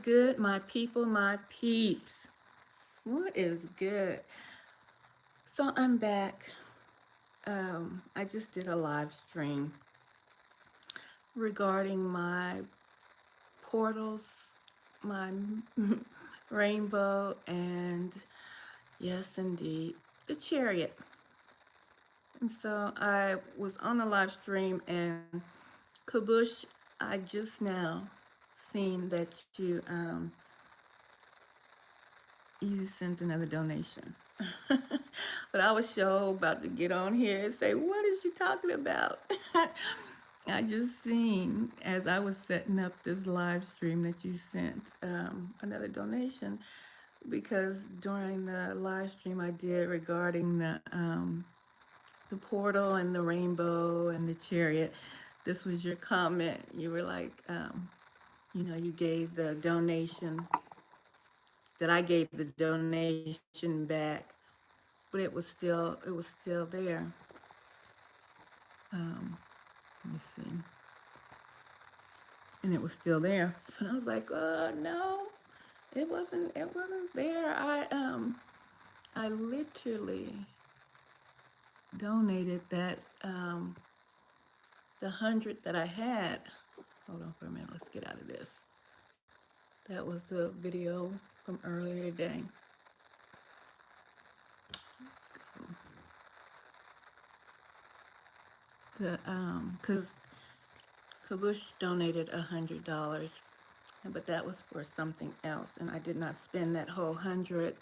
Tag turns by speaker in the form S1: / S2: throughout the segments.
S1: good, my people, my peeps? What is good? So I'm back. I just did a live stream regarding my portals, my rainbow, and yes, indeed, the chariot. And so I was on the live stream, and Kabush, I just now seen that you sent another donation. But I was sure about to get on here and say, what is she talking about? I just seen as I was setting up this live stream that you sent another donation, because during the live stream I did regarding the portal and the rainbow and the chariot, this was your comment. You were like, you gave the donation, that I gave the donation back, but it was still there. Um, let me see, and it was still there. And I was like, no, it wasn't there. I literally donated that the 100 that I had. Hold on for a minute. Let's get out of this. That was the video from earlier today. Let's go. Cause Kabush donated $100, but that was for something else, and I did not spend that whole 100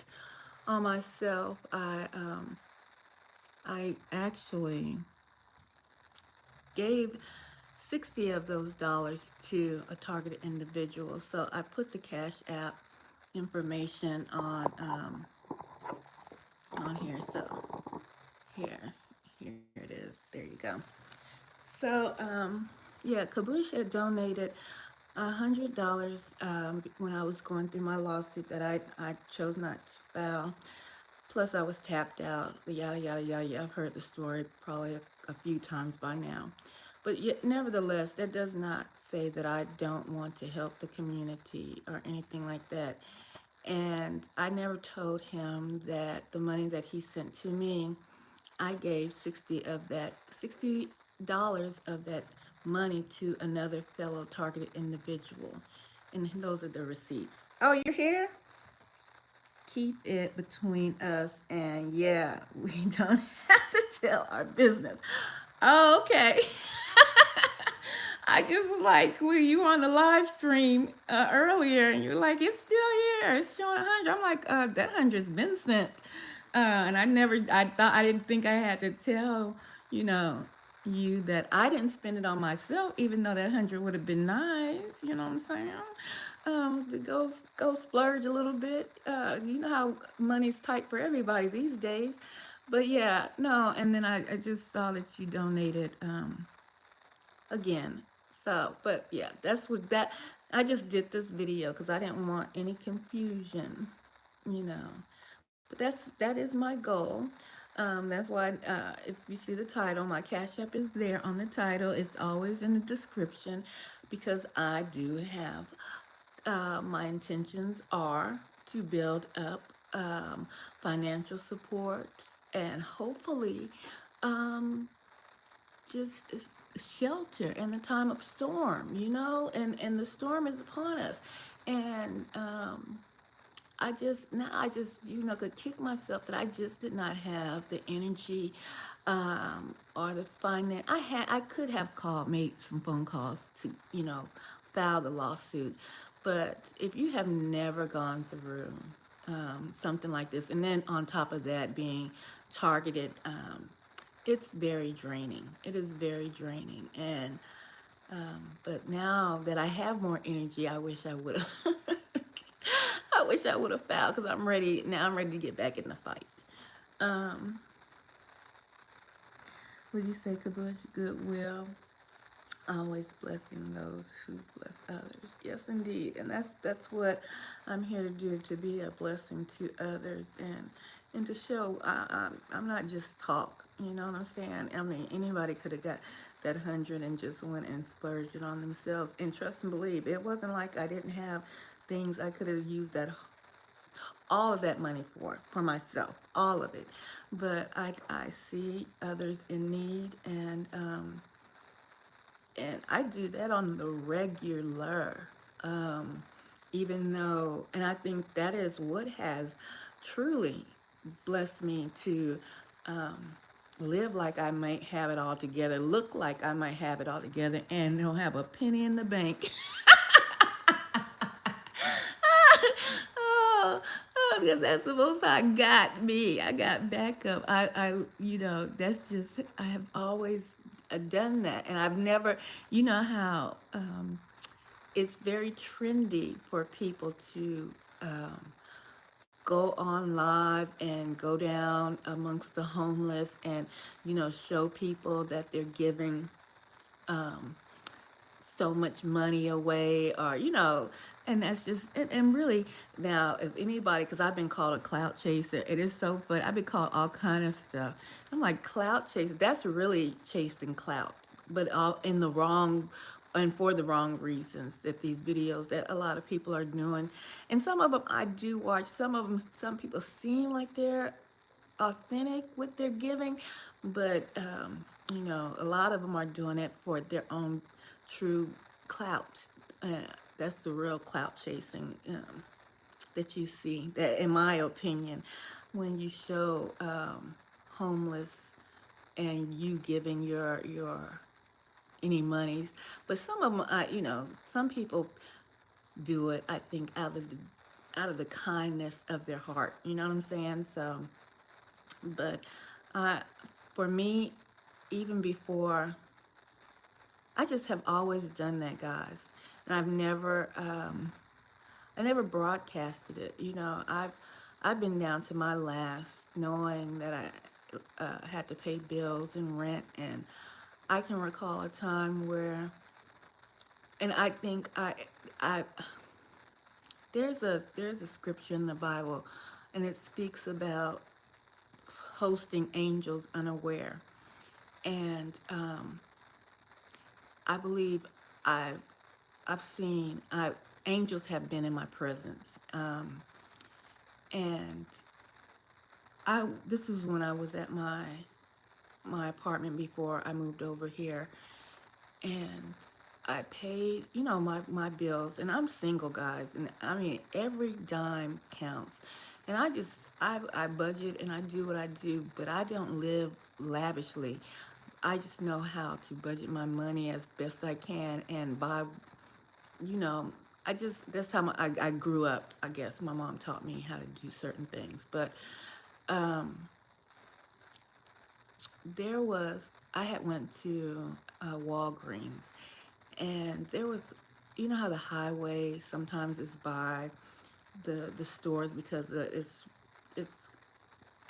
S1: on myself. I actually gave 60 of those dollars to a targeted individual. So I put the Cash App information on here. So here it is. There you go. So yeah, Kabush had donated $100 when I was going through my lawsuit that I chose not to file. Plus, I was tapped out. Yada yada yada yada. I've heard the story probably a few times by now. But yet, nevertheless, that does not say that I don't want to help the community or anything like that. And I never told him that the money that he sent to me, I gave $60 of that money to another fellow targeted individual. And those are the receipts. Oh, you're here? Keep it between us, and yeah, we don't have to tell our business. Oh, okay. I just was like, well, you on the live stream earlier, and you're like, it's still here. It's showing 100. I'm like, that 100's been sent. And I didn't think I had to tell, you know, you that I didn't spend it on myself, even though that 100 would have been nice. You know what I'm saying? To go splurge a little bit. You know how money's tight for everybody these days. But yeah, no. And then I just saw that you donated again. So, but yeah, that's what that. I just did this video because I didn't want any confusion, you know. But that is my goal. That's why if you see the title, my Cash App is there on the title. It's always in the description, because I do have my intentions are to build up financial support, and hopefully um, just shelter in the time of storm, and the storm is upon us. And I just could kick myself that I just did not have the energy or the finance. I could have made some phone calls to file the lawsuit. But if you have never gone through something like this, and then on top of that being targeted, it's very draining. It is very draining. And but now that I have more energy, I wish I would have. I wish I would have filed, because I'm ready now. I'm ready to get back in the fight. Um, would you say, Kabush, goodwill, always blessing those who bless others? Yes, indeed, and that's what I'm here to do, to be a blessing to others, and to show I'm not just talk. You know what I'm saying? I mean, anybody could have got that 100 and just went and splurged it on themselves. And trust and believe, it wasn't like I didn't have things I could have used that all of that money for myself, all of it. But I see others in need, and I do that on the regular. Um, Even though, and I think that is what has truly blessed me to um, live like I might have it all together, look like I might have it all together, and don't have a penny in the bank. Oh, oh, because that's the most I got me. I got backup. That's just, I have always done that. And I've never, you know how it's very trendy for people to go on live and go down amongst the homeless and, show people that they're giving um, so much money away, or and that's just, and really, now if anybody, because I've been called a clout chaser, it is so funny. I've been called all kind of stuff. I'm like, clout chaser, that's really chasing clout, but all in the wrong and for the wrong reasons, that these videos that a lot of people are doing. And some of them I do watch. Some of them, some people seem like they're authentic with their giving, but a lot of them are doing it for their own true clout. Uh, that's the real clout chasing that you see. That, in my opinion, when you show homeless and you giving your any monies, but some of them, some people do it. I think out of the kindness of their heart. You know what I'm saying? So. But uh, for me, even before, I just have always done that, guys. And I never broadcasted it. I've been down to my last, knowing that I had to pay bills and rent, and I can recall a time where, and I think I, there's a scripture in the Bible, and it speaks about hosting angels unaware. And I believe I I've seen angels have been in my presence, and I this is when I was at my apartment before I moved over here, and I paid my bills, and I'm single, guys, and I mean every dime counts, and I budget and I do what I do, but I don't live lavishly. I just know how to budget my money as best I can and buy, you know, that's how I grew up. I guess my mom taught me how to do certain things. But um, I had went to Walgreens, and there was, how the highway sometimes is by the stores because it's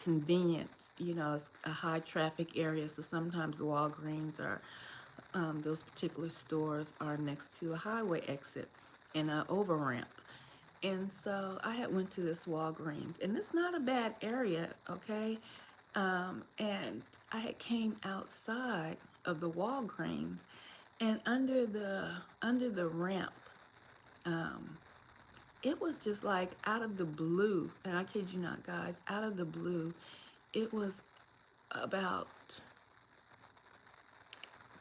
S1: convenient. It's a high traffic area, so sometimes Walgreens are those particular stores are next to a highway exit and an over ramp. And so I had went to this Walgreens, and it's not a bad area, okay? And I had came outside of the Walgreens, and under the ramp, um, it was just like out of the blue, and I kid you not, guys, out of the blue, it was about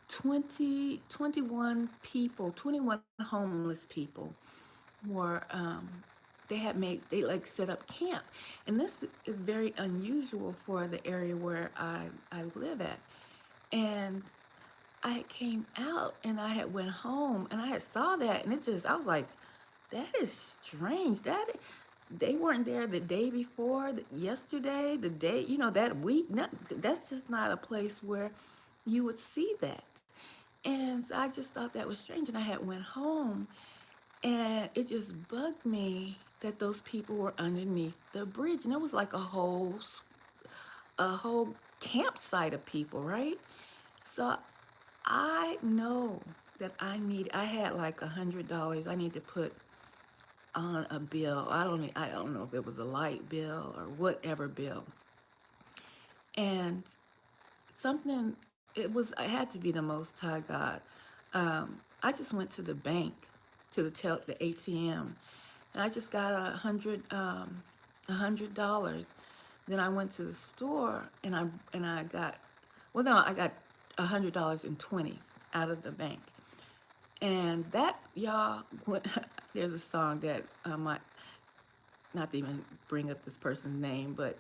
S1: 21 homeless people were, they like set up camp. And this is very unusual for the area where I live at. And I had came out and I had went home and I had saw that, and I was like, that is strange. They weren't there the day before, yesterday, the day, that week. No, that's just not a place where you would see that. And so I just thought that was strange. And I had went home, and it just bugged me that those people were underneath the bridge. And it was like a whole campsite of people, right? So I know that I had like $100 I need to put on a bill. I don't know if it was a light bill or whatever bill. And it had to be the Most High God. I just went to the bank, to the ATM, and I just got $100. Then I went to the store and I got, well, no, I got $100 in 20s out of the bank. And that, y'all, there's a song that my, not to even bring up this person's name, but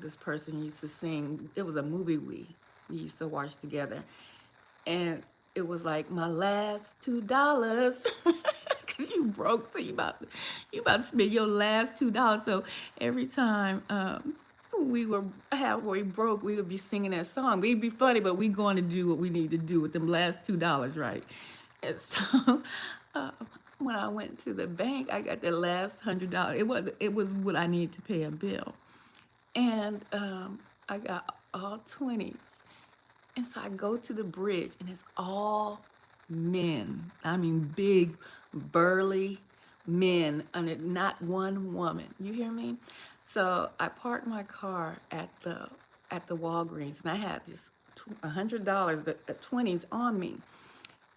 S1: this person used to sing. It was a movie we used to watch together, and it was like my last $2, because you broke, so you about to spend your last $2. So every time we were halfway broke, we would be singing that song. We'd be funny, but we going to do what we need to do with them last $2, right? And so uh, when I went to the bank, I got the last $100. It was what I needed to pay a bill, and I got all 20s. And so I go to the bridge, and it's all men. I mean, big, burly men, and not one woman. You hear me? So I parked my car at the Walgreens, and I had just $100, the 20s on me,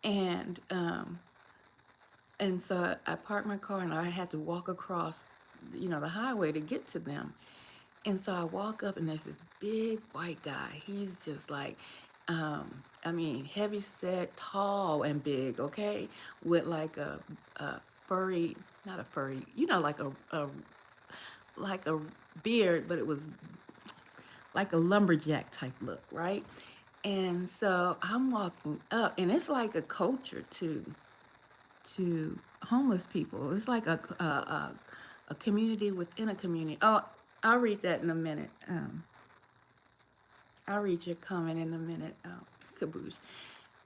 S1: and so I parked my car, and I had to walk across, the highway to get to them. And so I walk up, and there's this big white guy. He's just like, I mean, heavy set, tall and big, okay? With like a furry, not a furry, like a beard, but it was like a lumberjack type look, right? And so I'm walking up, and it's like a culture to homeless people. It's like a community within a community. Oh, I'll read that in a minute. I'll read your comment in a minute, Caboose.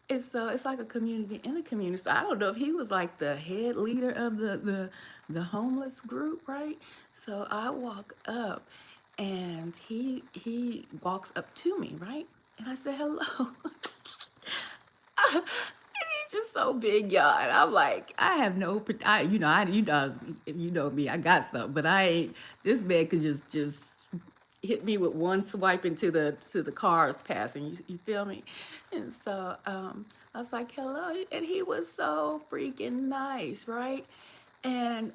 S1: It's like a community in a community. So I don't know if he was like the head leader of the homeless group, right? So I walk up, and he walks up to me, right? And I said hello. And he's just so big, y'all. And I'm like, I have no, if you know me, I got something, but I ain't. This man could just hit me with one swipe into the cars passing. You feel me? And so I was like, hello, and he was so freaking nice, right? And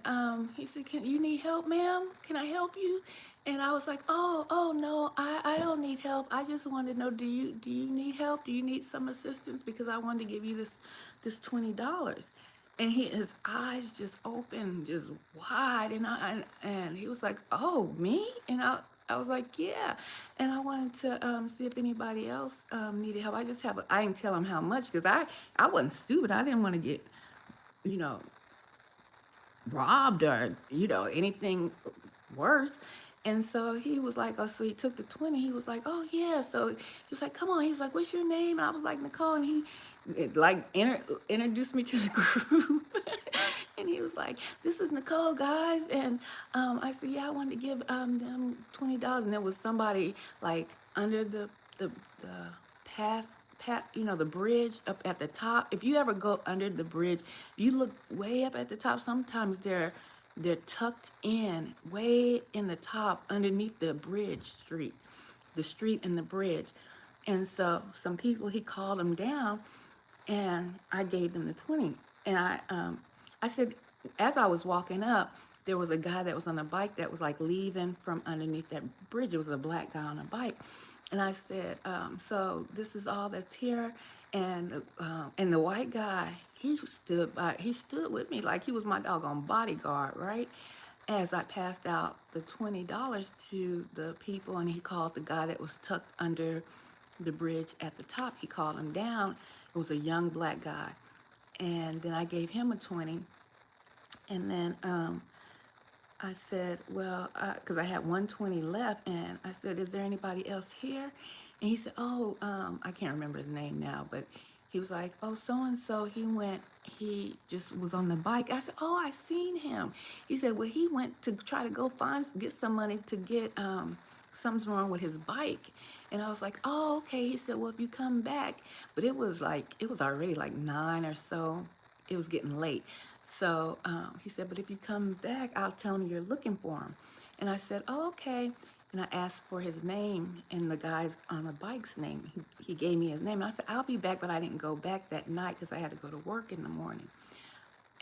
S1: he said, "Can you need help, ma'am? Can I help you?" And I was like, "Oh no, I don't need help. I just wanted to know, do you need help? Do you need some assistance? Because I wanted to give you this $20." And his eyes just opened, just wide, and he was like, "Oh, me?" And I was like, "Yeah." And I wanted to see if anybody else needed help. I didn't tell him how much, because I wasn't stupid. I didn't want to get, you know robbed or anything worse. And so he was like, oh, so he took the 20. He was like, oh yeah. So he was like, come on. He's like, what's your name? And I was like, Nicole. And he introduced me to the group. And he was like, this is Nicole, guys. And I said, yeah, I wanted to give them $20. And there was somebody like under the pass the bridge up at the top. If you ever go under the bridge, you look way up at the top. Sometimes they're tucked in way in the top underneath the street and the bridge. And so some people, he called them down, and I gave them the 20. And I said, as I was walking up, there was a guy that was on a bike that was like leaving from underneath that bridge. It was a black guy on a bike. And I said, so this is all that's here. And the white guy, he stood with me like he was my doggone bodyguard, right? As I passed out the $20 to the people, and he called the guy that was tucked under the bridge at the top. He called him down. It was a young black guy. And then I gave him a 20. And then I said, well, because I had 120 left, and I said, is there anybody else here? And he said, oh, I can't remember his name now, but he was like, oh, so-and-so, he just was on the bike. I said, oh, I seen him. He said, well, he went to try to go get some money to get, something's wrong with his bike. And I was like, oh, okay. He said, well, if you come back, but it was already like 9 or so. It was getting late. So he said, but if you come back, I'll tell him you're looking for him. And I said, oh, okay. And I asked for his name and the guy's on the bike's name. He gave me his name. And I said, I'll be back, but I didn't go back that night because I had to go to work in the morning.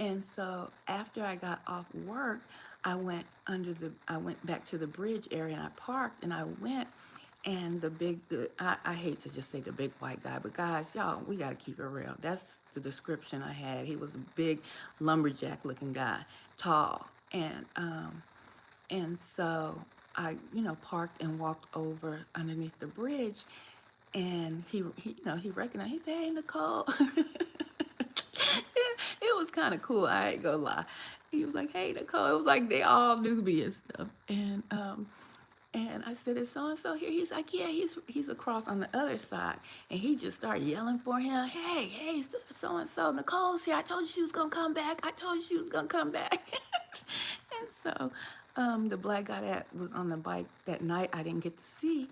S1: And so after I got off work, I went back to the bridge area and I parked and I went and I hate to just say the big white guy, but guys, y'all, we got to keep it real. That's the description I had. He was a big lumberjack looking guy, tall. And so I, parked and walked over underneath the bridge and he recognized, he said, "Hey, Nicole." It was kind of cool. I ain't gonna lie. He was like, "Hey, Nicole." It was like they all knew me and stuff. And I said, "Is so and so here?" He's like, "Yeah, he's across on the other side." And he just started yelling for him. Hey, so and so, Nicole's here. I told you she was gonna come back. I told you she was gonna come back." And so, the black guy that was on the bike that night I didn't get to see,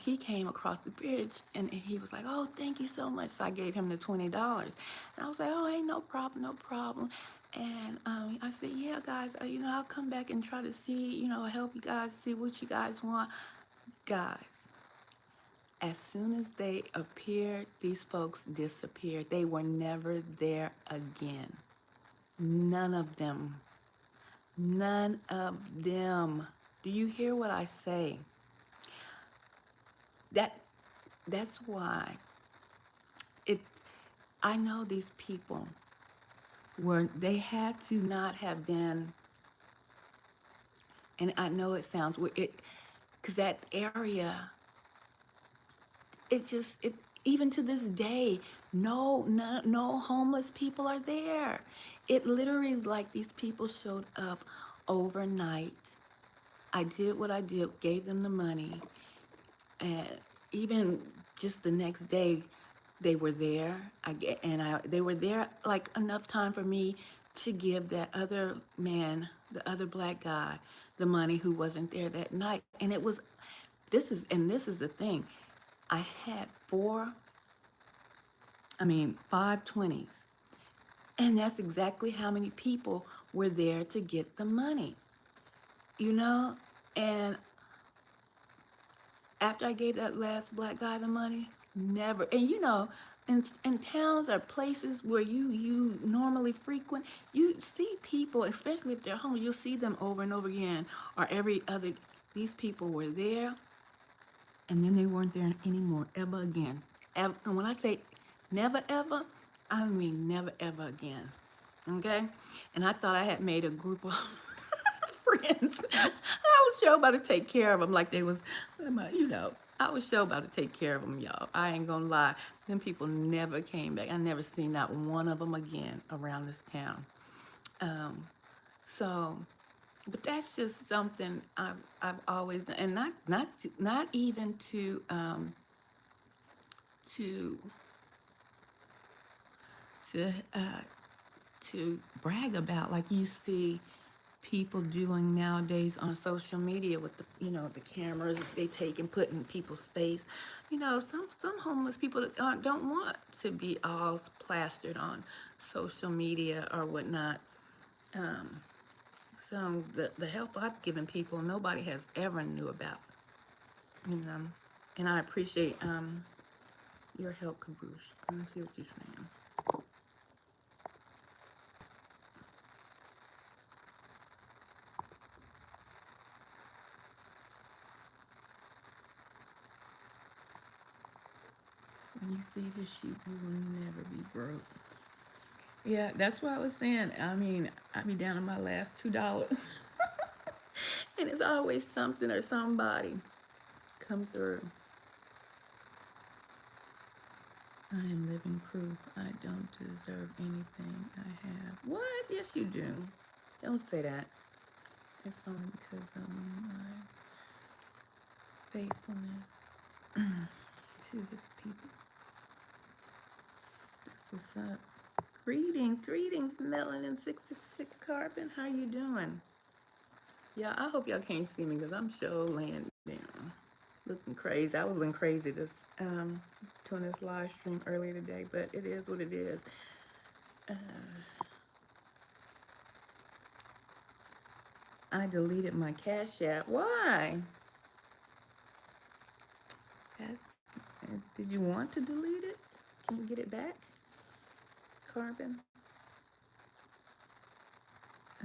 S1: he came across the bridge and he was like, "Oh, thank you so much." So I gave him the $20. And I was like, "Oh, hey, no problem, no problem." And I said, "Yeah, guys, I'll come back and try to see, help you guys see what you guys want." Guys, as soon as they appeared, these folks disappeared. They were never there again. None of them. None of them. Do you hear what I say? That that's why it I know these people they had to not have been, and I know it sounds weird, because that area, it even to this day, no homeless people are there. It literally like these people showed up overnight. I did what I did, gave them the money, and even just the next day, they were there. They were there like enough time for me to give that other man, the other black guy, the money who wasn't there that night. And this is the thing. I had five 20s. And that's exactly how many people were there to get the money, you know? And after I gave that last black guy the money, never, and in towns or places where you normally frequent, you see people, especially if they're home, you'll see them over and over again, or every other. These people were there, and then they weren't there anymore ever again. And when I say never ever, I mean never ever again. Okay, and I thought I had made a group of friends. I was sure about to take care of them like they was, I was sure about to take care of them, y'all. I ain't gonna lie. Them people never came back. I never seen not one of them again around this town. Um, so, but that's just something I've always, and not even to to uh, to brag about like you see people doing nowadays on social media with the cameras they take and put in people's face. Some homeless people don't want to be all plastered on social media or whatnot. So the help I've given people, nobody has ever knew about. You know, and I appreciate your help, Kaboosh. I hear what you're saying. When you feed the sheep, you will never be broke. Yeah, that's what I was saying. I be down to my last $2. And it's always something or somebody come through. I am living proof I don't deserve anything I have. What? Yes, you do. Don't say that. It's only because of my faithfulness to his people. That's what's up. Greetings, Melanin 666 Carbon. How you doing? Yeah, I hope y'all can't see me because I'm sure laying down, looking crazy. I was looking crazy doing this live stream earlier today, but it is what it is. Uh, I deleted my Cash App. Why? Did you want to delete it? Can you get it back, Carbon?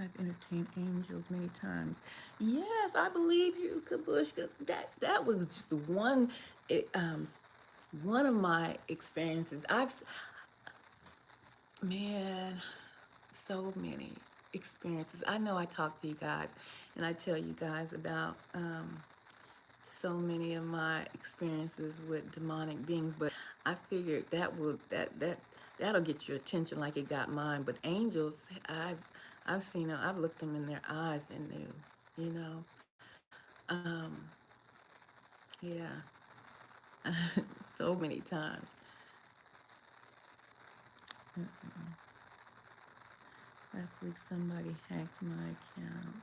S1: I've entertained angels many times. Yes, I believe you, Kabush, because that was just it, one of my experiences. Man, so many experiences. I know I talk to you guys, and I tell you guys about so many of my experiences with demonic beings, but I figured that'll get your attention like it got mine. But angels, I've seen them. I've looked them in their eyes and knew, you know. Um, yeah, so many times. Last week somebody hacked my account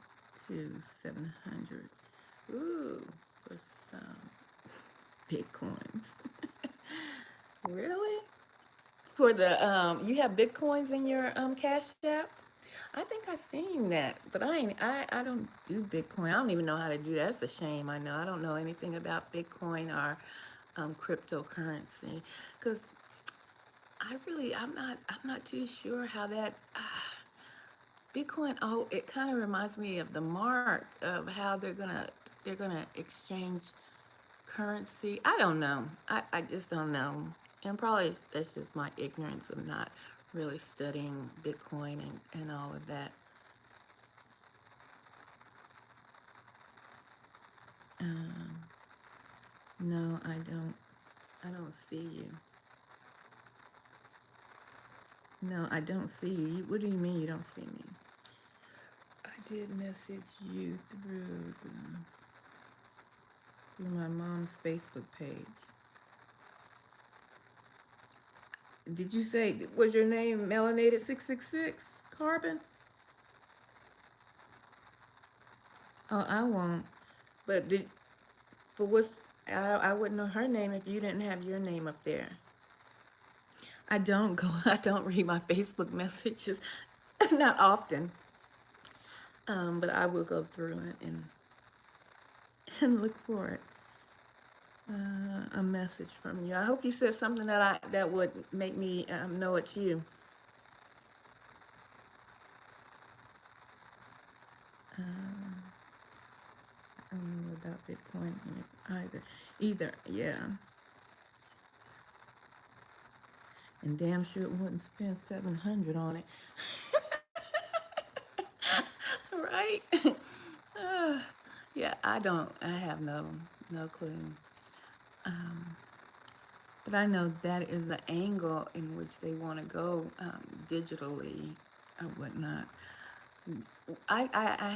S1: to 700. Ooh, for some bitcoins. Really? For the you have bitcoins in your Cash App? I think I seen that, but I don't do Bitcoin. I don't even know how to do that. That's a shame. I know I don't know anything about Bitcoin or cryptocurrency because I'm not too sure how that Bitcoin. Oh, it kind of reminds me of the mark of how they're gonna exchange currency. I don't know. I just don't know. And probably that's just my ignorance of not really studying Bitcoin and all of that. Um, no, I don't. I don't see you. No, I don't see you. What do you mean you don't see me? I did message you through my mom's Facebook page. Did you say was your name Melanated 666 Carbon? Oh, I won't. But did but what's I wouldn't know her name if you didn't have your name up there. I don't go. I don't read my Facebook messages, not often. But I will go through it and look for it. A message from you. I hope you said something that would make me know it's you. Uh, I don't know about Bitcoin either. Yeah. And damn sure it wouldn't spend 700 on it. Right? Uh, yeah, I have no clue. Um, but I know that is the angle in which they want to go digitally or whatnot. I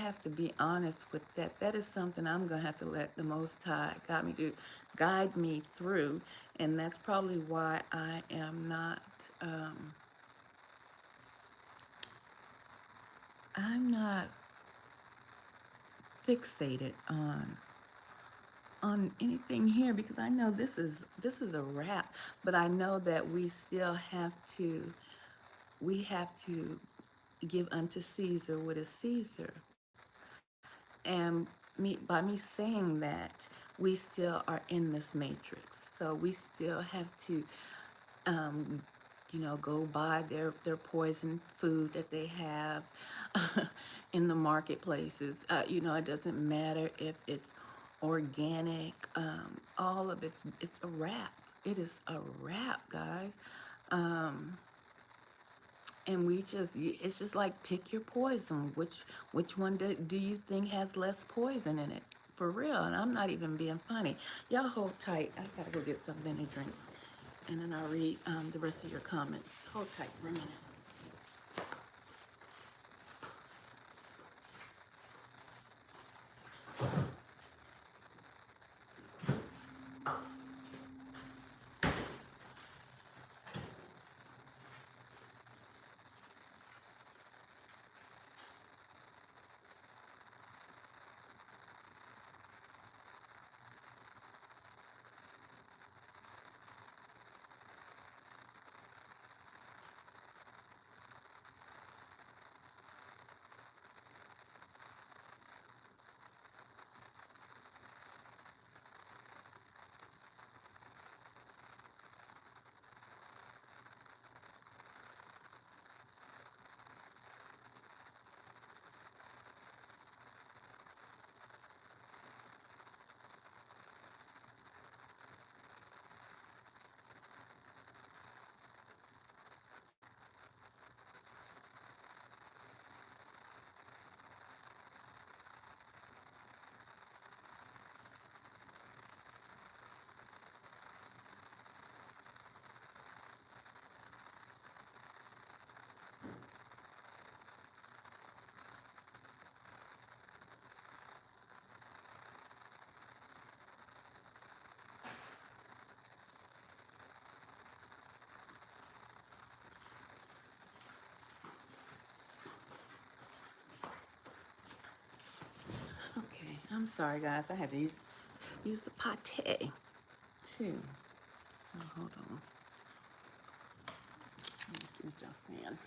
S1: have to be honest with that. That is something I'm gonna have to let the Most High guide me through, and that's probably why I am not. I'm not fixated on anything here because I know this is a wrap. But I know that we have to give unto Caesar what is Caesar. And by me saying that, we still are in this matrix. So we still have to, um, go buy their poison food that they have in the marketplaces. It doesn't matter if it's organic. All of it's a wrap. It is a wrap, guys. Um, and it's just like pick your poison. Which one do you think has less poison in it? For real, and I'm not even being funny. Y'all hold tight. I gotta go get something to drink, and then I'll read the rest of your comments. Hold tight for a minute. I'm sorry, guys. I had to use the pate too. So hold on. Let me see what y'all saying.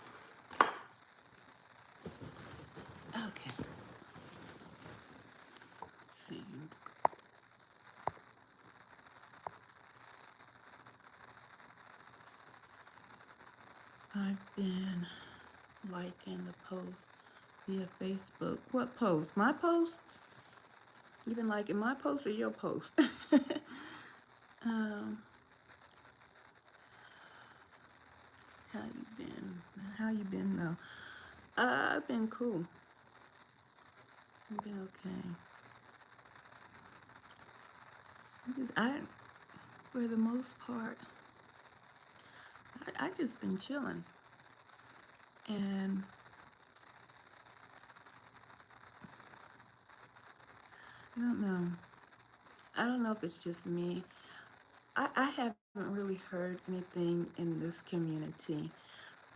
S1: Okay. See. I've been liking the post via Facebook. What post? My post? You been liking my post or your post? um, how you been? How you been though? I've been cool. I've been okay. For the most part, I just been chilling, and I don't know. I don't know if it's just me. I haven't really heard anything in this community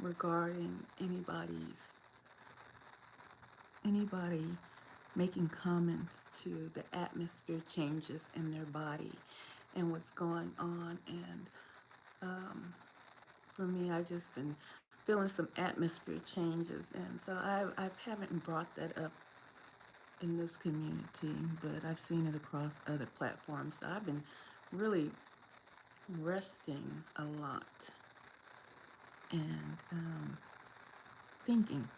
S1: regarding anybody making comments to the atmosphere changes in their body and what's going on. And for me, I just been feeling some atmosphere changes, and so I haven't brought that up in this community, but I've seen it across other platforms. So I've been really resting a lot and thinking,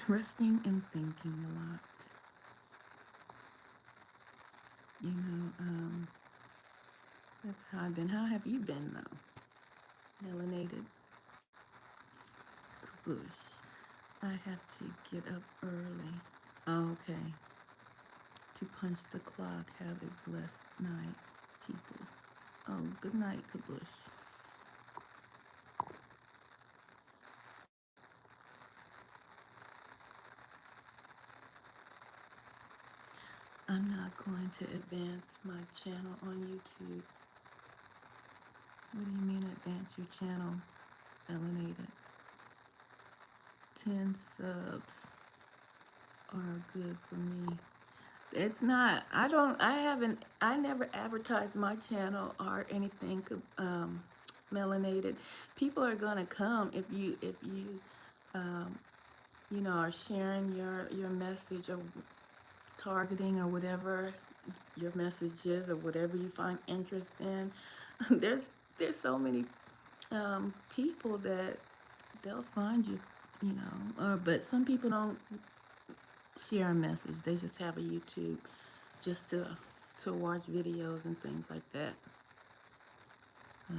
S1: resting and thinking a lot. You know, that's how I've been. How have you been though? Melanated Bush. I have to get up early. Oh, okay. To punch the clock. Have a blessed night, people. Oh, good night, Kabush. I'm not going to advance my channel on YouTube. What do you mean advance your channel, Melanated? 10 subs are good for me. It's not. I never advertise my channel or anything, Melanated. People are gonna come um, you know, are sharing your message or targeting or whatever your message is or whatever you find interest in. There's so many people that they'll find you, you know. But some people don't share a message. They just have a YouTube just to watch videos and things like that. So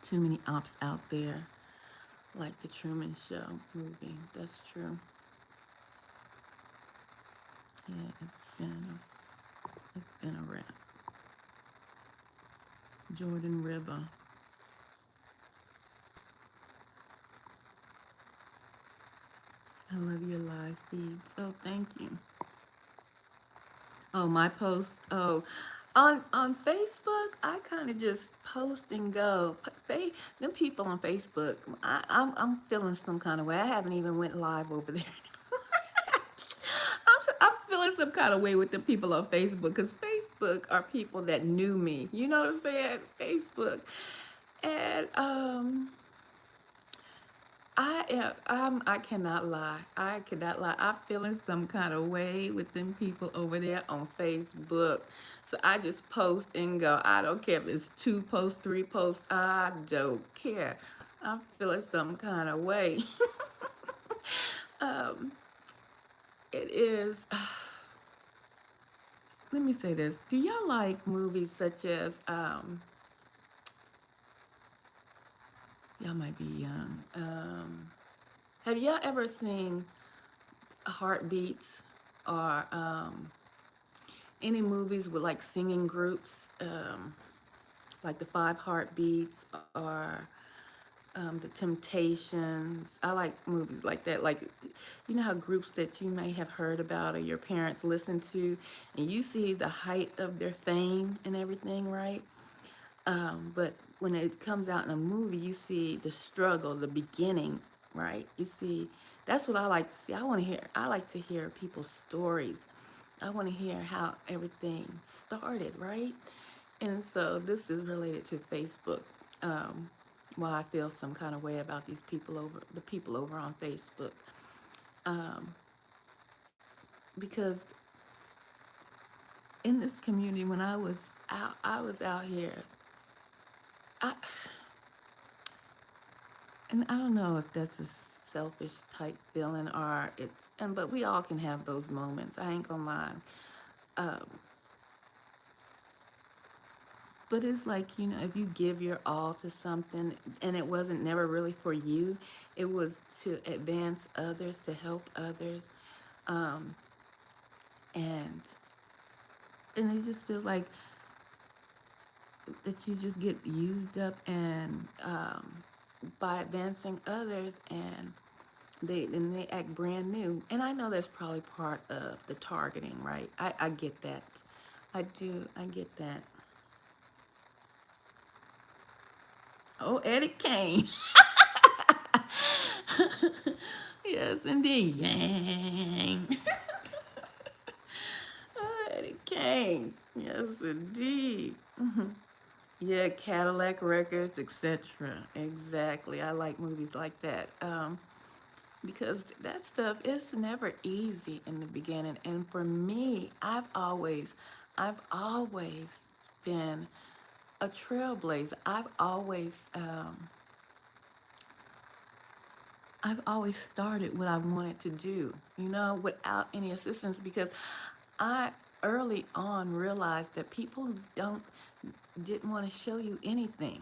S1: too many ops out there, like the Truman Show movie. That's true. Yeah, it's been a wrap. Jordan Ribba. I love your live feeds. Oh, thank you. Oh, my post. Oh, on Facebook, I kind of just post and go. Them people on Facebook, I'm feeling some kind of way. I haven't even went live over there. I'm feeling some kind of way with the people on Facebook because Facebook are people that knew me. You know what I'm saying? Facebook, and I cannot lie. I cannot lie. I'm feeling some kind of way with them people over there on Facebook. So I just post and go. I don't care if it's 2 posts, 3 posts. I don't care. I'm feeling some kind of way. um, it is. Let me say this. Do y'all like movies such as y'all might be young. Have y'all ever seen Heartbeats or any movies with like singing groups, like the Five Heartbeats or the Temptations? I like movies like that. Like, you know how groups that you may have heard about or your parents listen to, and you see the height of their fame and everything, right? But when it comes out in a movie, you see the struggle, the beginning right? You see, that's what I like to see. I like to hear people's stories. I want to hear how everything started, right? And so this is related to Facebook. Um, why I feel some kind of way about the people over on Facebook. Um, because in this community, when I was out here. I, and I don't know if that's a selfish type feeling or it's, and but we all can have those moments. I ain't gonna lie. Um, but it's like, if you give your all to something and it wasn't never really for you, it was to advance others, to help others. Um, and and it just feels like that you just get used up and by advancing others and they act brand new. And I know that's probably part of the targeting, right? I get that. I do. I get that. Oh, Eddie Kane. Yes, indeed. Yang. Oh, Eddie Kane. Yes, indeed. Yeah, Cadillac Records, etc. Exactly. I like movies like that. Because that stuff is never easy in the beginning. And for me, I've always been a trailblazer. I've always started what I wanted to do, without any assistance because I early on realized that people don't didn't want to show you anything.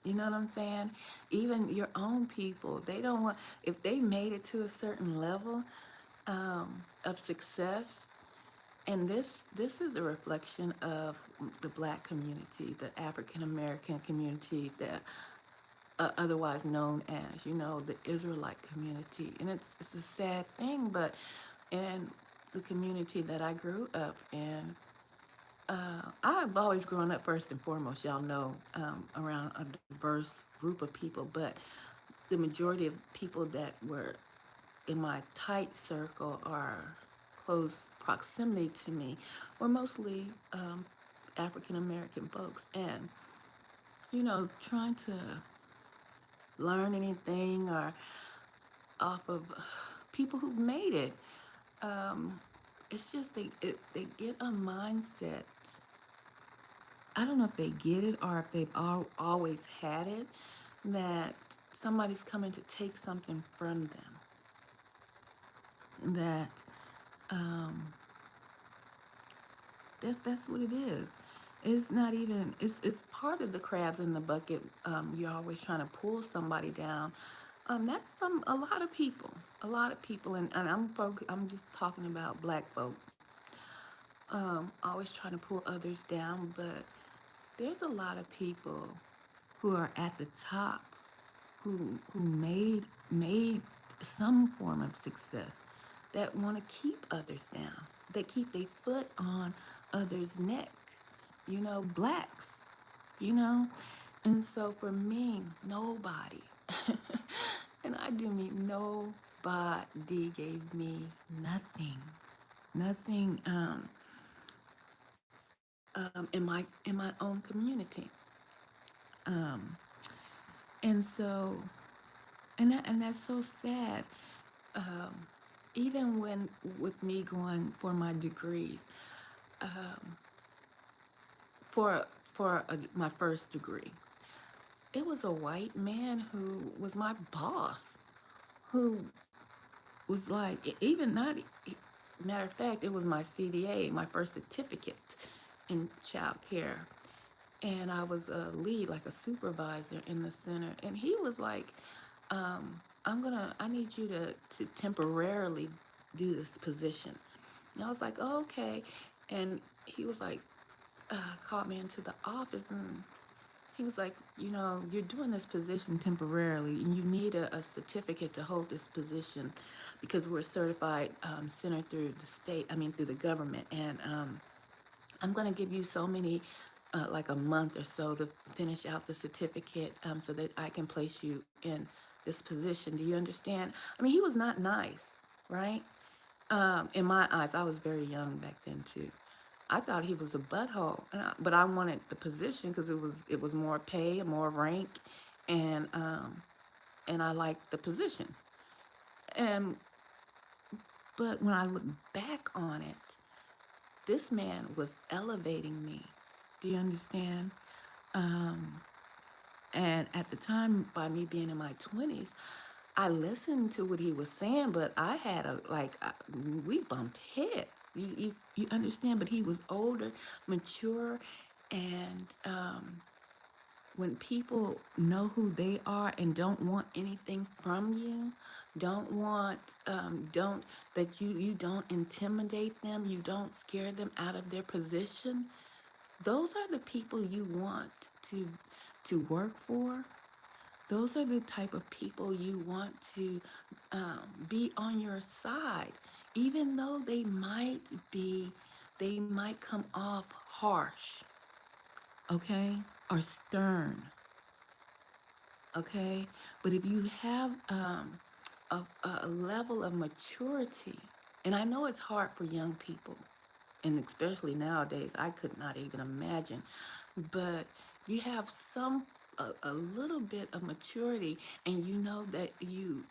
S1: You know what I'm saying? Even your own people, they don't want if they made it to a certain level of success. And this is a reflection of the Black community, the African American community, that otherwise known as, the Israelite community. And it's a sad thing, but in the community that I grew up in, I've always grown up first and foremost, y'all know, around a diverse group of people, but the majority of people that were in my tight circle or close proximity to me were mostly African American folks. And, trying to learn anything or off of people who've made it, um, it's just they get a mindset. I don't know if they get it or if they've always had it, that somebody's coming to take something from them. Um, that's what it is. It's not even. It's part of the crabs in the bucket. You're always trying to pull somebody down. That's a lot of people. A lot of people, and I'm just talking about Black folk. Always trying to pull others down, but there's a lot of people who are at the top who made some form of success that want to keep others down, that keep their foot on others' necks, blacks, you know. And so for me, nobody, and I do mean nobody, gave me nothing, nothing in my own community. Um, and so, and that's so sad. Um, Even when with me going for my degrees, um, my first degree, it was a white man who was my boss, who was like, even not, matter of fact, it was my CDA, my first certificate in child care. And I was a lead, like a supervisor in the center. And he was like, I need you to temporarily do this position. And I was like, oh, okay. And he was like, called me into the office and he was like, you're doing this position temporarily and you need a certificate to hold this position because we're a certified center through the state, through the government. And I'm going to give you so many, like a month or so to finish out the certificate so that I can place you in the this position. Do you understand? I mean, he was not nice, right? In my eyes, I was very young back then too. I thought he was a butthole, but I wanted the position because it was more pay, more rank, and I liked the position. And but when I look back on it, this man was elevating me. Do you understand? Um, and at the time, by me being in my 20s, I listened to what he was saying, but I had we bumped heads. You understand? But he was older, mature, and when people know who they are and don't want anything from you, don't that you don't intimidate them, you don't scare them out of their position. Those are the people you want to work for. Those are the type of people you want to be on your side, even though they might come off harsh, okay, or stern, okay. But if you have a level of maturity, and I know it's hard for young people, and especially nowadays, I could not even imagine. But you have a little bit of maturity, and you know that you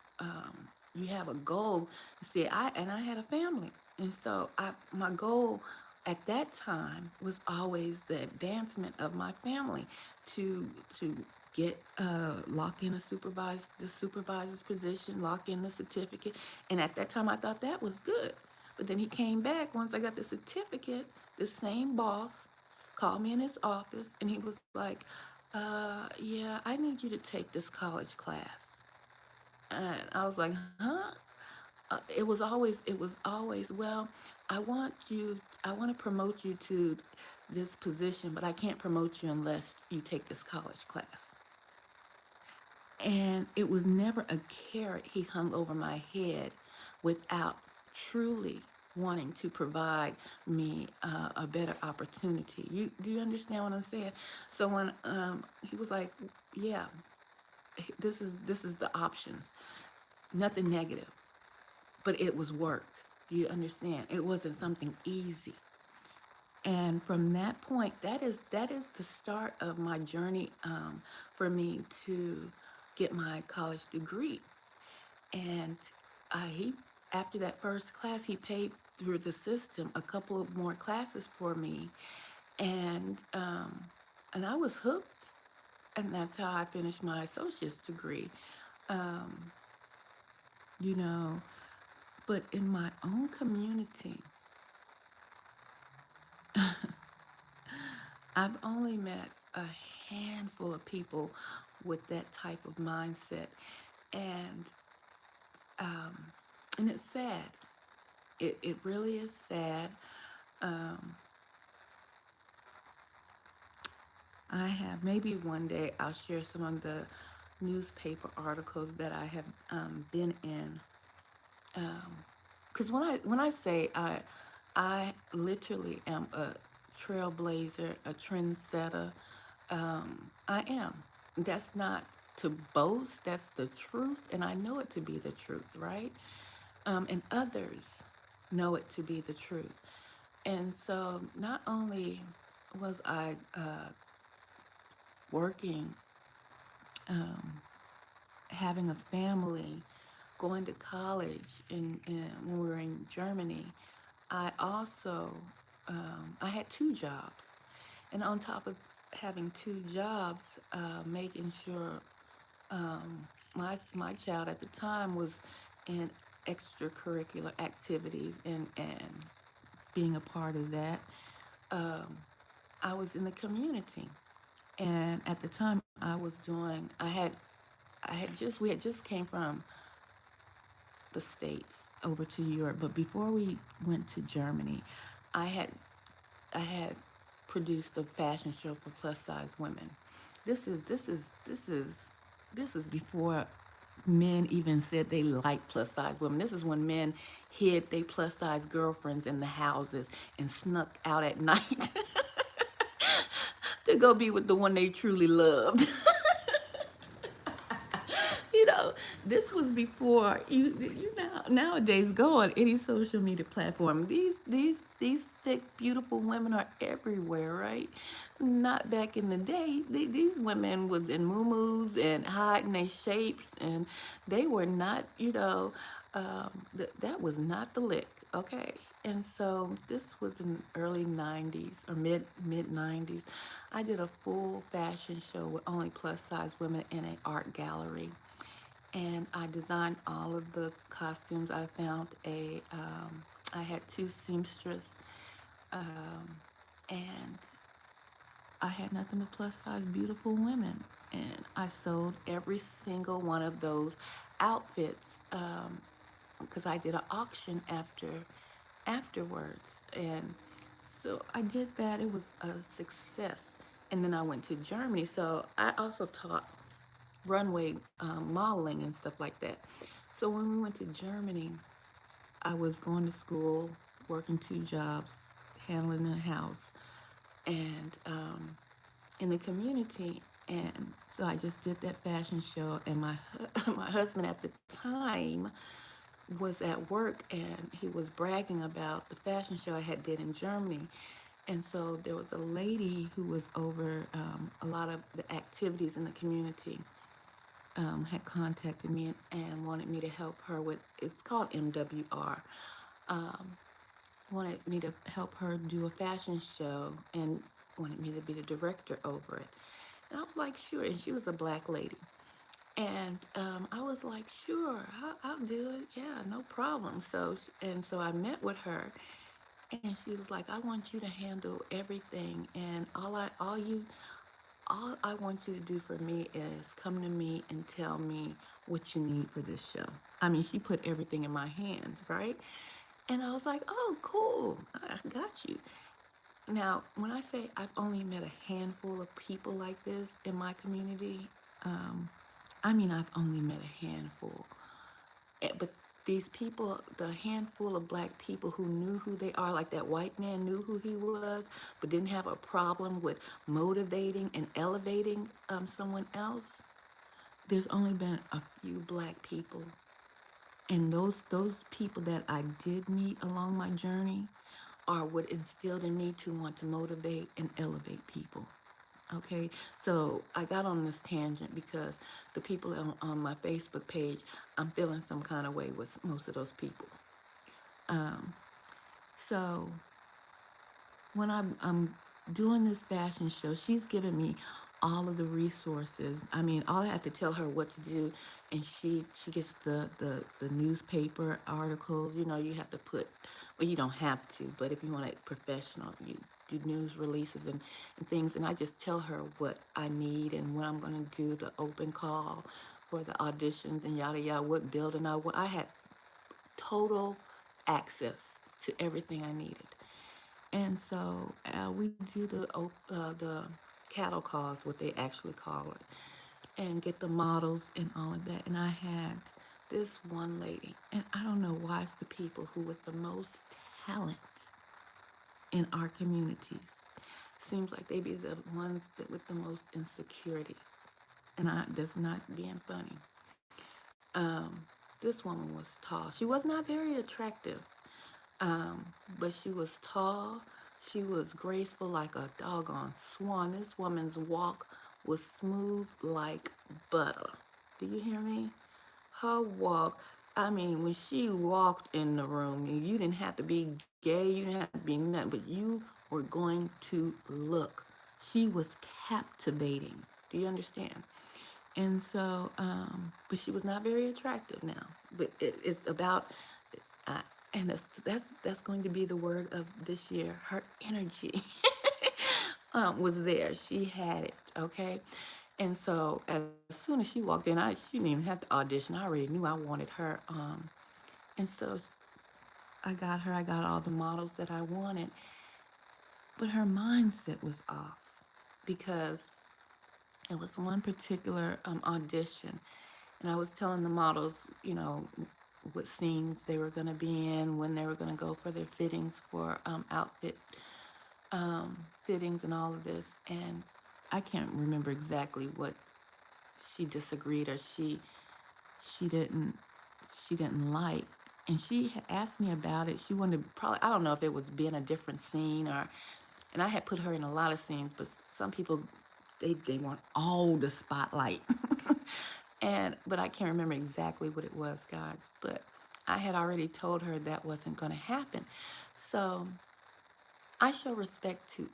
S1: have a goal. See, I had a family, and so my goal at that time was always the advancement of my family to get lock in the supervisor's position, lock in the certificate, and at that time I thought that was good. But then he came back once I got the certificate. The same boss called me in his office, and he was like, yeah, I need you to take this college class. And I was like, huh? It was always, well, I want to promote you to this position, but I can't promote you unless you take this college class. And it was never a carrot he hung over my head without truly wanting to provide me a better opportunity. Do you understand what I'm saying? So when he was like, "Yeah, this is the options. Nothing negative, but it was work. Do you understand? It wasn't something easy." And from that point, that is the start of my journey for me to get my college degree. And he, after that first class, he paid through the system a couple of more classes for me, and I was hooked, and that's how I finished my associate's degree. Um, you know, but in my own community, I've only met a handful of people with that type of mindset, and um, it's sad. It really is sad. Um, I have, maybe one day I'll share some of the newspaper articles that I have been in. Because when I say I literally am a trailblazer, a trendsetter. I am. That's not to boast. That's the truth, and I know it to be the truth, right? And others know it to be the truth. And so, not only was I working, um, having a family, going to college, when we were in Germany, I also I had two jobs, and on top of having two jobs, making sure my child at the time was in extracurricular activities and being a part of that. Um, I was in the community, and at the time we had just came from the States over to Europe, but before we went to Germany, I had I had produced a fashion show for plus size women. This is before men even said they like plus size women. This is when men hid their plus size girlfriends in the houses and snuck out at night to go be with the one they truly loved. this was before you now nowadays go on any social media platform. These thick, beautiful women are everywhere, right? Not back in the day. These women was in muumuus and hiding their shapes, and they were not, that was not the lick, okay? And so this was in early 90s or mid 90s. I did a full fashion show with only plus size women in an art gallery. And I designed all of the costumes. I had two seamstress, um, and I had nothing but plus size beautiful women. And I sold every single one of those outfits because I did an auction afterwards. And so I did that. It was a success. And then I went to Germany. So I also taught runway modeling and stuff like that. So when we went to Germany, I was going to school, working two jobs, handling the house, and in the community. And so I just did that fashion show. And my my husband at the time was at work, and he was bragging about the fashion show I had did in Germany. And so there was a lady who was over a lot of the activities in the community, had contacted me and wanted me to help her with, it's called MWR, um, wanted me to help her do a fashion show and wanted me to be the director over it. And I was like, sure. And she was a black lady. And I was like, sure, I'll do it. Yeah, no problem. So I met with her, and she was like, I want you to handle everything, and all I want you to do for me is come to me and tell me what you need for this show. I mean, she put everything in my hands, right? And I was like, oh, cool, I got you. Now, when I say I've only met a handful of people like this in my community, um, I mean, I've only met a handful. But these people, the handful of black people who knew who they are, like that white man knew who he was, but didn't have a problem with motivating and elevating someone else, there's only been a few black people. And those people that I did meet along my journey are what instilled in me to want to motivate and elevate people. Okay, so I got on this tangent because the people on my Facebook page, I'm feeling some kind of way with most of those people. Um, so when I'm doing this fashion show, she's giving me all of the resources. I mean, all I have to tell her what to do, and she gets the newspaper articles. You know, you have to put, well, you don't have to, but if you want it professional, you do news releases and things. And I just tell her what I need and when I'm going to do the open call for the auditions and yada yada. What building I want. I had total access to everything I needed. And so we do the cattle calls, what they actually call it, and get the models and all of that. And I had this one lady, and I don't know why it's the people who with the most talent in our communities seems like they be the ones that with the most insecurities. And that's not being funny. This woman was tall. She was not very attractive, but she was tall. She was graceful like a doggone swan. This woman's walk was smooth like butter. Do you hear me? Her walk, I mean, when she walked in the room, you didn't have to be gay, you didn't have to be nothing, but you were going to look. She was captivating. Do you understand? And so, but she was not very attractive now. But it's about, uh, and that's going to be the word of this year. Her energy was there. She had it. Okay, and so as soon as she walked in, she didn't even have to audition. I already knew I wanted her. And so I got her. I got all the models that I wanted, but her mindset was off because it was one particular audition, and I was telling the models, what scenes they were going to be in, when they were going to go for their fittings for outfit fittings and all of this. And I can't remember exactly what she disagreed or she she didn't she didn't like. And she had asked me about it. She wanted to probably, I don't know if it was being a different scene, or, and I had put her in a lot of scenes, but some people, they want all the spotlight. And but I can't remember exactly what it was, guys. But I had already told her that wasn't going to happen. So I show respect to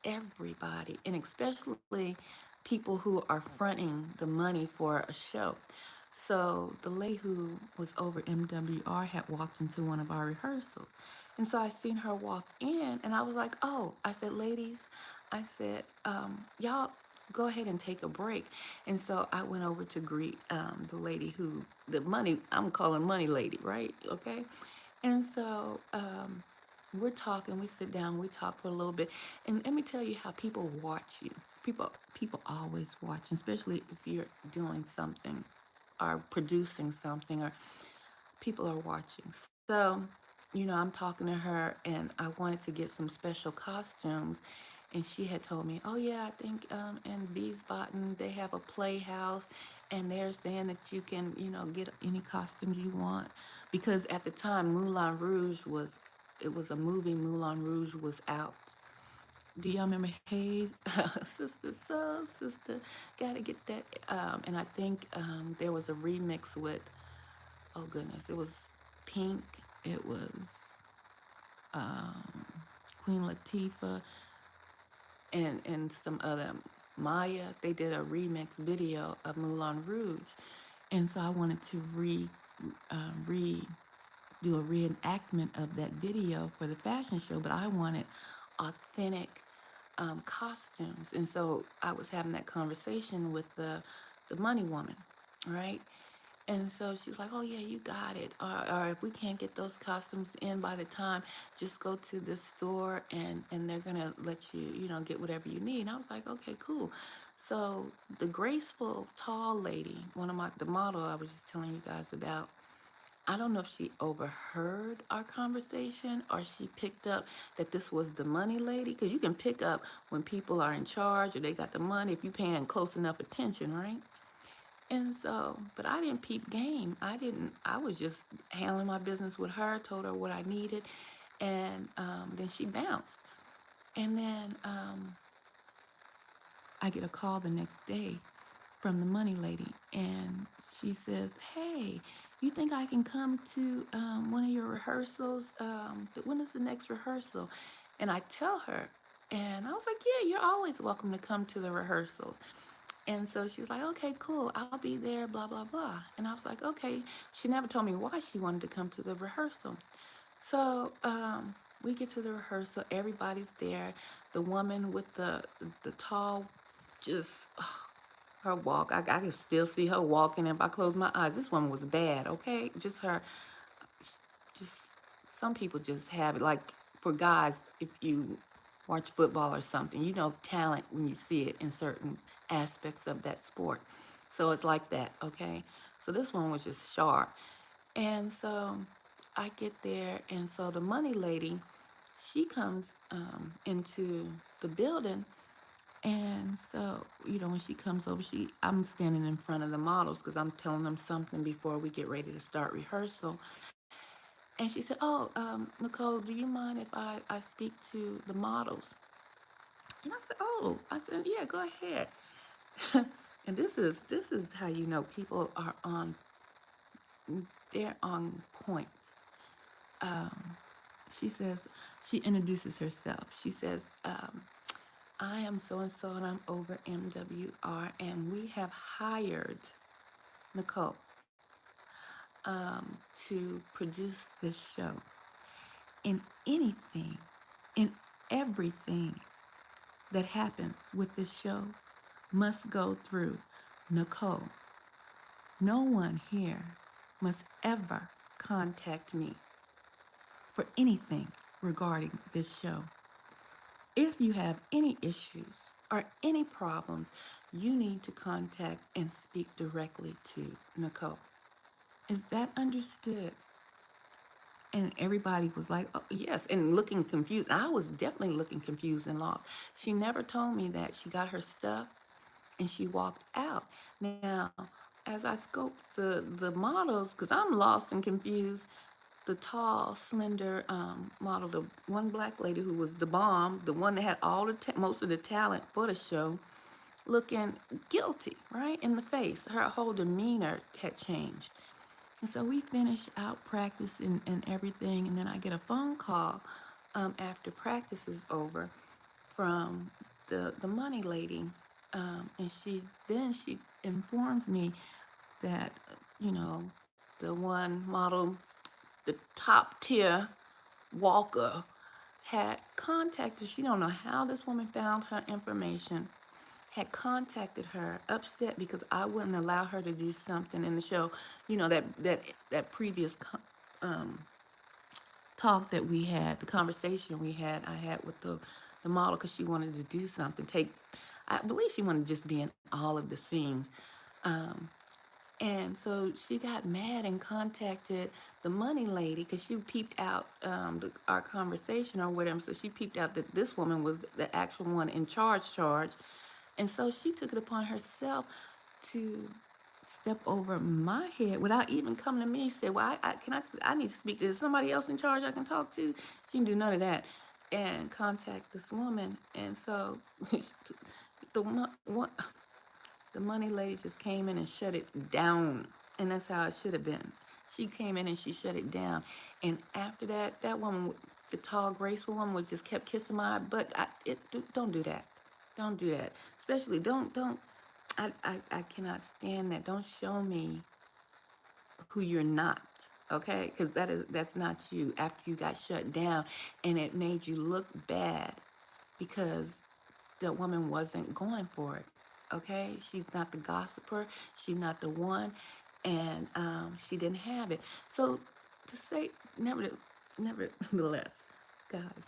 S1: everybody, and especially people who are fronting the money for a show. So the lady who was over MWR had walked into one of our rehearsals. And so I seen her walk in, and I was like, oh, I said, ladies, I said, y'all go ahead and take a break. And so I went over to greet the lady who, the money, I'm calling money lady, right? Okay. And so we're talking, we sit down, we talk for a little bit. And let me tell you how people watch you. People always watch, especially if you're doing something or producing something, or people are watching. So, I'm talking to her, and I wanted to get some special costumes. And she had told me, oh, yeah, I think in Wiesbaden they have a playhouse, and they're saying that you can, get any costumes you want. Because at the time, it was a movie, Moulin Rouge was out. Do y'all remember Hey, Sister Soul, Sister, gotta get that? And I think there was a remix with, oh goodness, it was Pink, it was um, Queen Latifah, and some other, Maya. They did a remix video of Moulin Rouge, and so I wanted to re do a reenactment of that video for the fashion show, but I wanted authentic costumes. And so I was having that conversation with the money woman, right? And so she was like, oh, yeah, you got it. Or if we can't get those costumes in by the time, just go to this store, and they're going to let you, get whatever you need. And I was like, okay, cool. So the graceful, tall lady, the model I was just telling you guys about, I don't know if she overheard our conversation or she picked up that this was the money lady, because you can pick up when people are in charge or they got the money if you're paying close enough attention, right? And so, but I didn't peep game. I was just handling my business with her, told her what I needed, and then she bounced. And then I get a call the next day from the money lady, and she says, hey, you think I can come to one of your rehearsals? When is the next rehearsal? And I tell her, and I was like, yeah, you're always welcome to come to the rehearsals. And so she was like, okay, cool, I'll be there, blah, blah, blah. And I was like, okay. She never told me why she wanted to come to the rehearsal. So we get to the rehearsal, everybody's there. The woman with the tall, just her walk, I can still see her walking. If I close my eyes, this woman was bad, okay? Just her, just some people just have it. Like for guys, if you watch football or something, talent when you see it in certain aspects of that sport. So it's like that, okay? So this one was just sharp. And so I get there, and so the money lady, she comes into the building. And so, when she comes over, I'm standing in front of the models because I'm telling them something before we get ready to start rehearsal. And she said, oh, Nicole, do you mind if I speak to the models? And I said, yeah, go ahead. And this is how people are they're on point. Um, she says, she introduces herself. She says, I am so and so, and I'm over MWR, and we have hired Nicole to produce this show. And anything, in everything that happens with this show must go through Nicole. No one here must ever contact me for anything regarding this show. If you have any issues or any problems, you need to contact and speak directly to Nicole. Is that understood? And everybody was like, oh, yes, and looking confused. I was definitely looking confused and lost. She never told me that she got her stuff and she walked out. Now, as I scoped the models, because I'm lost and confused, the tall, slender model, the one black lady who was the bomb, the one that had all the most of the talent for the show, looking guilty, right in the face. Her whole demeanor had changed. And so we finish out practice and everything, and then I get a phone call after practice is over from the money lady, and she informs me that the one model, the top tier Walker, had contacted. She don't know how this woman found her information. Had contacted her, upset because I wouldn't allow her to do something in the show. That previous talk that we had, the conversation I had with the model, because she wanted to do something. I believe she wanted to just be in all of the scenes. Um, and so she got mad and contacted the money lady, because she peeped out our conversation or whatever. So she peeped out that this woman was the actual one in charge. And so she took it upon herself to step over my head without even coming to me. Said, "Well, I need to speak to somebody else in charge I can talk to." She didn't do none of that, and contact this woman. And so the one, the money lady just came in and shut it down, and that's how it should have been. She came in and she shut it down, and after that, that woman, the tall, graceful woman, was just kept kissing my butt. Don't do that. Don't do that. Especially don't. I cannot stand that. Don't show me who you're not, okay? Because that's not you. After you got shut down, and it made you look bad because the woman wasn't going for it. Okay, she's not the gossiper. She's not the one, and she didn't have it. So to say, nevertheless, guys,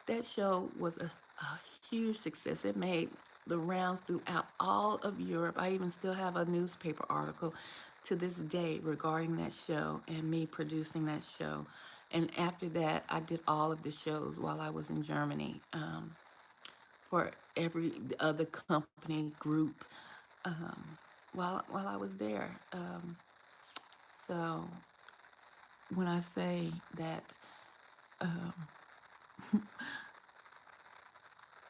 S1: that show was a huge success. It made the rounds throughout all of Europe. I even still have a newspaper article to this day regarding that show and me producing that show. And after that, I did all of the shows while I was in Germany. For every other company group while I was there. So when I say that um,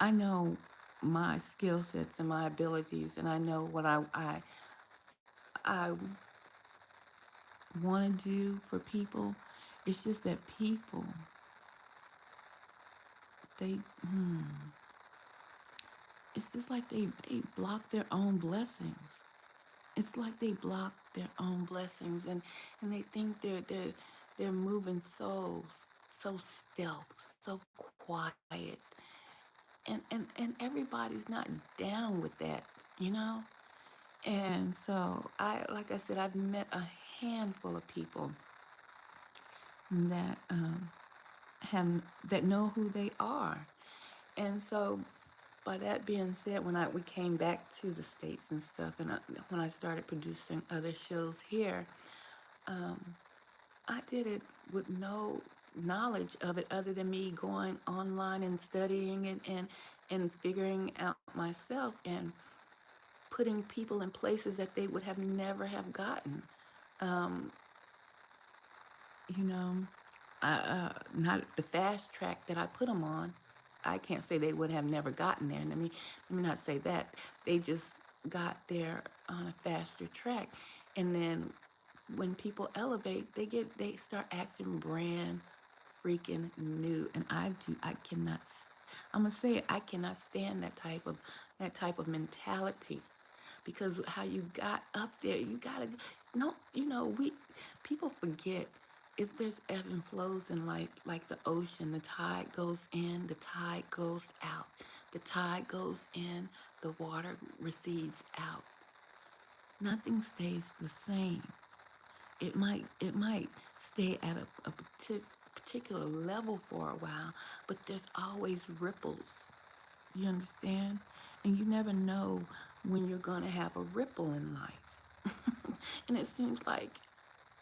S1: I know my skill sets and my abilities, and I know what I want to do for people, it's just that people they it's just like they block their own blessings. It's like they block their own blessings, and they think they're moving so stealth, so quiet, and everybody's not down with that, you know. And so like I said, I've met a handful of people that have that know who they are, and so by that being said, when we came back to the States and stuff, and when I started producing other shows here, um, I did it with no knowledge of it other than me going online and studying it and figuring out myself and putting people in places that they would have never have gotten. Um, you know, not the fast track that I put them on. I can't say they would have never gotten there. Let me not say that. They just got there on a faster track, and then when people elevate, they start acting brand freaking new, and I cannot. I'm gonna say it. I cannot stand that type of mentality, because how you got up there, you gotta no, we people forget. There's ebb and flows in life, like the ocean. The tide goes in, the tide goes out. The tide goes in, the water recedes out. Nothing stays the same. It might stay at a particular level for a while, but there's always ripples. You understand? And you never know when you're going to have a ripple in life. And it seems like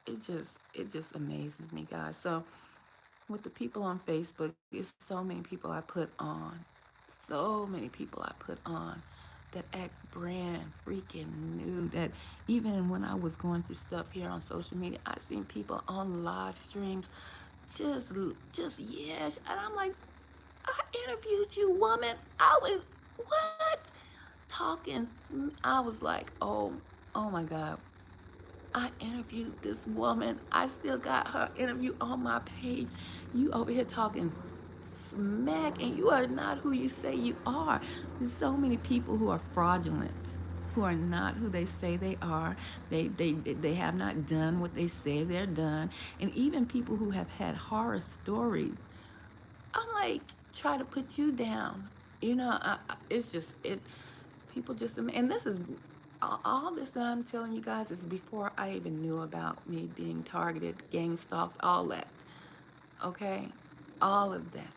S1: it just amazes me, guys. So with the people on Facebook, it's so many people I put on. So many people I put on that act brand freaking new. That even when I was going through stuff here on social media, I seen people on live streams just yes, and I'm like, I interviewed you, woman. I was what talking. I was like, oh my God. I interviewed this woman. I still got her interview on my page. You over here talking smack, and you are not who you say you are. There's so many people who are fraudulent, who are not who they say they are. They have not done what they say they're done. And even people who have had horror stories, I'm like, try to put you down. It's just it. People just, and this is all this that I'm telling you guys is before I even knew about me being targeted, gang stalked, all that. Okay, all of that.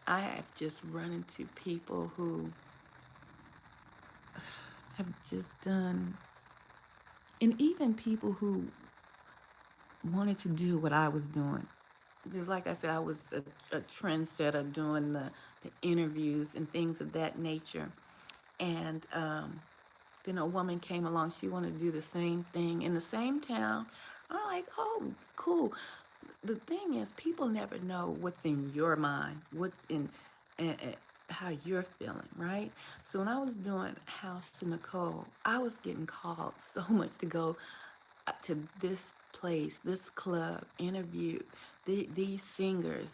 S1: I have just run into people who have just done, and even people who wanted to do what I was doing. Because, like I said, I was a trendsetter doing the interviews and things of that nature. And then a woman came along. She wanted to do the same thing in the same town. I'm like, oh, cool. The thing is, people never know what's in your mind, what's in how you're feeling, right? So when I was doing House to Nicole, I was getting called so much to go to this place, this club, interview these singers,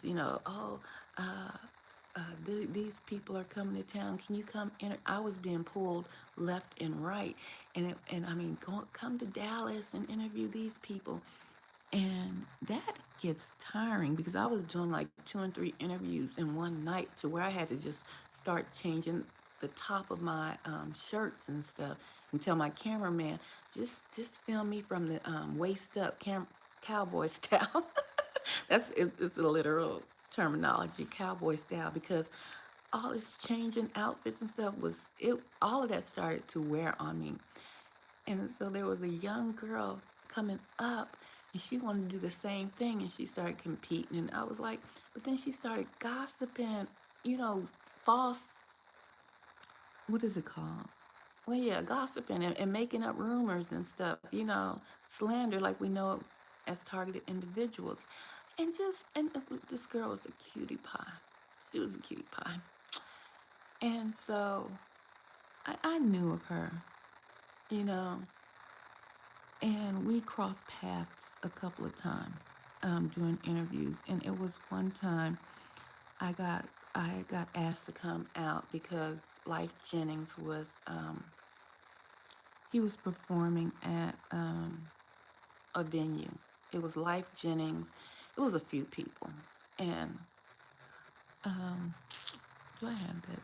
S1: uh, these people are coming to town. Can you come in? I was being pulled left and right. And I mean, come to Dallas and interview these people. And that gets tiring because I was doing like 2 and 3 interviews in one night to where I had to just start changing the top of my shirts and stuff and tell my cameraman, just film me from the waist up, cowboy style. It's a literal terminology, cowboy style, because all this changing outfits and stuff all of that started to wear on me. And so there was a young girl coming up and she wanted to do the same thing and she started competing. And I was like, but then she started gossiping, false, what is it called? Well, yeah, gossiping and making up rumors and stuff, slander like we know it as targeted individuals. This girl was a cutie pie. She was a cutie pie. And so I knew of her, you know, and we crossed paths a couple of times doing interviews. And it was one time I got I got asked to come out because Life Jennings he was performing at a venue. It was Life Jennings. It was a few people, and um, do I have that?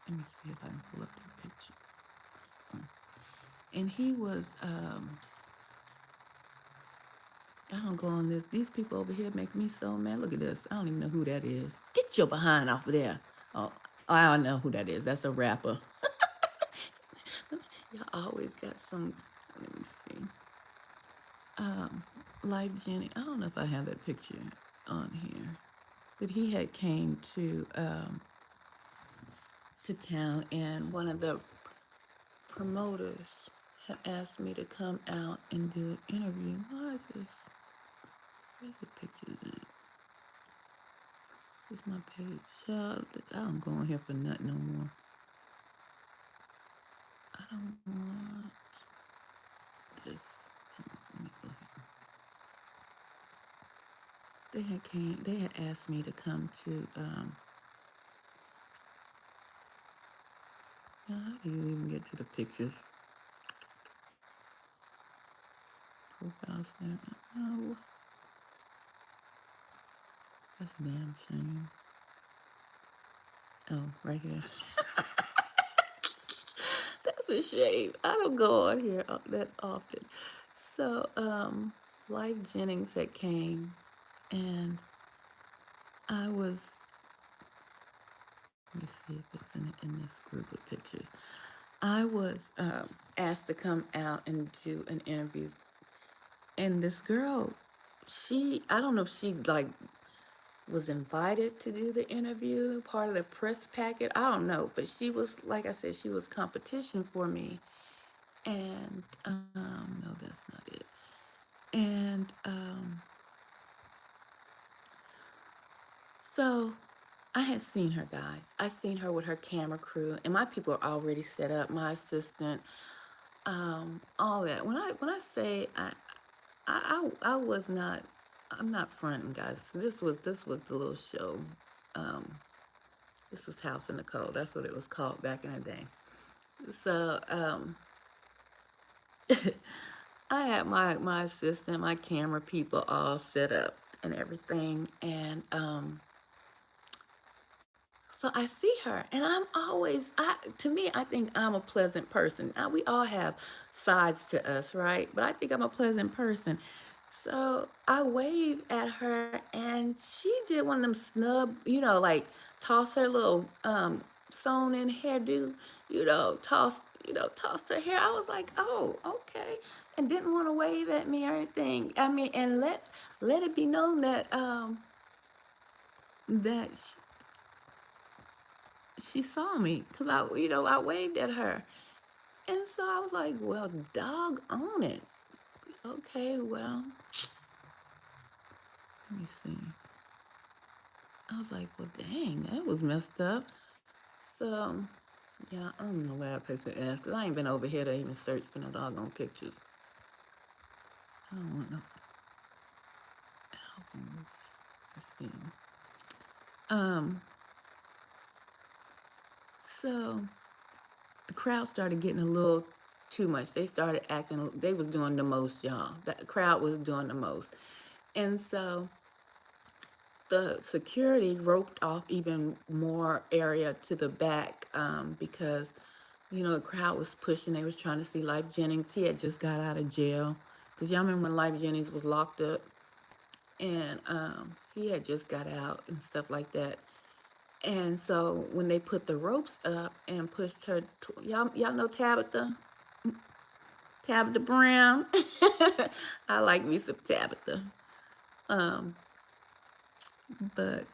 S1: Let me see if I can pull up that picture. And he was I don't go on this. These people over here make me so mad. Look at this. I don't even know who that is. Get your behind off of there. Oh, I don't know who that is. That's a rapper. Y'all always got some. Let me see. Life Jenny. I don't know if I have that picture on here, but he had came to town, and one of the promoters had asked me to come out and do an interview. Why is this? Where's the picture of that? This is my page. Child, I don't go on here for nothing no more. I don't want this. Let me go here. They had asked me to come to, how do you even get to the pictures? Profile snap. No. That's a damn shame. Oh, right here. That's a shame. I don't go on here that often. So, Life Jennings had came, and I was. Let me see if it's in this group of pictures. I was asked to come out and do an interview, and this girl, I don't know if she like was invited to do the interview, part of the press packet. I don't know, but she was, like I said, she was competition for me. And no, that's not it. And so I had seen her, guys. I seen her with her camera crew, and my people are already set up. My assistant, all that. When I say I was not, I'm not fronting, guys. This was the little show. Um, this was House in the Cold. That's what it was called back in the day. So I had my assistant, my camera people all set up and everything, and so I see her, and I'm always, to me, I think I'm a pleasant person. Now, we all have sides to us, right? But I think I'm a pleasant person. So I waved at her, and she did one of them snub, like toss her little sewn in hairdo, tossed her hair. I was like, oh, okay, and didn't want to wave at me or anything. I mean, and let it be known that that she saw me because I waved at her. And so I was like, well, dog on it. Okay, well, let me see. I was like, well, dang, that was messed up. So, yeah, I don't know where I picked the ass because I ain't been over here to even search for no doggone pictures. I don't want no albums. Let's see. Um, so the crowd started getting a little too much. They started acting, they was doing the most, y'all. The crowd was doing the most. And so the security roped off even more area to the back because, the crowd was pushing. They was trying to see Life Jennings. He had just got out of jail. Because y'all remember when Life Jennings was locked up? And he had just got out and stuff like that. And so when they put the ropes up and pushed her, y'all know Tabitha? Tabitha Brown? I like me some Tabitha. Um, but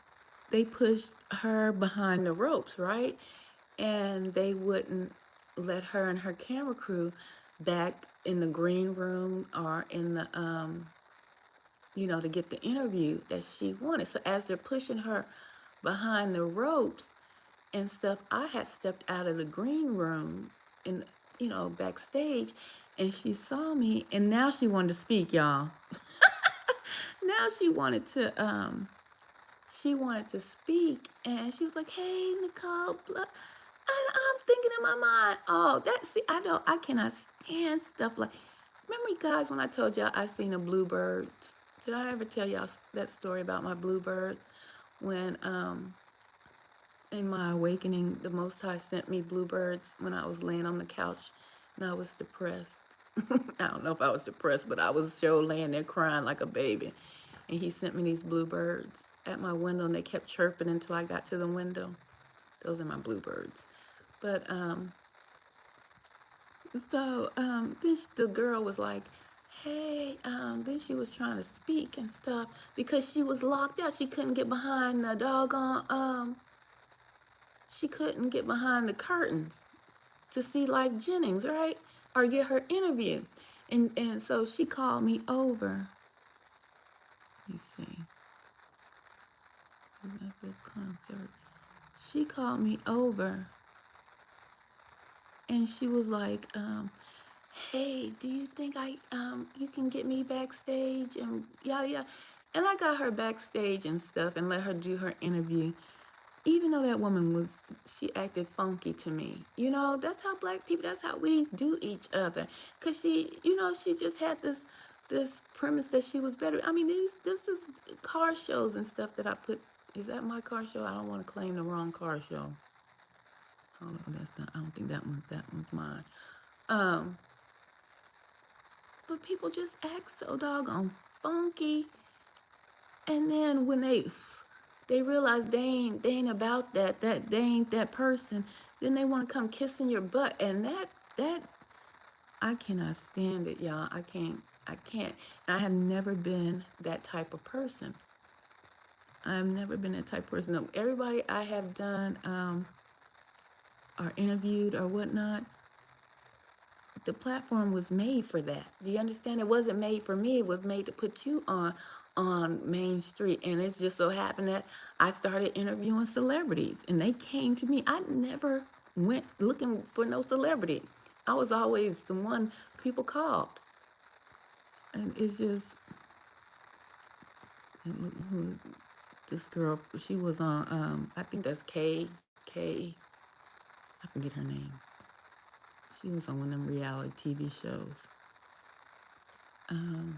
S1: they pushed her behind the ropes, right? And they wouldn't let her and her camera crew back in the green room or in the to get the interview that she wanted. So as they're pushing her behind the ropes and stuff, I had stepped out of the green room in backstage, and she saw me, and now she wanted to speak, y'all. Now she wanted to speak, and she was like, "Hey, Nicole," and I'm thinking in my mind, "Oh, I cannot stand stuff like." Remember, you guys, when I told y'all I seen a bluebird? Did I ever tell y'all that story about my bluebirds? When in my awakening, the Most High sent me bluebirds when I was laying on the couch and I was depressed. I don't know if I was depressed, but I was sure laying there crying like a baby. And he sent me these bluebirds at my window, and they kept chirping until I got to the window. Those are my bluebirds. But so then the girl was like, "Hey," then she was trying to speak and stuff because she was locked out. She couldn't get behind the doggone she couldn't get behind the curtains to see Life Jennings, right? Or get her interview. And so she called me over. Let me see. At the concert. She called me over, and she was like, "Hey, do you think you can get me backstage and yada yada?" And I got her backstage and stuff and let her do her interview. Even though that woman she acted funky to me. That's how black people, that's how we do each other. Cause she just had this premise that she was better. I mean, this is car shows and stuff that I put. Is that my car show? I don't want to claim the wrong car show. Oh no, that's not. I don't think that one's mine. But people just act so doggone funky, and then when they realize they ain't about that they ain't that person, then they want to come kissing your butt, and that I cannot stand it, y'all. I can't. I have never been that type of person. I've never been that type of person. No, everybody I have done or interviewed or whatnot, the platform was made for that. Do you understand? It wasn't made for me. It was made to put you on Main Street. And it's just so happened that I started interviewing celebrities and they came to me. I never went looking for no celebrity. I was always the one people called. And it's just this girl, she was on I think that's K I forget her name. She was on one of them reality TV shows. Um,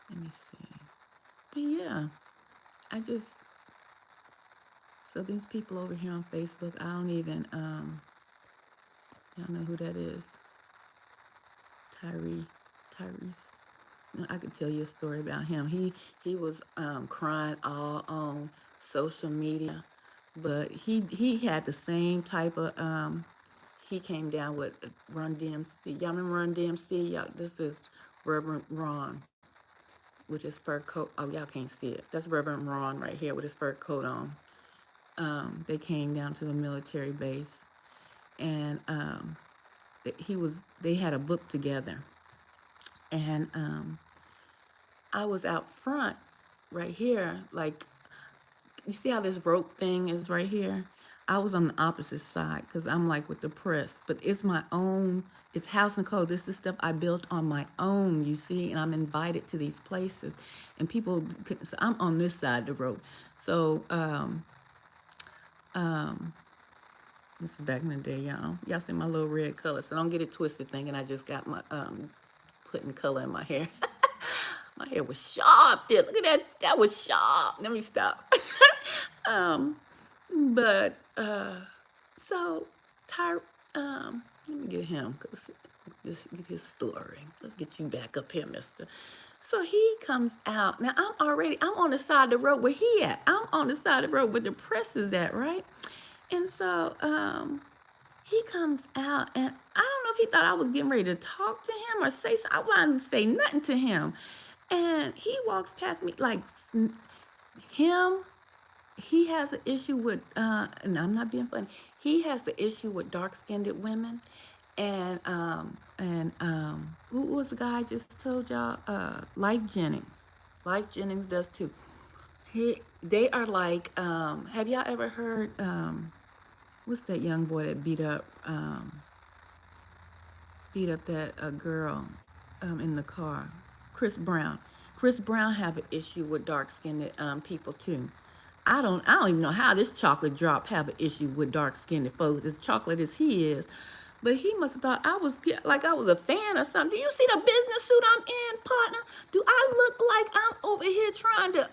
S1: Let me see. But yeah, I just so these people over here on Facebook, I don't even y'all know who that is. Tyrese. No, I could tell you a story about him. He was crying all on social media, but he had the same type of he came down with Run DMC. Y'all remember Run DMC? Y'all, this is Reverend Ron with his fur coat. Oh, y'all can't see it. That's Reverend Ron right here with his fur coat on. They came down to the military base, and they had a book together, and I was out front right here, like you see how this rope thing is right here? I was on the opposite side because I'm like with the press, but it's my own, it's house and code. This is stuff I built on my own, you see, and I'm invited to these places. And people, so I'm on this side of the rope. So, this is back in the day, y'all. Y'all see my little red color, so don't get it twisted thinking I just got my, putting color in my hair. My hair was sharp there. Look at that. That was sharp. Let me stop. But so let me get him because get his story. Let's get you back up here, mister. So he comes out. Now I'm on the side of the road where he at. I'm on the side of the road where the press is at, right? And so he comes out, and I don't know if he thought I was getting ready to talk to him or say something. I wanted to say nothing to him. And he walks past me like him. He has an issue with, and I'm not being funny. He has an issue with dark-skinned women, and who was the guy I just told y'all? Life Jennings. Life Jennings does too. They are like. Have y'all ever heard? What's that young boy that beat up that girl in the car? Chris Brown. Chris Brown have an issue with dark-skinned people too. I don't even know how this chocolate drop have an issue with dark-skinned folks, as chocolate as he is. But he must have thought I was like I was a fan or something. Do you see the business suit I'm in, partner? Do I look like I'm over here trying to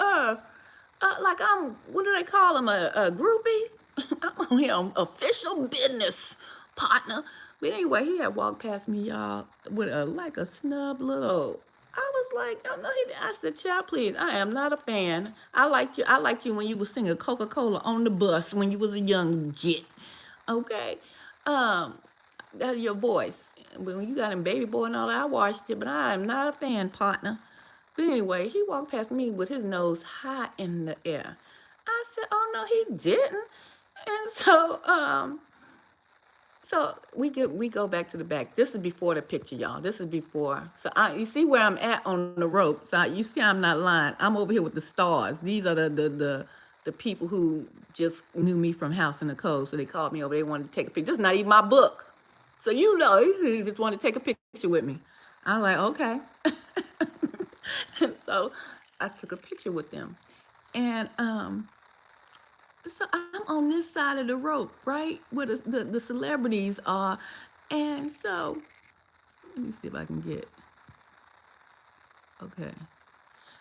S1: like I'm, what do they call him, a groupie? I'm on here official business, partner. But anyway, he had walked past me, y'all, with like a snub little. I was like, oh no, I said, child, please, I am not a fan. I liked you when you was singing Coca-Cola on the bus when you was a young jit. Okay? That's your voice. When you got him Baby Boy and all that, I watched it, but I am not a fan, partner. But anyway, he walked past me with his nose high in the air. I said, oh no, he didn't. And so we go back to the back. This is before the picture, y'all. This is before. So you see where I'm at on the rope. So you see I'm not lying. I'm over here with the stars. These are the people who just knew me from House in the Code. So they called me over. They wanted to take a picture. This is not even my book. So you know, he just wanted to take a picture with me. I'm like, okay. And so I took a picture with them. And so I'm on this side of the rope, right? Where the celebrities are. And so, let me see if I can get, okay.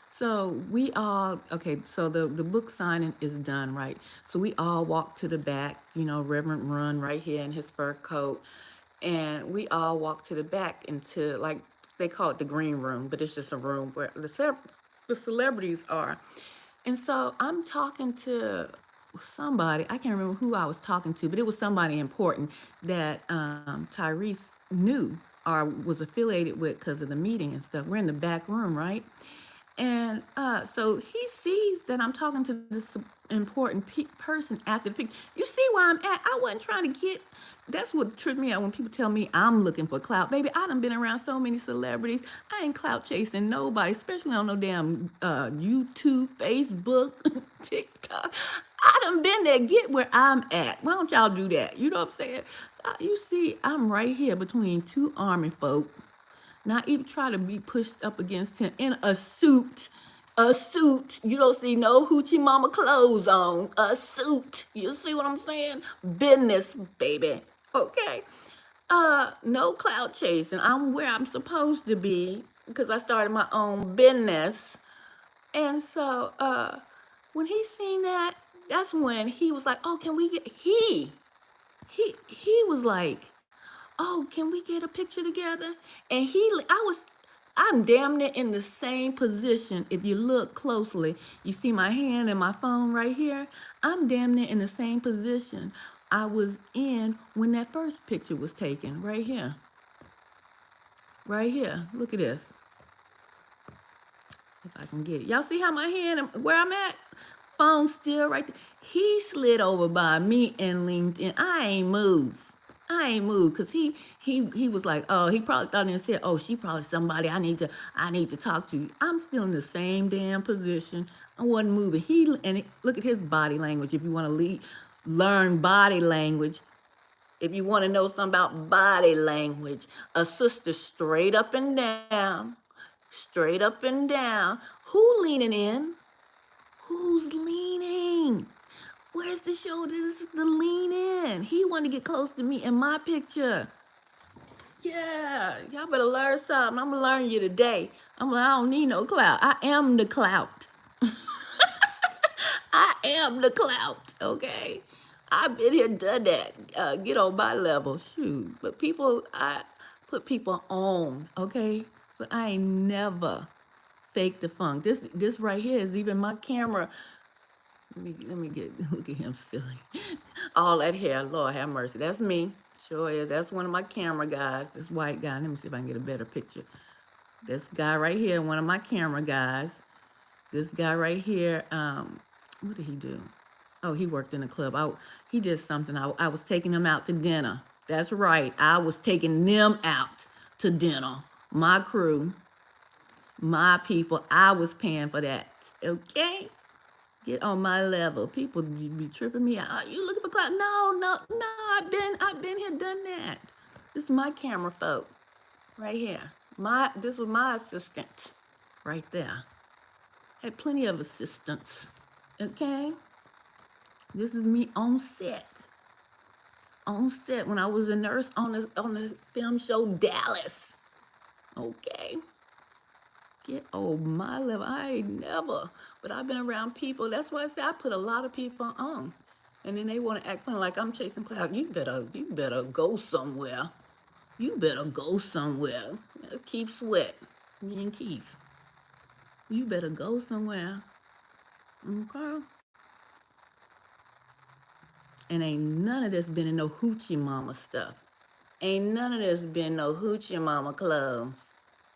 S1: So so the book signing is done, right? So we all walk to the back, Reverend Run right here in his fur coat. And we all walk to the back into, like, they call it the green room, but it's just a room where the celebrities are. And so I'm talking to somebody, I can't remember who I was talking to, but it was somebody important that Tyrese knew or was affiliated with because of the meeting and stuff. We're in the back room, right? And so he sees that I'm talking to this important person after the picture. You see where I'm at? I wasn't trying to get. That's what tripped me out when people tell me I'm looking for clout. Baby, I done been around so many celebrities. I ain't clout chasing nobody, especially on no damn YouTube, Facebook, TikTok. I done been there. Get where I'm at. Why don't y'all do that? You know what I'm saying? So you see, I'm right here between two army folk. Not even try to be pushed up against him in a suit. A suit. You don't see no hoochie mama clothes on. A suit. You see what I'm saying? Business, baby. Okay. No clout chasing. I'm where I'm supposed to be because I started my own business. And so when he seen that, that's when he was like, oh, can we get he was like, oh, can we get a picture together? And I'm damn near in the same position. If you look closely, you see my hand and my phone right here. I'm damn near in the same position I was in when that first picture was taken, right here. Right here. Look at this. If I can get it. Y'all see how my hand, where I'm at? Phone still right there. He slid over by me and leaned in. I ain't moved because he was like, oh, he probably thought and said, oh, she probably somebody I need to talk to. I'm still in the same damn position. I wasn't moving. Look at his body language. If you want to learn body language, if you want to know something about body language, a sister straight up and down, straight up and down. Who leaning in? Who's leaning? Where's the shoulder? This is the lean in. He wanted to get close to me in my picture. Yeah, y'all better learn something. I'm gonna learn you today. I don't need no clout. I am the clout. I am the clout, okay? I've been here, done that. Get on my level, shoot. But I put people on, okay? So I ain't never fake the funk. This right here is even my camera. Let me look at him silly. All that hair, Lord have mercy. That's me. Sure is. That's one of my camera guys. This white guy. Let me see if I can get a better picture. This guy right here, one of my camera guys. This guy right here, what did he do? Oh, he worked in a club. He did something. I was taking him out to dinner. That's right. I was taking them out to dinner. My crew, my people. I was paying for that. Okay? Get on my level. People be tripping me out. You looking for clout? No. I've been here, done that. This is my camera folk, right here. This was my assistant, right there. Had plenty of assistants. Okay. This is me on set. On set when I was a nurse on the film show Dallas. Okay. Get on my level. I ain't never, but I've been around people. That's why I say I put a lot of people on. And then they want to act funny like I'm chasing clout. You better go somewhere. You better go somewhere. Keith Sweat. Me and Keith. You better go somewhere. Okay? And ain't none of this been in no hoochie mama stuff. Ain't none of this been no hoochie mama clothes.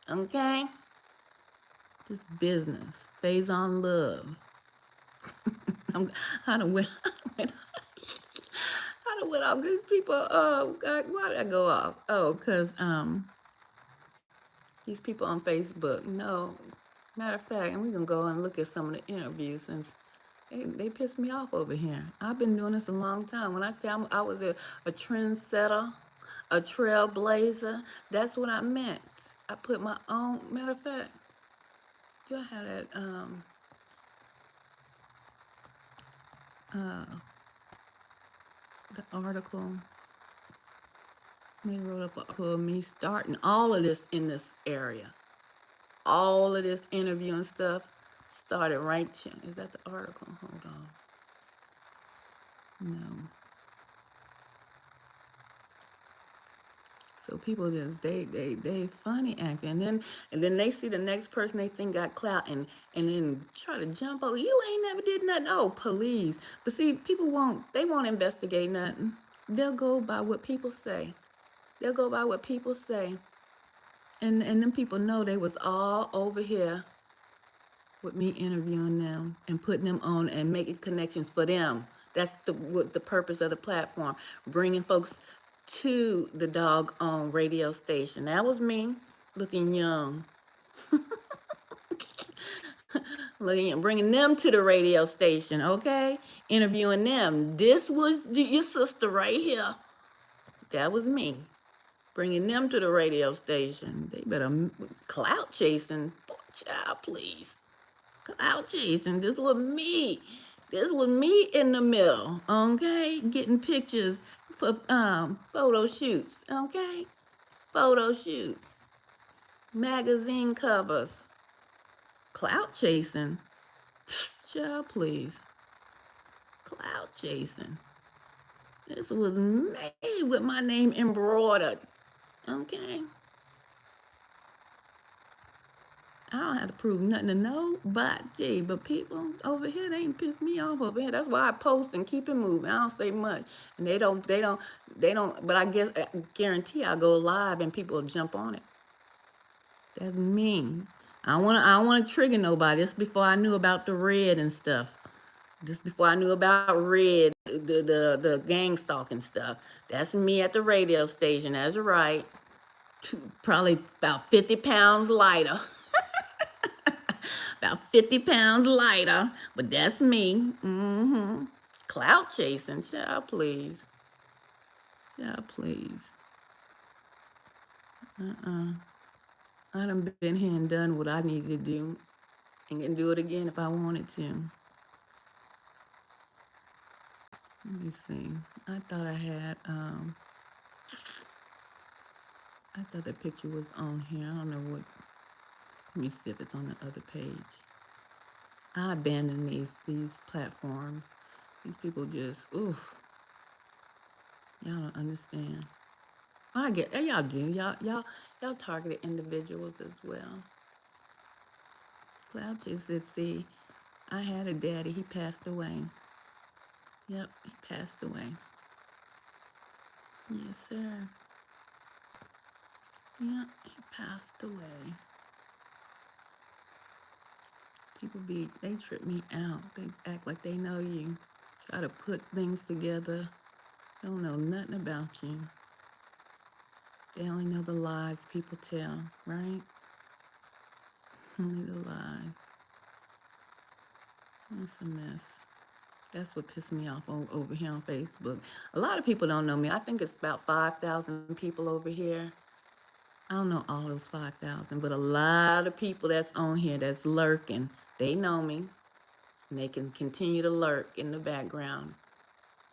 S1: Okay? This business. Phase on love. I done went off. Because people, why did I go off? Oh, because these people on Facebook. No, matter of fact, and we're going to go and look at some of the interviews since they pissed me off over here. I've been doing this a long time. When I say I was a trendsetter, a trailblazer, that's what I meant. I put my own, matter of fact, do I have that, the article? They wrote up for me starting all of this in this area. All of this interviewing stuff started right here. Is that the article? Hold on. No. So people just they funny acting, and then they see the next person they think got clout, and then try to jump over. You ain't never did nothing. Oh, police. But see, people won't investigate nothing. They'll go by what people say. They'll go by what people say, and them people know they was all over here with me interviewing them and putting them on and making connections for them. That's what the purpose of the platform, bringing folks to the doggone radio station. That was me, looking young, bringing them to the radio station, okay? Interviewing them. This was your sister right here. That was me, bringing them to the radio station. They better clout chasing. Boy, child, please. Clout chasing. This was me. This was me in the middle, okay? Getting pictures for photo shoots, okay? Photo shoots. Magazine covers. Clout chasing. Child, please. Clout chasing. This was me with my name embroidered, okay? I don't have to prove nothing to nobody, but people over here, they ain't piss me off over here. That's why I post and keep it moving. I don't say much, and they don't. But I guarantee I'll go live and people will jump on it. That's me. I don't wanna trigger nobody. This before I knew about the red and stuff. Just before I knew about red, the gang stalking stuff. That's me at the radio station. That's right. Probably about 50 pounds lighter. About 50 pounds lighter, but that's me. Clout chasing, child, please. Child, please. I done been here and done what I needed to do and can do it again if I wanted to. Let me see. I thought the picture was on here. I don't know what. Let me see if it's on the other page. I abandoned these platforms. These people just, oof. Y'all don't understand. I get, y'all do. Y'all targeted individuals as well. Cloud said, see, I had a daddy. He passed away. Yep, he passed away. Yes, sir. Yep, he passed away. People they trip me out. They act like they know you. Try to put things together. Don't know nothing about you. They only know the lies people tell, right? Only the lies. It's a mess. That's what pissed me off over here on Facebook. A lot of people don't know me. I think it's about 5,000 people over here. I don't know all those 5,000, but a lot of people that's on here that's lurking, they know me. And they can continue to lurk in the background.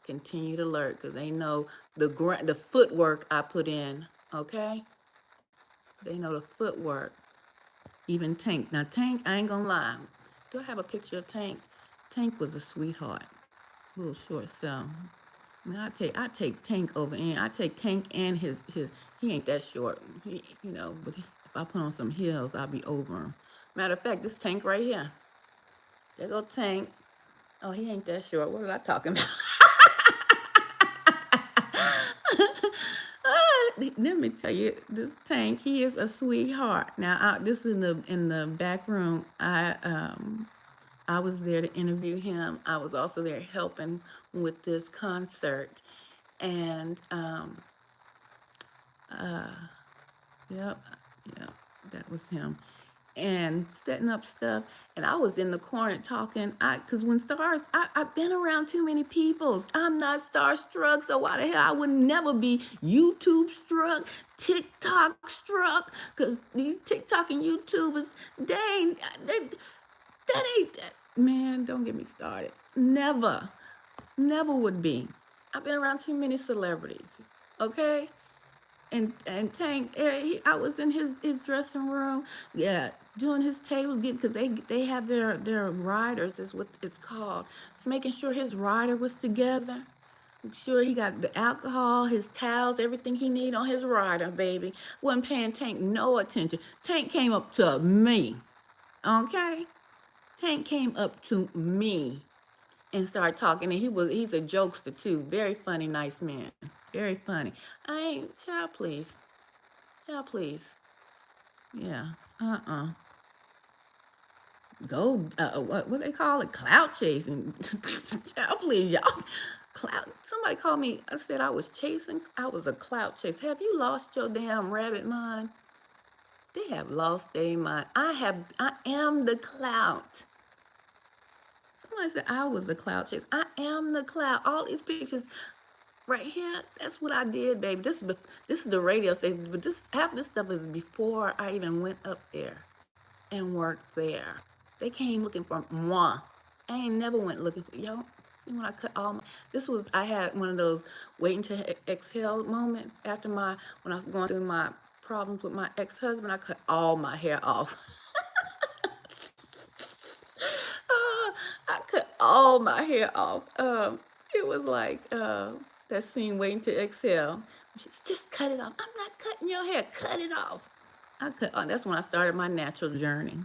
S1: Continue to lurk because they know the footwork I put in, okay? They know the footwork. Even Tank. Now, Tank, I ain't gonna lie. Do I have a picture of Tank? Tank was a sweetheart. A little short, so. Now, I take Tank over in. I take Tank and his he ain't that short. He, but if I put on some heels, I'll be over him. Matter of fact, this Tank right here. There go Tank. Oh, he ain't that short. What was I talking about? Let me tell you, this Tank, he is a sweetheart. Now, this is in the back room. I was there to interview him. I was also there helping with this concert, and yep, that was him. And setting up stuff, and I was in the corner talking. Cause when stars, I've been around too many people. I'm not starstruck, so why the hell I would never be YouTube struck, TikTok struck? Cause these TikTok and YouTubers, that ain't that. Man, don't get me started. Never would be. I've been around too many celebrities. Okay. And Tank, I was in his dressing room, doing his tables, because they have their riders, is what it's called. It's making sure his rider was together. Make sure he got the alcohol, his towels, everything he need on his rider, baby. Wasn't paying Tank no attention. Tank came up to me, okay? Tank came up to me and started talking, and he's a jokester too. Very funny, nice man. Very funny. Child, please. Child, please. Yeah. what they call it, clout chasing. Child, please, y'all. Clout. Somebody called me. I said I was chasing. I was a clout chase. Have you lost your damn rabbit mind? They have lost their mind. I am the clout. Somebody said I was a clout chase. I am the clout. All these pictures right here, that's what I did, baby. This is the radio station, but half this stuff is before I even went up there and worked there. They came looking for moi. I ain't never went looking for yo. See when I cut all my I had one of those waiting to exhale moments after when I was going through my problems with my ex-husband. I cut all my hair off. I cut all my hair off. It was like that scene waiting to exhale. She said, just cut it off. I'm not cutting your hair. Cut it off. That's when I started my natural journey.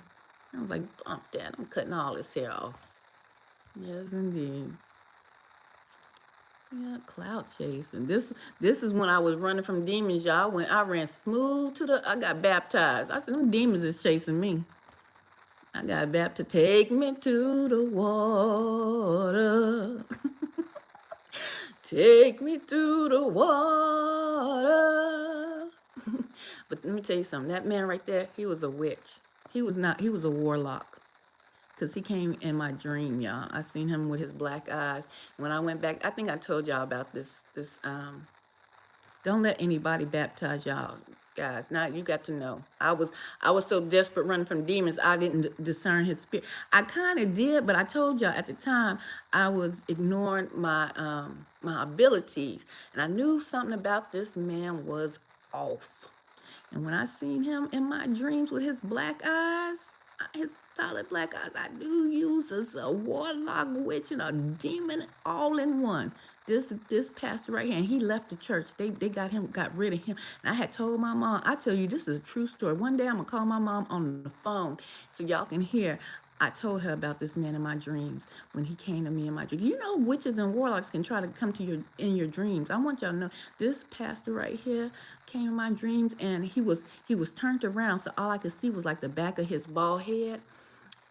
S1: I was like, bump that. I'm cutting all this hair off. Yes, indeed. Yeah, clout chasing. This is when I was running from demons, y'all. I ran smooth I got baptized. I said, them demons is chasing me. I got baptized. Take me to the water. Take me to the water. But let me tell you something. That man right there, he was a witch. He was a warlock. Because he came in my dream, y'all. I seen him with his black eyes. When I went back, I think I told y'all about this. Don't let anybody baptize y'all, guys. Now you got to know. I was so desperate running from demons, I didn't discern his spirit. I kind of did, but I told y'all at the time I was ignoring my my abilities, and I knew something about this man was off. And when I seen him in my dreams with his black eyes, his solid black eyes, I do use as a warlock, witch, and a demon all in one. This pastor right here, and he left the church. They got rid of him. And I had told my mom, I tell you, this is a true story. One day I'm gonna call my mom on the phone so y'all can hear. I told her about this man in my dreams when he came to me in my dreams. You know, witches and warlocks can try to come to in your dreams. I want y'all to know this pastor right here came in my dreams, and he was turned around, so all I could see was like the back of his bald head,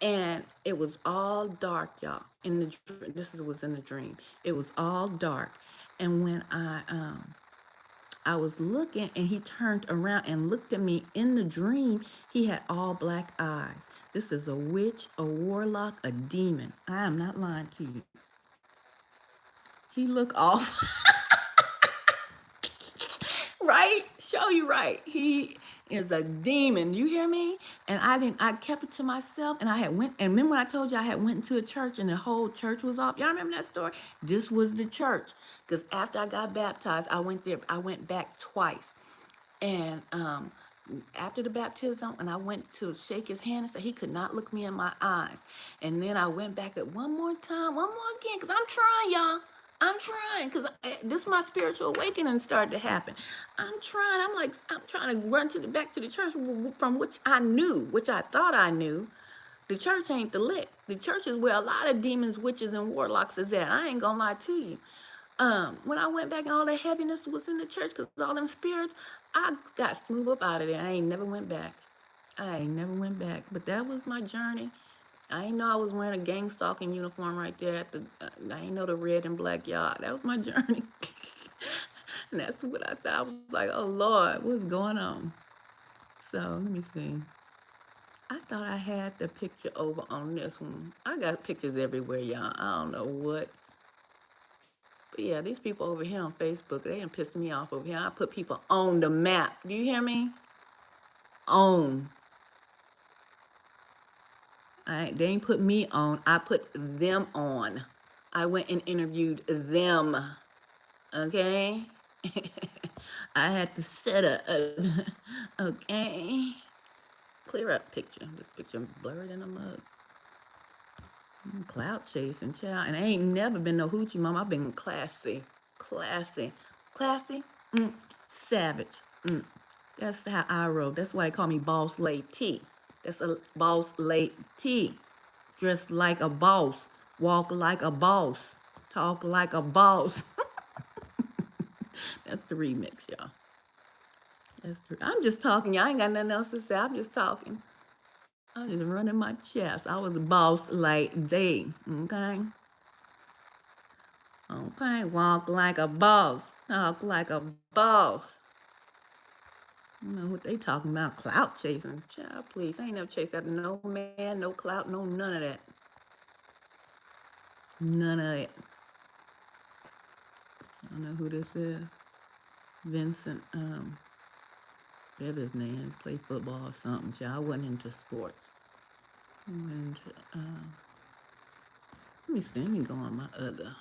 S1: and it was all dark, y'all. Was in the dream. It was all dark, and when I was looking, and he turned around and looked at me in the dream, he had all black eyes. This is a witch, a warlock, a demon. I am not lying to you. He looked off. Right? Show you right. He is a demon. You hear me? And I kept it to myself, and I had went, and remember when I told you I had went into a church and the whole church was off? Y'all remember that story? This was the church. Because after I got baptized, I went back twice. And after the baptism, and I went to shake his hand and say he could not look me in my eyes. And then I went back at one more time, one more again, because I'm trying, y'all. I'm trying, because this my spiritual awakening started to happen. I'm trying to run back to the church from which I knew, which I thought I knew. The church ain't the lick. The church is where a lot of demons, witches, and warlocks is at. I ain't gonna lie to you. When I went back and all that heaviness was in the church because all them spirits, I got smooth up out of there. I ain't never went back. But that was my journey. I ain't know I was wearing a gang stalking uniform right there at I ain't know the red and black yard. That was my journey. And that's what I thought. I was like, oh Lord, what's going on? So let me see. I thought I had the picture over on this one. I got pictures everywhere, y'all. I don't know what. But yeah, these people over here on Facebook, they done pissed me off over here. I put people on the map. Do you hear me? On. They ain't put me on. I put them on. I went and interviewed them. Okay? I had to set up. Okay? Clear up picture. This picture blurred in a mug. Clout chasing, child. And I ain't never been no hoochie mom. I've been classy. Classy. Savage. That's how I roll. That's why they call me Boss Lady. That's a Boss Lady. Dressed like a boss. Walk like a boss. Talk like a boss. That's the remix, y'all. I'm just talking. Y'all ain't got nothing else to say. I'm just talking. I was running my chest. I was a boss lady. Okay? Okay, walk like a boss. Talk like a boss. You know what they talking about? Clout chasing. Child, please. I ain't never chased after no man, no clout, no none of that. None of it. I don't know who this is. Vincent, whatever his name is, play football or something. Child, I wasn't into sports. I went into, let me see, let me go on my other.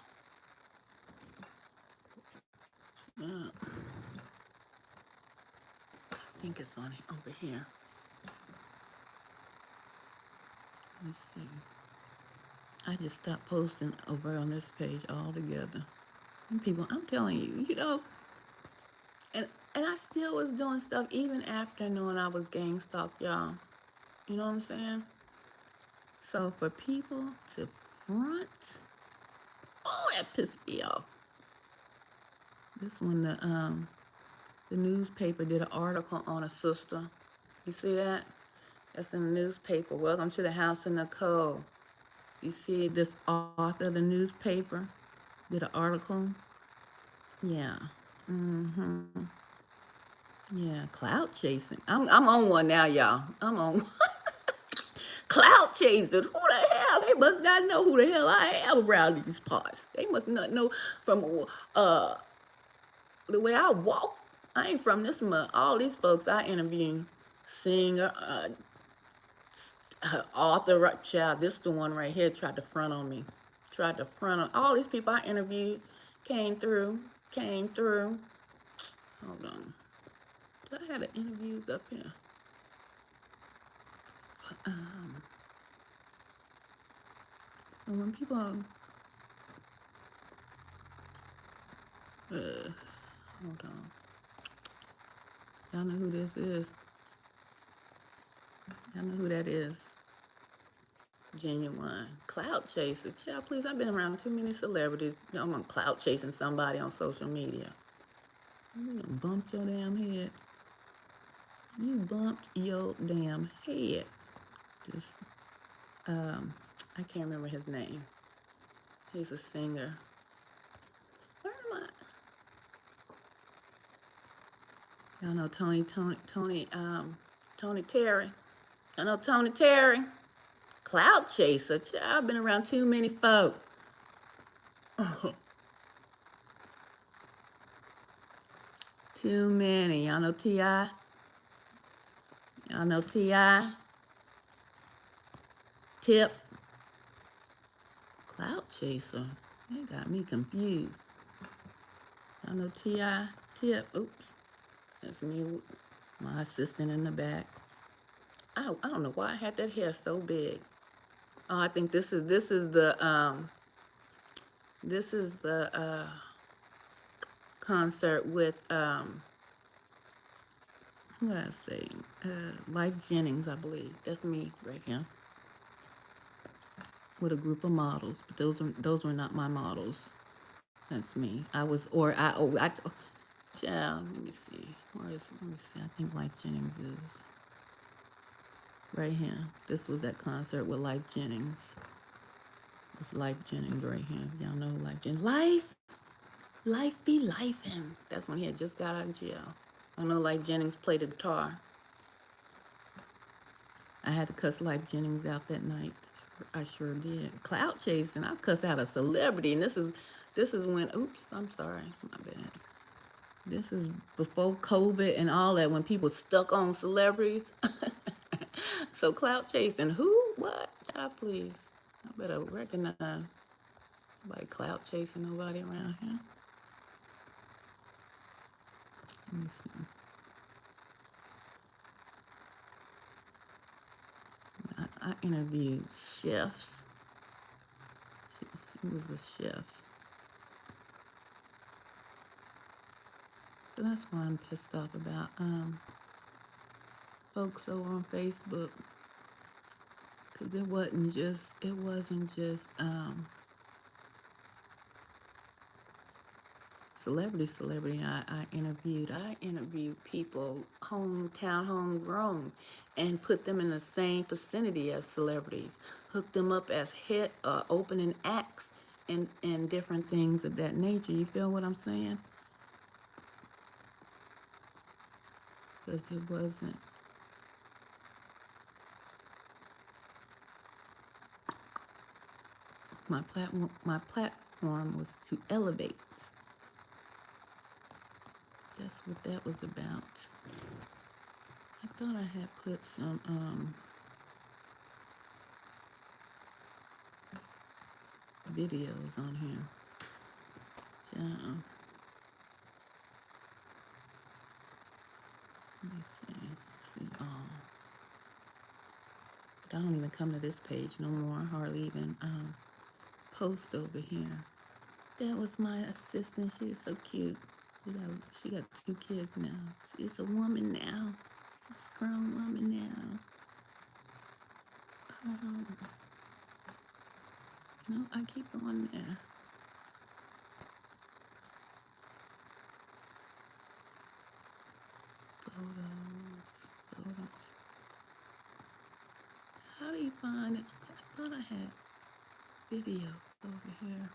S1: I think it's on it over here. Let's see. I just stopped posting over on this page altogether. And people, I'm telling you, you know, and I still was doing stuff even after knowing I was gang stalked, y'all. You know what I'm saying? So for people to front, oh, that pissed me off. This one, the newspaper did an article on a sister. You see that? That's in the newspaper. Welcome to the house of Nicole. You see this author of the newspaper did an article. Yeah. Yeah, clout chasing. I'm on one now, y'all. I'm on clout chasing. Who the hell? They must not know who the hell I am around these parts. They must not know from the way I walk. I ain't from this month. All these folks I interview, singer, author, child. This the one right here tried to front on me. Tried to front on all these people I interviewed. Came through. Hold on. I had the interviews up here. So when people, hold on. Y'all know who this is. Y'all know who that is. Genuine. Clout chaser. Child, please, I've been around too many celebrities. I'm on clout chasing somebody on social media. You done bumped your damn head. You bumped your damn head. Just, I can't remember his name. He's a singer. Where am I? Y'all know Tony Terry. I know Tony Terry. Clout chaser. Child, I've been around too many folk. Too many. Y'all know T.I.? Y'all know T.I.? Tip. Clout chaser. They got me confused. Y'all know T.I.? Tip. Oops. That's me, my assistant in the back. I don't know why I had that hair so big. Oh, I think this is the concert with what did I say? Life Jennings, I believe. That's me right here. With a group of models, but those were not my models. That's me. Child, let me see. Let me see. I think Life Jennings is right here. This was that concert with Life Jennings. It's Life Jennings right here. Y'all know Life Jennings. Life be lifing. That's when he had just got out of jail. I know Life Jennings played the guitar. I had to cuss Life Jennings out that night. I sure did. Clout chasing. I cuss out a celebrity, and this is when. Oops, I'm sorry, my bad. This is before COVID and all that, when people stuck on celebrities. So clout chasing. Who? What? Child, please. I better recognize. Nobody clout chasing nobody around here. Let me see. I interviewed chefs. He was a chef. So that's why I'm pissed off about folks over on Facebook. Because it wasn't just celebrity I interviewed. I interviewed people hometown, homegrown, and put them in the same vicinity as celebrities. Hooked them up as head opening acts and different things of that nature. You feel what I'm saying? Because it wasn't my platform. My platform was to elevate. That's what that was about. I thought I had put some videos on here. Yeah. Let me see. But I don't even come to this page no more. Hardly even post over here. That was my assistant. She is so cute. She got 2 kids now. She's a woman now. She's a grown woman now. No, I keep going there. Photos. How do you find it? I thought I had videos over here.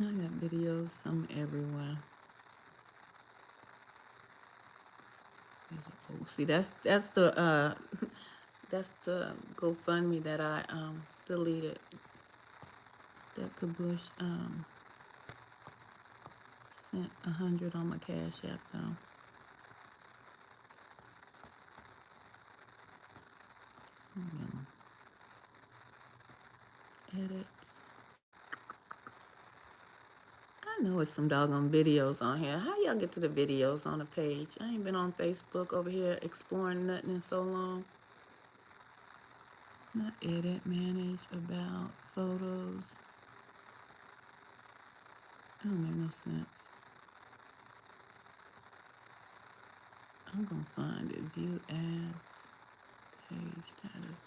S1: I got videos some everywhere. See, that's the that's the GoFundMe that I deleted. That Kabush sent 100 on my Cash App though. Edits. I know it's some doggone videos on here. How y'all get to the videos on the page? I ain't been on Facebook over here exploring nothing in so long. Not edit, manage, about, photos. That don't make no sense. I'm gonna find it. View ads, page status.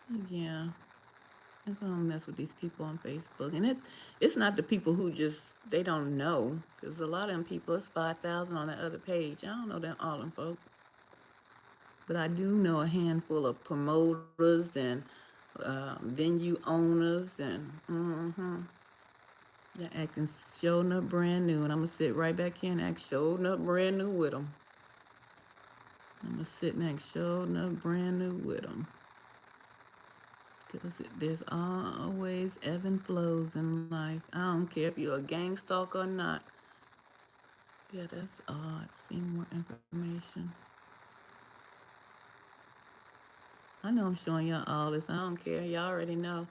S1: So yeah, that's why I don't mess with these people on Facebook. And it's not the people who just, they don't know. Because a lot of them people, it's 5,000 on that other page. I don't know them all them folks. But I do know a handful of promoters and venue owners and they're acting showing up brand new. And I'm going to sit right back here and act showing up brand new with them. I'm going to sit and act showing up brand new with them. Because there's always ebb and flows in life. I don't care if you're a gang stalker or not. Yeah, that's odd. See more information. I know I'm showing y'all all this. I don't care. Y'all already know.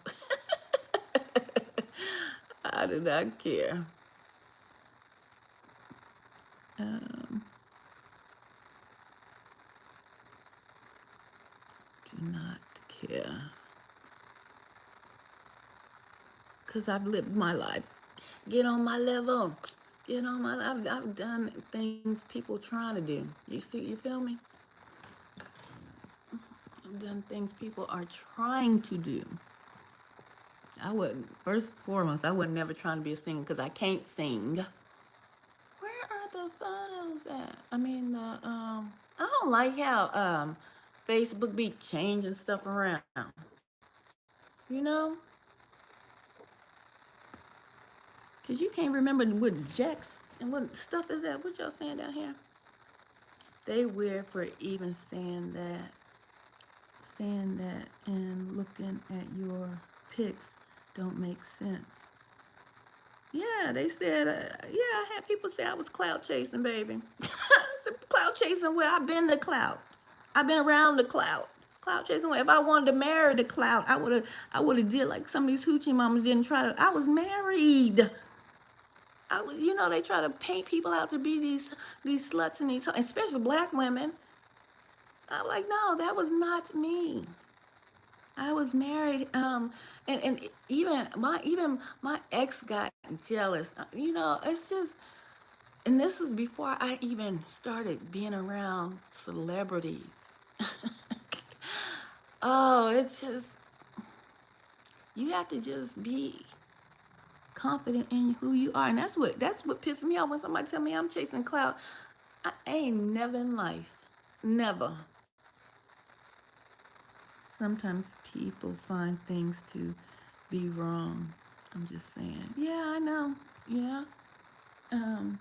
S1: I do not care. Do not care. Because I've lived my life. Get on my level. Get on my level. I've done things people trying to do. You see, you feel me? I've done things people are trying to do. I wouldn't, first and foremost, I wasn't never trying to be a singer because I can't sing. Where are the photos at? I mean, I don't like how Facebook be changing stuff around. You know? Because you can't remember what jacks and what stuff is that. What y'all saying down here? They weird for even saying that and looking at your pics don't make sense. Yeah, they said, yeah, I had people say I was clout chasing, baby. I said, clout chasing where? I've been to clout. I've been around the clout. Clout chasing where? If I wanted to marry the clout, I would have did like some of these hoochie mamas didn't try to. I was married. You know, they try to paint people out to be these sluts and these, especially black women. I'm like, no, that was not me. I was married, and even my ex got jealous. You know, it's just, and this was before I even started being around celebrities. Oh, it's just, you have to just be confident in who you are. And that's what pisses me off when somebody tell me I'm chasing clout. I ain't never in life. Never. Sometimes people find things to be wrong. I'm just saying. Yeah, I know. Yeah. Um,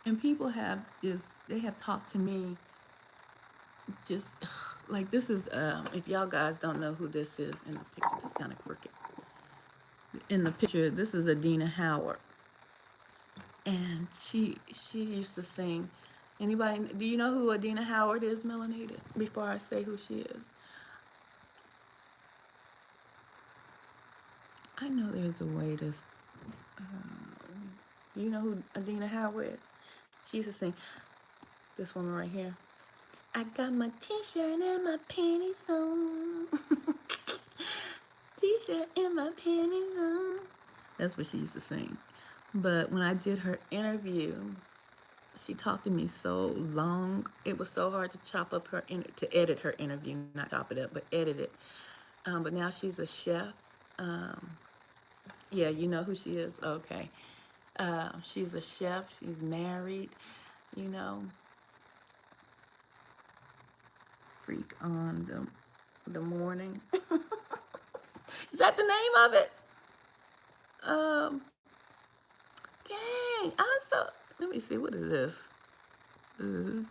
S1: and people have they have talked to me just like this is, if y'all guys don't know who this is in the picture, just kind of crooked. In the picture, this is Adina Howard. And she used to sing. Anybody, do you know who Adina Howard is, Melanated? Before I say who she is. I know there's a way to, you know who Adina Howard is? She used to sing, this woman right here. I got my t-shirt and my panties on. T-shirt and my panties on. That's what she used to sing. But when I did her interview, she talked to me so long. It was so hard to chop up to edit her interview, not chop it up, but edit it. But now she's a chef. Um, yeah, you know who she is? Okay. She's a chef. She's married, you know. Freak on the morning. Is that the name of it? Um, Dang, I'm so. Let me see. What is this?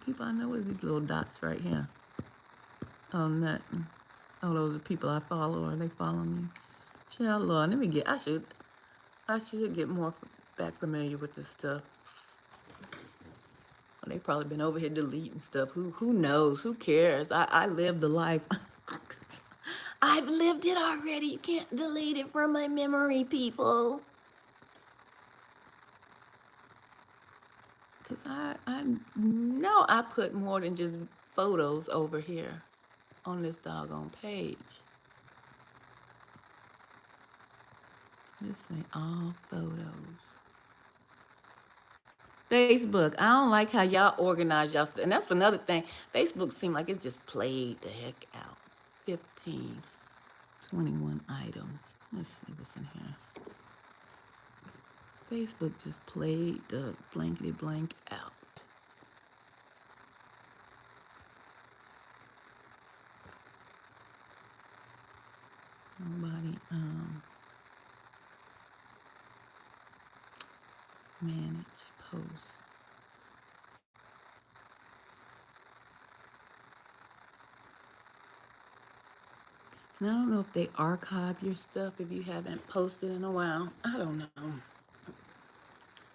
S1: People I know. What are these little dots right here? Oh, nothing. Oh, those are people I follow, or they follow me. Child, Lord, let me get. I should get more back familiar with this stuff. Well, they probably been over here deleting stuff. Who knows? Who cares? I lived the life. I've lived it already. You can't delete it from my memory, people. Because I know I put more than just photos over here on this doggone page. Just say all photos. Facebook, I don't like how y'all organize y'all stuff. And that's another thing. Facebook seems like it's just played the heck out. 15, 21 items. Let's see what's in here. Facebook just played the blankety blank out. Nobody, manage posts. And I don't know if they archive your stuff if you haven't posted in a while. I don't know.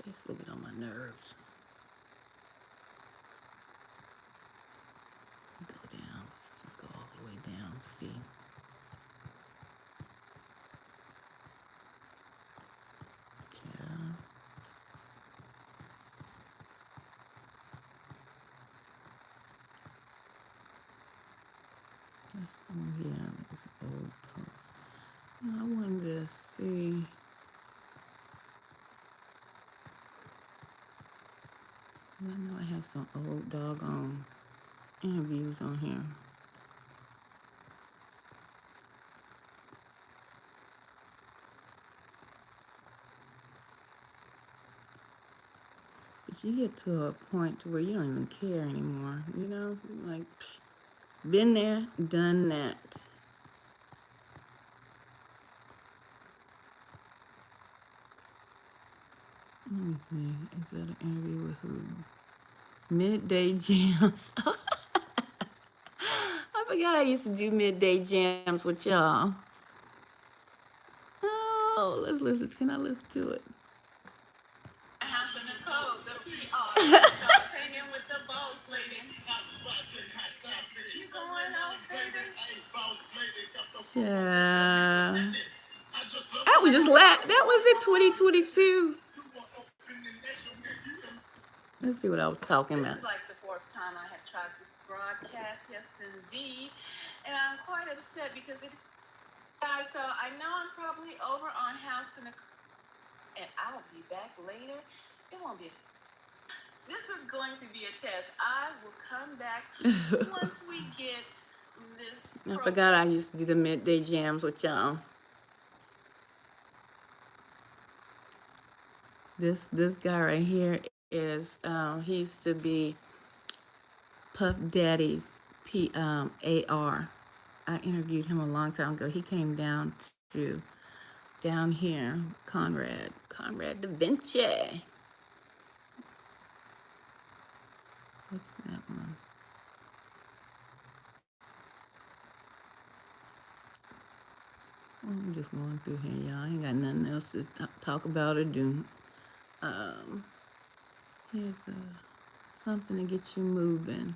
S1: Facebook get on my nerves. Go down. Let's just go all the way down. See. Yeah. Let's go here. This old post. I wanted to see. I know I have some old doggone interviews on here. But you get to a point to where you don't even care anymore. You know, like, been there, done that. Let me see. Is that an interview with who? Midday Jams. I forgot I used to do midday jams with y'all. Oh, let's listen. Can I listen to it? House in the code, the PR. Hanging with the boss lady. You going out, baby? Yeah. That was just that was in 2022. Let's see what I was talking about. This is like the fourth time I have tried this broadcast, yes indeed. And I'm quite upset because guys, so I know I'm probably over on House in the, and I'll be back later. It won't be. This is going to be a test. I will come back once we get this. I forgot I used to do the midday jams with y'all. This guy right here is he used to be Puff Daddy's AR. I interviewed him a long time ago. He came down here, Conrad Da Vinci. What's that one? I'm just going through here, y'all. I ain't got nothing else to talk about or do. Here's something to get you moving.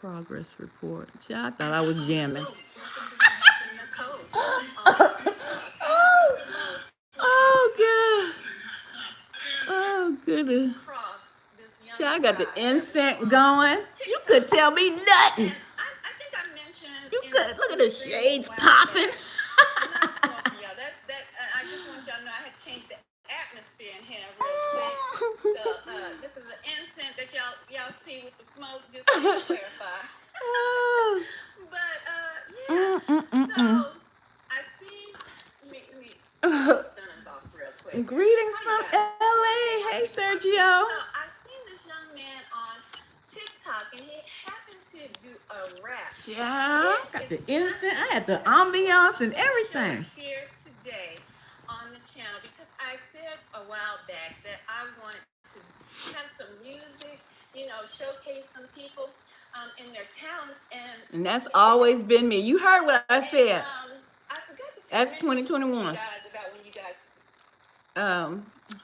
S1: Progress report. Yeah, I thought I was jamming. Oh, good. Oh, goodness. I got the incense going. You could tell me nothing. I think I mentioned. You could look at the shades popping. I just want y'all to know I had changed the atmosphere in here real quick. So this is an incense that y'all see with the smoke. Just to clarify. But yeah. So I see. Let me stunners off real quick. Greetings from LA. Hey, Sergio. So I seen this young man on TikTok, and he happened to do a rap. Yeah, got the incense. I had the ambiance and everything. Here today on the channel because I said a while back that I wanted to have some music, showcase some people in their talents, and that's always been me. You heard what I said. I forgot to tell you. That's 2021. Guys, about when you guys.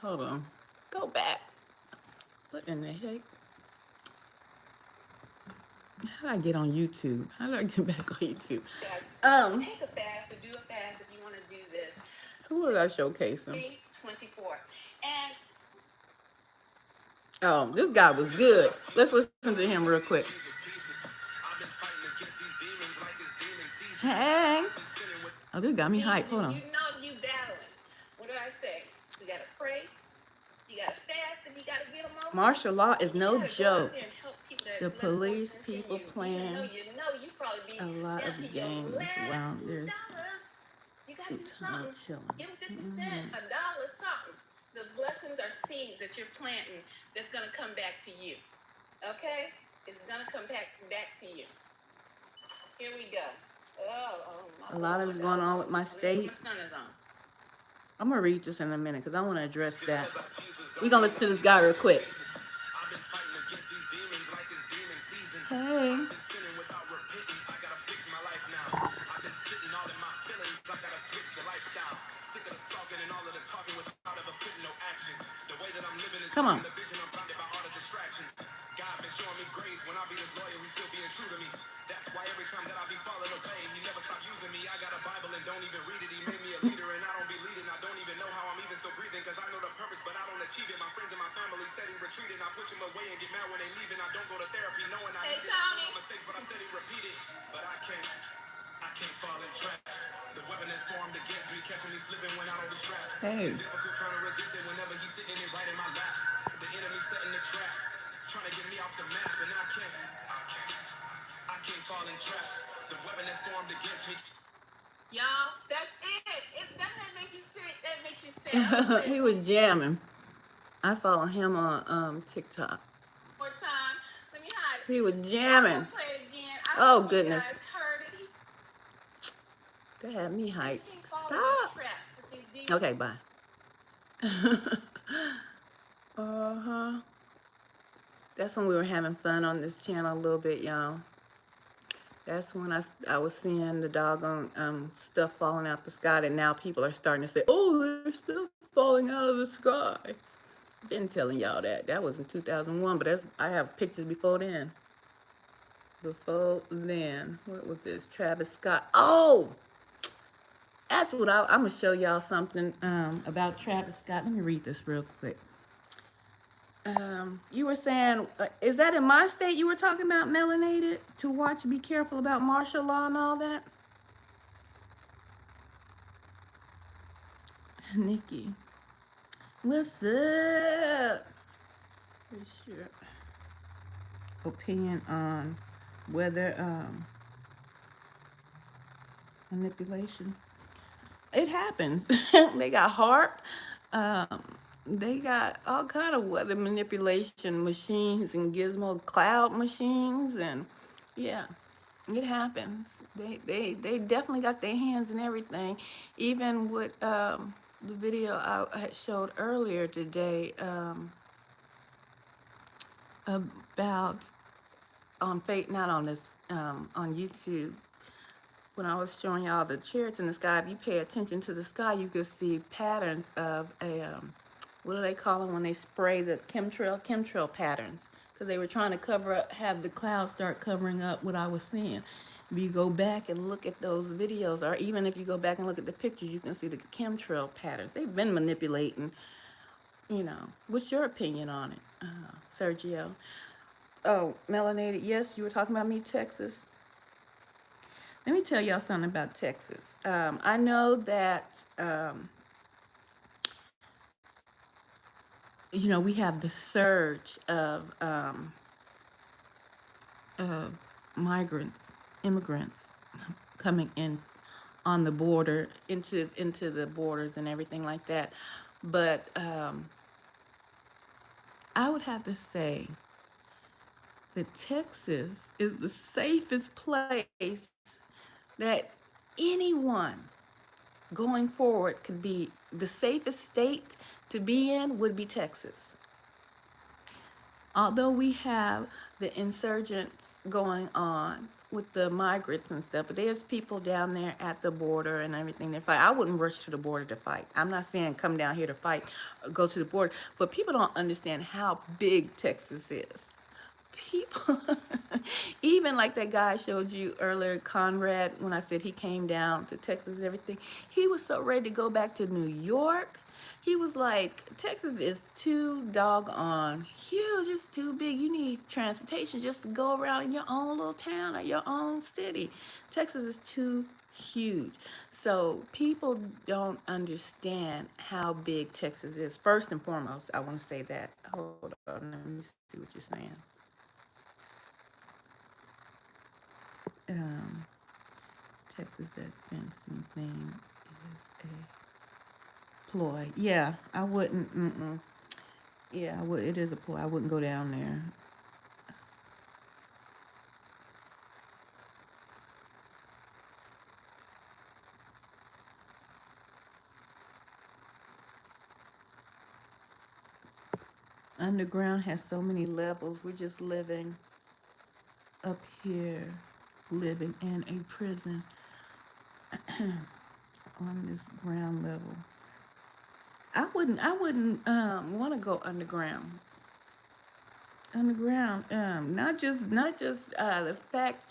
S1: Hold on. Go back. What in the heck? How do I get on YouTube? How do I get back on YouTube? Guys, take a fast or do a fast if you want to do this. Who was I showcasing? 24. And this guy was good. Let's listen to him real quick. Hey. Oh, this got me hyped. Hold on. You battling. What do I say? You gotta pray. You gotta fast, and you gotta get them over. Martial law is no joke. The police people plan a lot of games. Wow, there's a ton of chilling. Give them 50 cents, $1, something. Those blessings are seeds that you're planting that's gonna come back to you. Okay? It's gonna come back to you. Here we go. A lot of it's going on with my state. I'm gonna read this in a minute because I want to address that. We're gonna listen to this guy real quick. Hey. Come on. God been showing me grace when I be his lawyer, he's still being true to me. That's why every time that I be falling away, he never stop using me. I got a Bible and don't even read it. He made me a leader and I don't be leading. I don't even know how I'm even still breathing because I know the purpose, but I don't achieve it. My friends and my family steady retreating. I push them away and get mad when they leaving. I don't go to therapy knowing I need it. I mistakes, but I steady repeat it. But I can't fall in traps. The weapon is formed against me, catching me slipping when I don't distract. Hey. It's difficult trying to resist it whenever he's sitting it right in my lap. The enemy setting the trap, trying to get me off the map, and I can't fall in traps. The weapon is formed against me. Y'all, that's it. If that make you sick, that makes you sick. He was jamming. I follow him on TikTok. More time. Let me hide. He was jamming. Play it again. Oh goodness. That had me hyped. Stop. Okay, bye. That's when we were having fun on this channel a little bit, y'all. That's when I was seeing the doggone stuff falling out the sky, and now people are starting to say, oh, there's stuff falling out of the sky. Been telling y'all that. That was in 2001, but I have pictures before then. What was this? Travis Scott. Oh! That's what I'm going to show y'all something about Travis Scott. Let me read this real quick. You were saying, is that in my state you were talking about, melanated? To watch, be careful about martial law and all that? Nikki. What's up? What's your opinion on weather manipulation? It happens. They got HARP. Um, they got all kind of weather manipulation machines and gizmo cloud machines, and yeah, it happens. They definitely got their hands in everything. Even with the video I had showed earlier today about on fate, not on this on YouTube, when I was showing y'all the chariots in the sky. If you pay attention to the sky, you could see patterns of a what do they call them when they spray the chemtrail patterns, because they were trying to cover up, have the clouds start covering up what I was seeing. If you go back and look at those videos, or even if you go back and look at the pictures, you can see the chemtrail patterns. They've been manipulating, you know. What's your opinion on it, Sergio? Oh, melanated, yes, you were talking about me, Texas. Let me tell y'all something about Texas. I know that, you know, we have the surge of migrants, immigrants coming in on the border, into the borders and everything like that. But I would have to say that Texas is the safest place that anyone going forward could be. The safest state to be in would be Texas. Although we have the insurgents going on with the migrants and stuff, but there's people down there at the border and everything to fight. I wouldn't rush to the border to fight. I'm not saying come down here to fight, go to the border, but people don't understand how big Texas is. People, even like that guy I showed you earlier, Conrad, when I said he came down to Texas and everything, he was so ready to go back to New York. He was like, Texas is too doggone huge, it's too big. You need transportation just to go around in your own little town or your own city. Texas is too huge. So people don't understand how big Texas is. First and foremost, I want to say that. Hold on, let me see what you're saying. um, Texas, that fencing thing is a ploy. Yeah, I wouldn't. Yeah, I would. It is a ploy. I wouldn't go down there. Underground has so many levels. We're just living up here, living in a prison on this ground level. I wouldn't want to go underground. Underground, not just the fact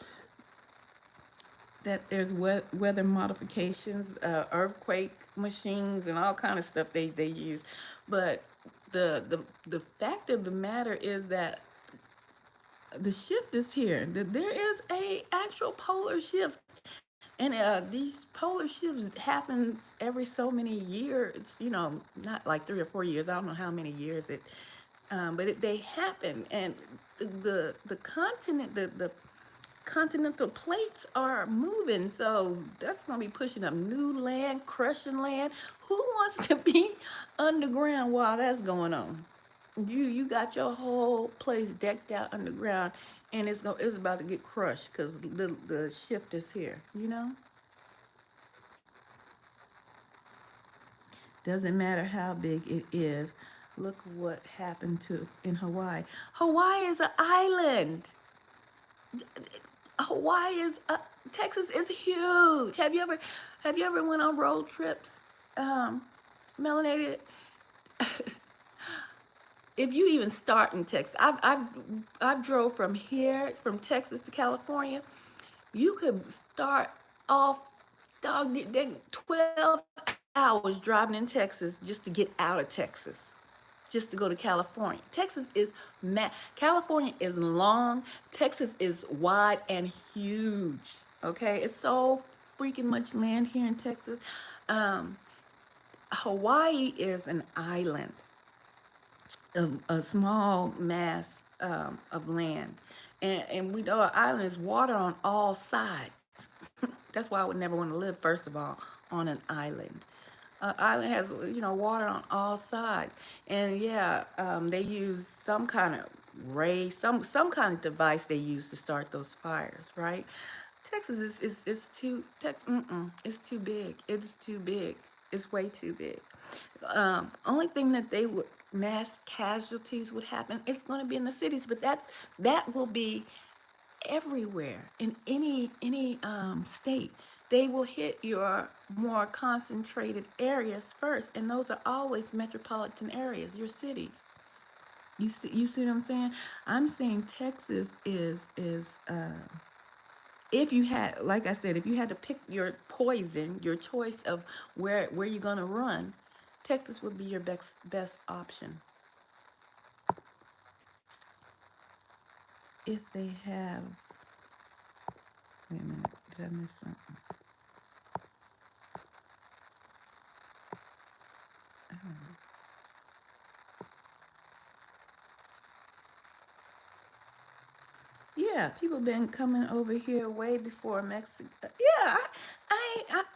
S1: that there's weather modifications, earthquake machines, and all kind of stuff they use, but the fact of the matter is that the shift is here. That there is a actual polar shift, and these polar shifts happens every so many years. You know, not like 3 or 4 years. I don't know how many years it, but they happen, and the continent, the continental plates are moving, so that's going to be pushing up new land, crushing land. Who wants to be underground while that's going on? You got your whole place decked out underground, and it's about to get crushed because the shift is here. You know, doesn't matter how big it is. Look what happened to in Hawaii. Hawaii is an island. Hawaii is Texas is huge. Have you ever went on road trips? Melanated. If you even start in Texas, I've drove from here, from Texas to California. You could start off, dog, 12 hours driving in Texas just to get out of Texas, just to go to California. Texas is California is long. Texas is wide and huge. Okay, it's so freaking much land here in Texas. Um, Hawaii is an island. a small mass of land. And we know an island is water on all sides. That's why I would never want to live, first of all, on an island. An island has, water on all sides. And yeah, they use some kind of ray, some kind of device they use to start those fires, right? Texas is too it's too big. It's too big. It's way too big. Only thing that they would mass casualties would happen. It's going to be in the cities, but that will be everywhere in any state. They will hit your more concentrated areas first, and those are always metropolitan areas, your cities. You see what I'm saying? I'm saying Texas is if you had, like I said, if you had to pick your poison, your choice of where you're gonna run, Texas would be your best option. If they have, wait a minute, did I miss something? Yeah, people been coming over here way before Mexico. Yeah,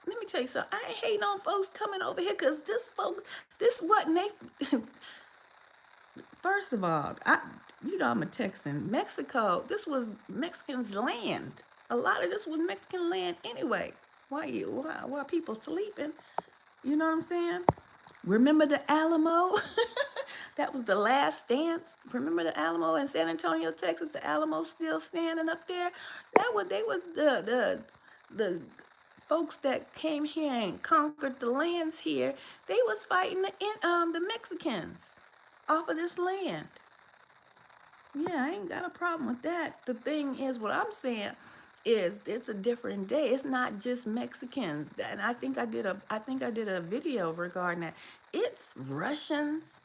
S1: let me tell you something. I ain't hating on folks coming over here because this wasn't they. First of all, I'm a Texan. Mexico, this was Mexicans' land. A lot of this was Mexican land anyway. Why people sleeping? You know what I'm saying? Remember the Alamo? That was the last dance. Remember the Alamo in San Antonio, Texas? The Alamo still standing up there. They was the folks that came here and conquered the lands here. They was fighting the Mexicans off of this land. Yeah, I ain't got a problem with that. The thing is, what I'm saying is, it's a different day. It's not just Mexicans, and I think I did a video regarding that. It's Russians,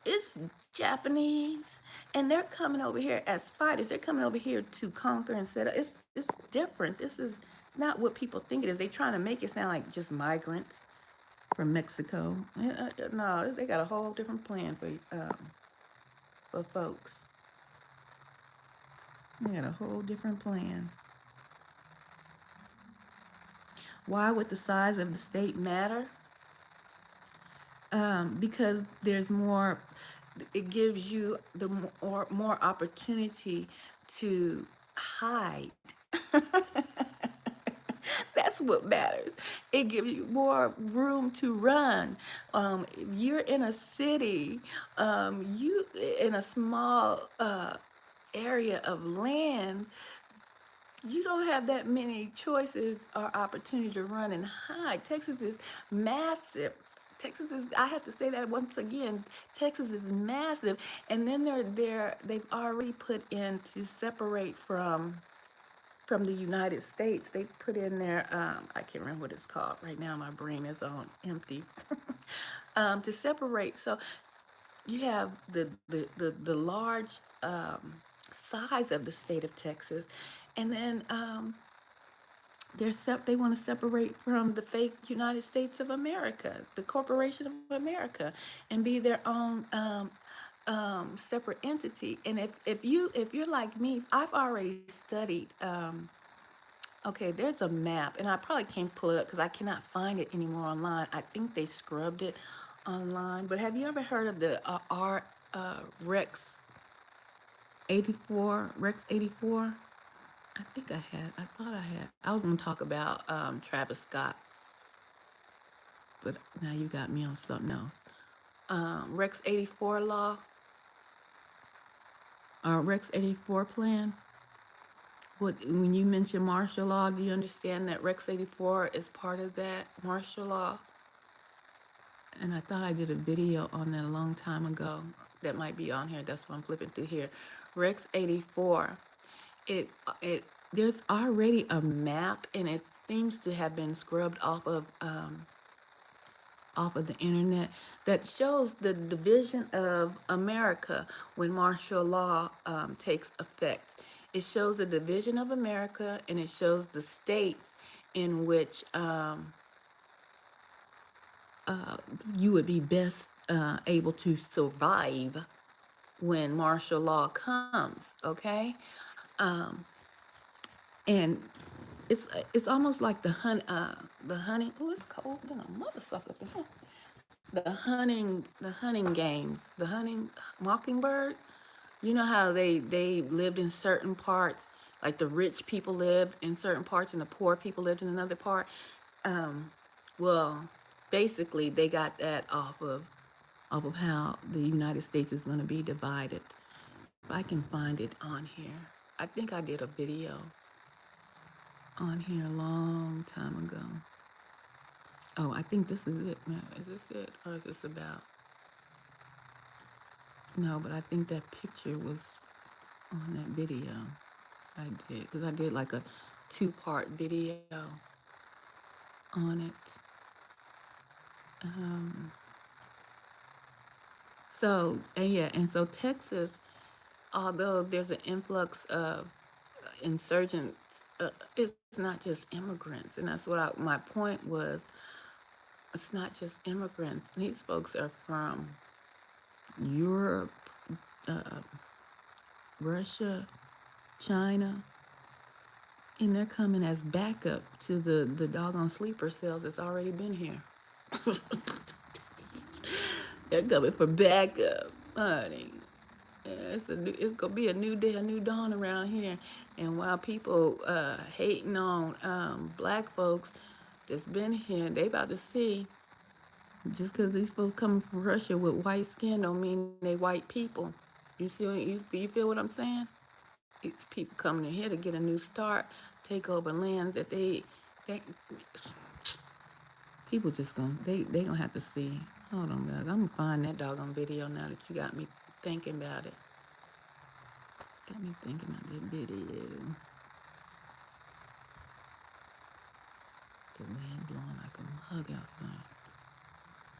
S1: it's Japanese, and they're coming over here as fighters. They're coming over here to conquer and set up. It's different. This is not what people think it is. They're trying to make it sound like just migrants from Mexico. No, they got a whole different plan for folks. They got a whole different plan. Why would the size of the state matter? Because there's more. It gives you the more opportunity to hide. That's what matters. It gives you more room to run. If you're in a city, you in a small area of land, you don't have that many choices or opportunity to run and hide. Texas is massive. I have to say that once again, Texas is massive. And then they've already put in to separate from the United States. They put in there, I can't remember what it's called right now. My brain is on empty. To separate. So you have the large size of the state of Texas, and then they want to separate from the fake United States of America, the Corporation of America, and be their own separate entity. And if you're like me, I've already studied. Okay, there's a map, and I probably can't pull it up because I cannot find it anymore online. I think they scrubbed it online. But have you ever heard of the Rex 84? Rex 84? I think I had. I thought I had. I was gonna talk about Travis Scott, but now you got me on something else. Rex 84 law, or Rex 84 plan. When you mention martial law, do you understand that Rex 84 is part of that martial law? And I thought I did a video on that a long time ago. That might be on here. That's why I'm flipping through here. Rex 84. It there's already a map, and it seems to have been scrubbed off of the internet, that shows the division of America when martial law takes effect. It shows the division of America, and it shows the states in which you would be best able to survive. when martial law comes, okay? Um, and it's almost like the hunting. Oh, it's cold than a motherfucker. The hunting games, the hunting mockingbird. You know how they lived in certain parts, like the rich people lived in certain parts and the poor people lived in another part. Um, well, basically they got that off of how the United States is going to be divided. If I can find it on here, I think I did a video on here a long time ago. Oh, I think this is it. Now, is this it or is this about? No, but I think that picture was on that video. I did, because I did like a two-part video on it. Um, and so Texas, although there's an influx of insurgents, it's not just immigrants, and that's what my point was. It's not just immigrants. These folks are from Europe, uh, Russia, China, and they're coming as backup to the doggone sleeper cells that's already been here. They're coming for backup, honey. Yeah, it's gonna be a new day, a new dawn around here. And while people hating on black folks that's been here, they about to see, just because these folks coming from Russia with white skin don't mean they white people. You feel what I'm saying? It's people coming in here to get a new start, take over lands that they people just they gonna have to see. Hold on, guys. I'm gonna find that doggone video now that you got me thinking about it. Got me thinking about that video. The wind blowing like a mug outside.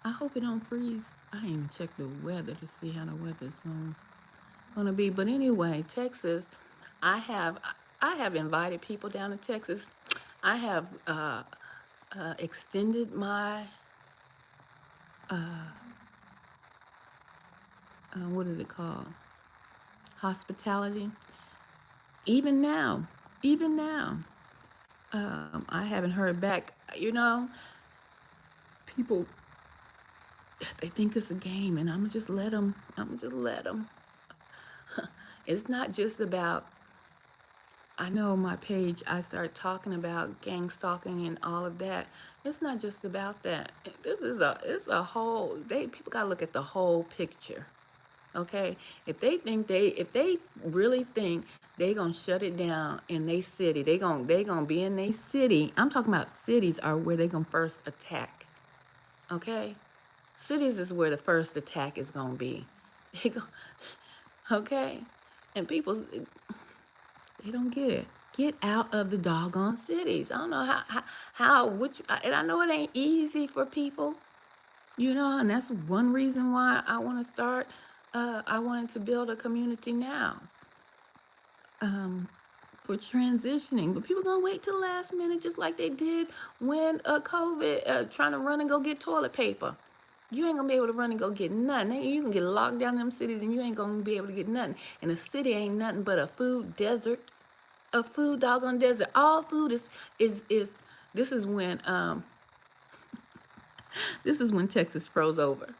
S1: I hope it don't freeze. I ain't even checked the weather to see how the weather's gonna be. But anyway, Texas, I have I have invited people down to Texas. I have extended my what is it called? Hospitality. Even now, even now, I haven't heard back. People, they think it's a game, and I'm gonna just let them. I'm gonna just let them. It's not just about. I know my page, I started talking about gang stalking and all of that. It's not just about that. It's a whole. People gotta look at the whole picture. Okay, if they really think they gonna shut it down in their city, they gonna be in their city. I'm talking about cities are where they gonna first attack. Okay, cities is where the first attack is gonna be. They go, okay, and people, they don't get it. Get out of the doggone cities. I don't know which, and I know it ain't easy for people. And that's one reason why I want to start. I wanted to build a community now for transitioning, but people gonna wait till the last minute, just like they did when COVID, trying to run and go get toilet paper. You ain't gonna be able to run and go get nothing. You can get locked down in them cities, and you ain't gonna be able to get nothing. And the city ain't nothing but a food desert, a food doggone desert. All food is. This is when Texas froze over.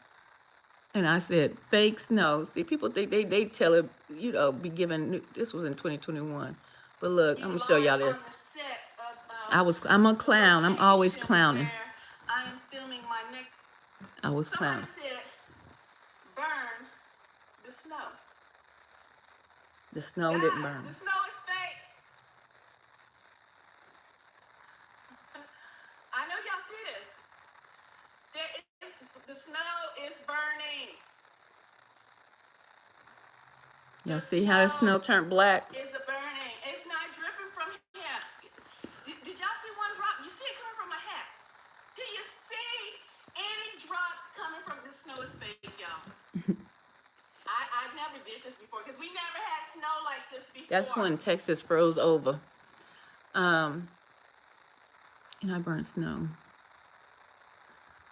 S1: And I said, fake snow. See, people think they tell it, be given. This was in 2021. But look, I'm going to show y'all this. I'm a clown. I'm always clowning. I am filming my next. I was clowning. Somebody said, burn the snow. The snow didn't burn. The snow is fake. I know y'all see this. The snow is burning. Y'all see how the snow turned black? It's burning. It's not dripping from here. Did y'all see one drop? You see it coming from my hat. Do you see any drops coming from the snow? Is fake, y'all. I never did this before because we never had snow like this before. That's when Texas froze over. And I burned snow.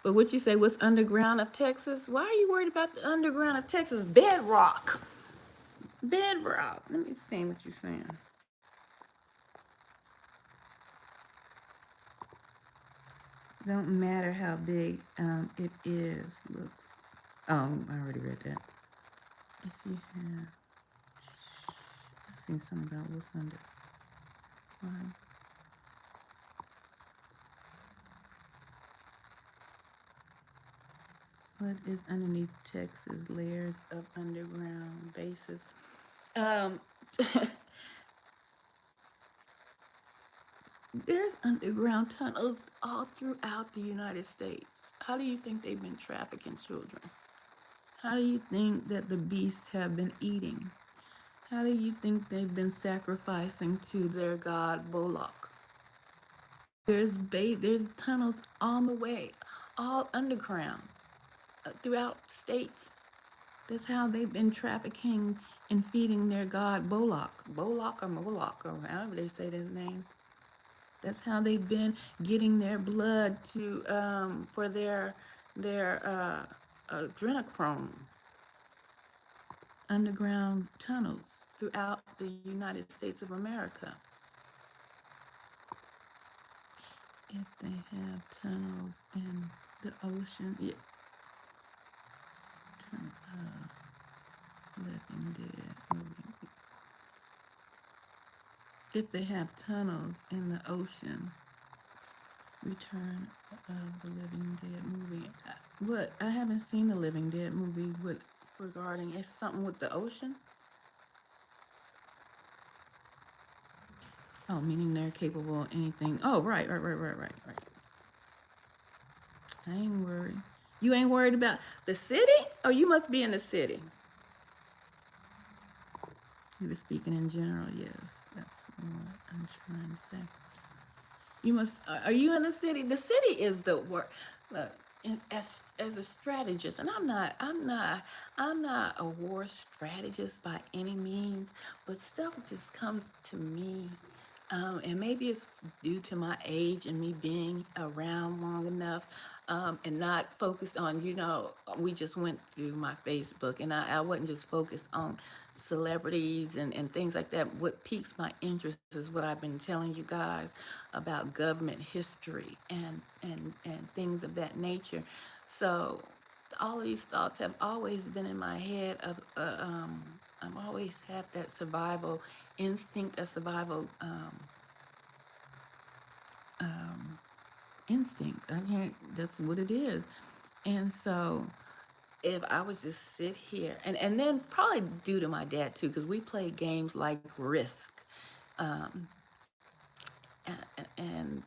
S1: But what you say, what's underground of Texas? Why are you worried about the underground of Texas? Bedrock. Bedrock. Let me see what you're saying. Don't matter how big it is. Looks. Oh, I already read that. If you have, I seen something about what's under. Why? What is underneath Texas? Layers of underground bases. Um, there's underground tunnels all throughout the United States. How do you think they've been trafficking children? How do you think that the beasts have been eating? How do you think they've been sacrificing to their god Moloch? There's tunnels on the way, all underground, throughout states. That's how they've been trafficking and feeding their god Moloch, Moloch or Moloch or however they say his name. That's how they've been getting their blood to for their adrenochrome. Underground tunnels throughout the United States of America. If they have tunnels in the ocean, yeah. Living Dead movie. If they have tunnels in the ocean, Return of the Living Dead movie. What? I haven't seen the Living Dead movie. What regarding? It's something with the ocean. Oh, meaning they're capable of anything. Oh, right. I ain't worried. You ain't worried about the city? Oh, you must be in the city. You were speaking in general, yes. That's what I'm trying to say. You must. Are you in the city? The city is the work. Look, as a strategist, and I'm not a war strategist by any means, but stuff just comes to me, and maybe it's due to my age and me being around long enough, and not focused on. We just went through my Facebook, and I wasn't just focused on celebrities and things like that. What piques my interest is what I've been telling you guys about government history and things of that nature. So all these thoughts have always been in my head. I've always had that survival instinct, a survival um, instinct. I can't. That's what it is. And so if I was just sit here, and then probably due to my dad too, because we played games like Risk, um, and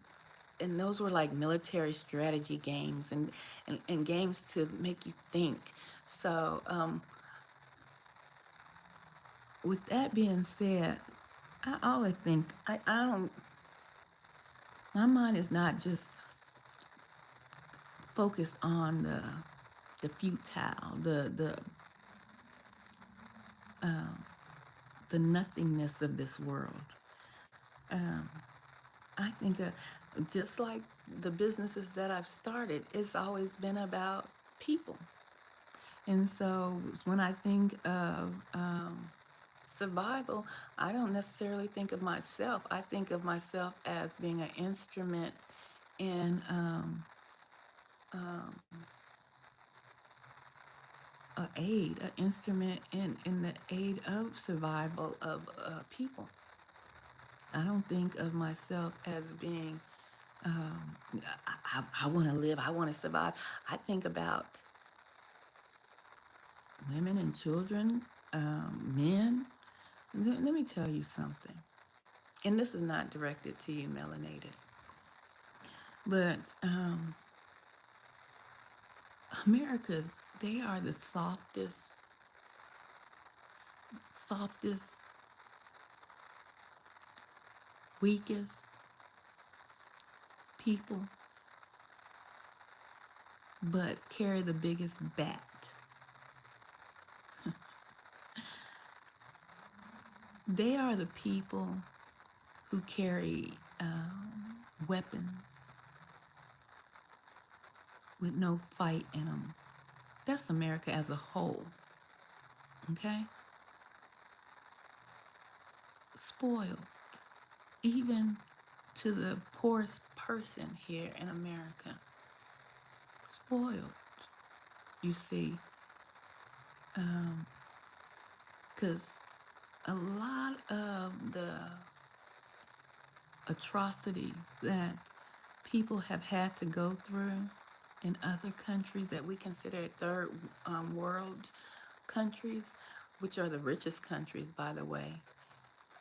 S1: and those were like military strategy games and games to make you think. So with that being said, I always think I don't. My mind is not just focused on the futile, uh, the nothingness of this world. Um, I think just like the businesses that I've started, it's always been about people. And so when I think of survival, I don't necessarily think of myself. I think of myself as being an instrument in um, a aid, an instrument in the aid of survival of people. I don't think of myself as being, um, I want to live, I want to survive. I think about women and children, men. Let me tell you something. And this is not directed to you, melanated. But America's, they are the softest, weakest people, but carry the biggest bat. They are the people who carry weapons with no fight in them. That's America as a whole. Okay? spoiled, even to the poorest person here in America. Spoiled, you see, because a lot of the atrocities that people have had to go through in other countries that we consider third world countries, which are the richest countries, by the way,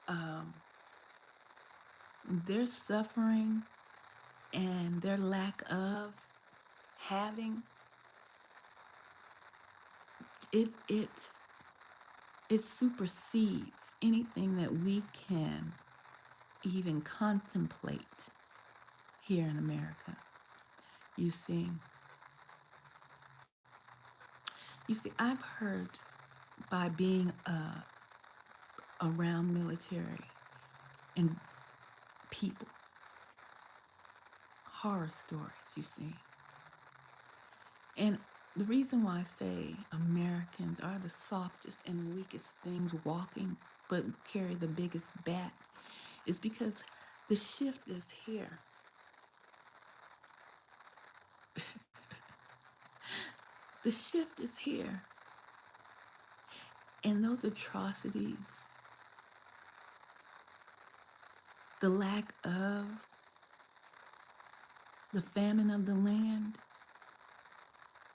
S1: um, their suffering and their lack of having it it supersedes anything that we can even contemplate here in America. You see, I've heard by being around military and people, horror stories, you see. And the reason why I say Americans are the softest and weakest things walking, but carry the biggest bat, is because the shift is here. The shift is here. And those atrocities, the lack of, the famine of the land,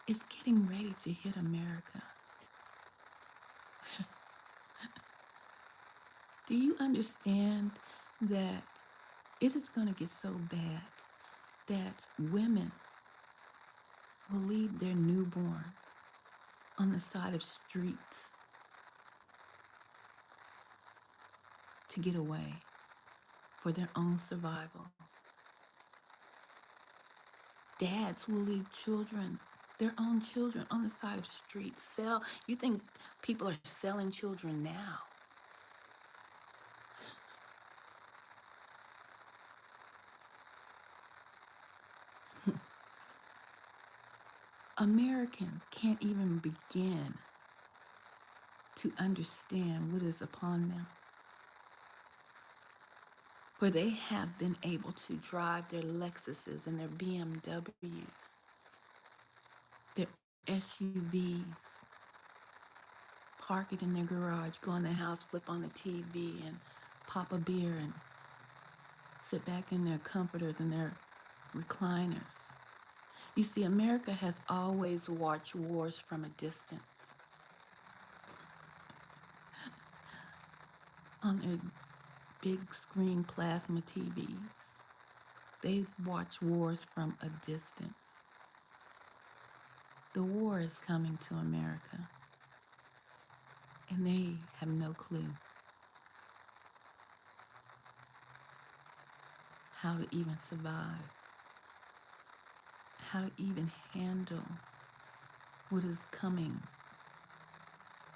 S1: is getting ready to hit America. Do you understand that it is going to get so bad that women will leave their newborns on the side of streets to get away for their own survival? Dads will leave children, their own children, on the side of streets. You think people are selling children now? Americans can't even begin to understand what is upon them, where they have been able to drive their Lexuses and their BMWs, their SUVs, park it in their garage, go in their house, flip on the TV, and pop a beer and sit back in their comforters and their recliners. You see, America has always watched wars from a distance on their big screen plasma TVs. They watch wars from a distance. The war is coming to America, and they have no clue how to even survive, how to even handle what is coming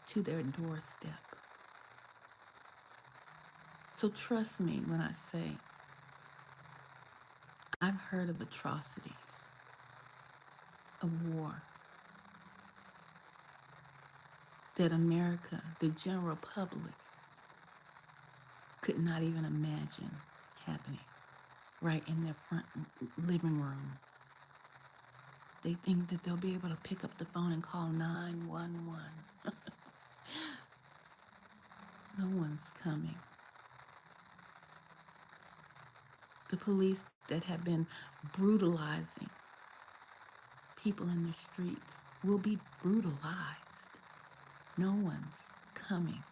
S1: to their doorstep. So trust me when I say I've heard of atrocities, of war, that America, the general public, could not even imagine happening right in their front living room. They think that they'll be able to pick up the phone and call 911. No one's coming. The police that have been brutalizing people in the streets will be brutalized. No one's coming.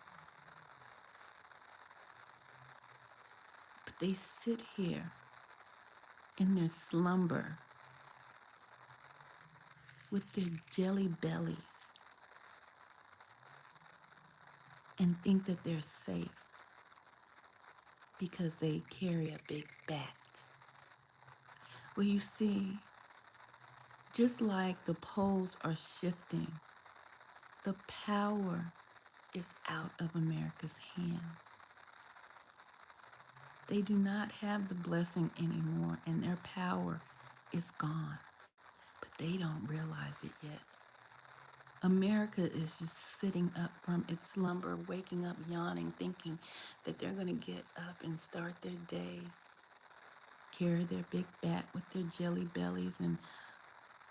S1: But they sit here in their slumber with their jelly bellies and think that they're safe because they carry a big bat. Well, you see, just like the poles are shifting, the power is out of America's hands. They do not have the blessing anymore, and their power is gone. But they don't realize it yet. America is just sitting up from its slumber, waking up, yawning, thinking that they're going to get up and start their day, carry their big bat with their jelly bellies, and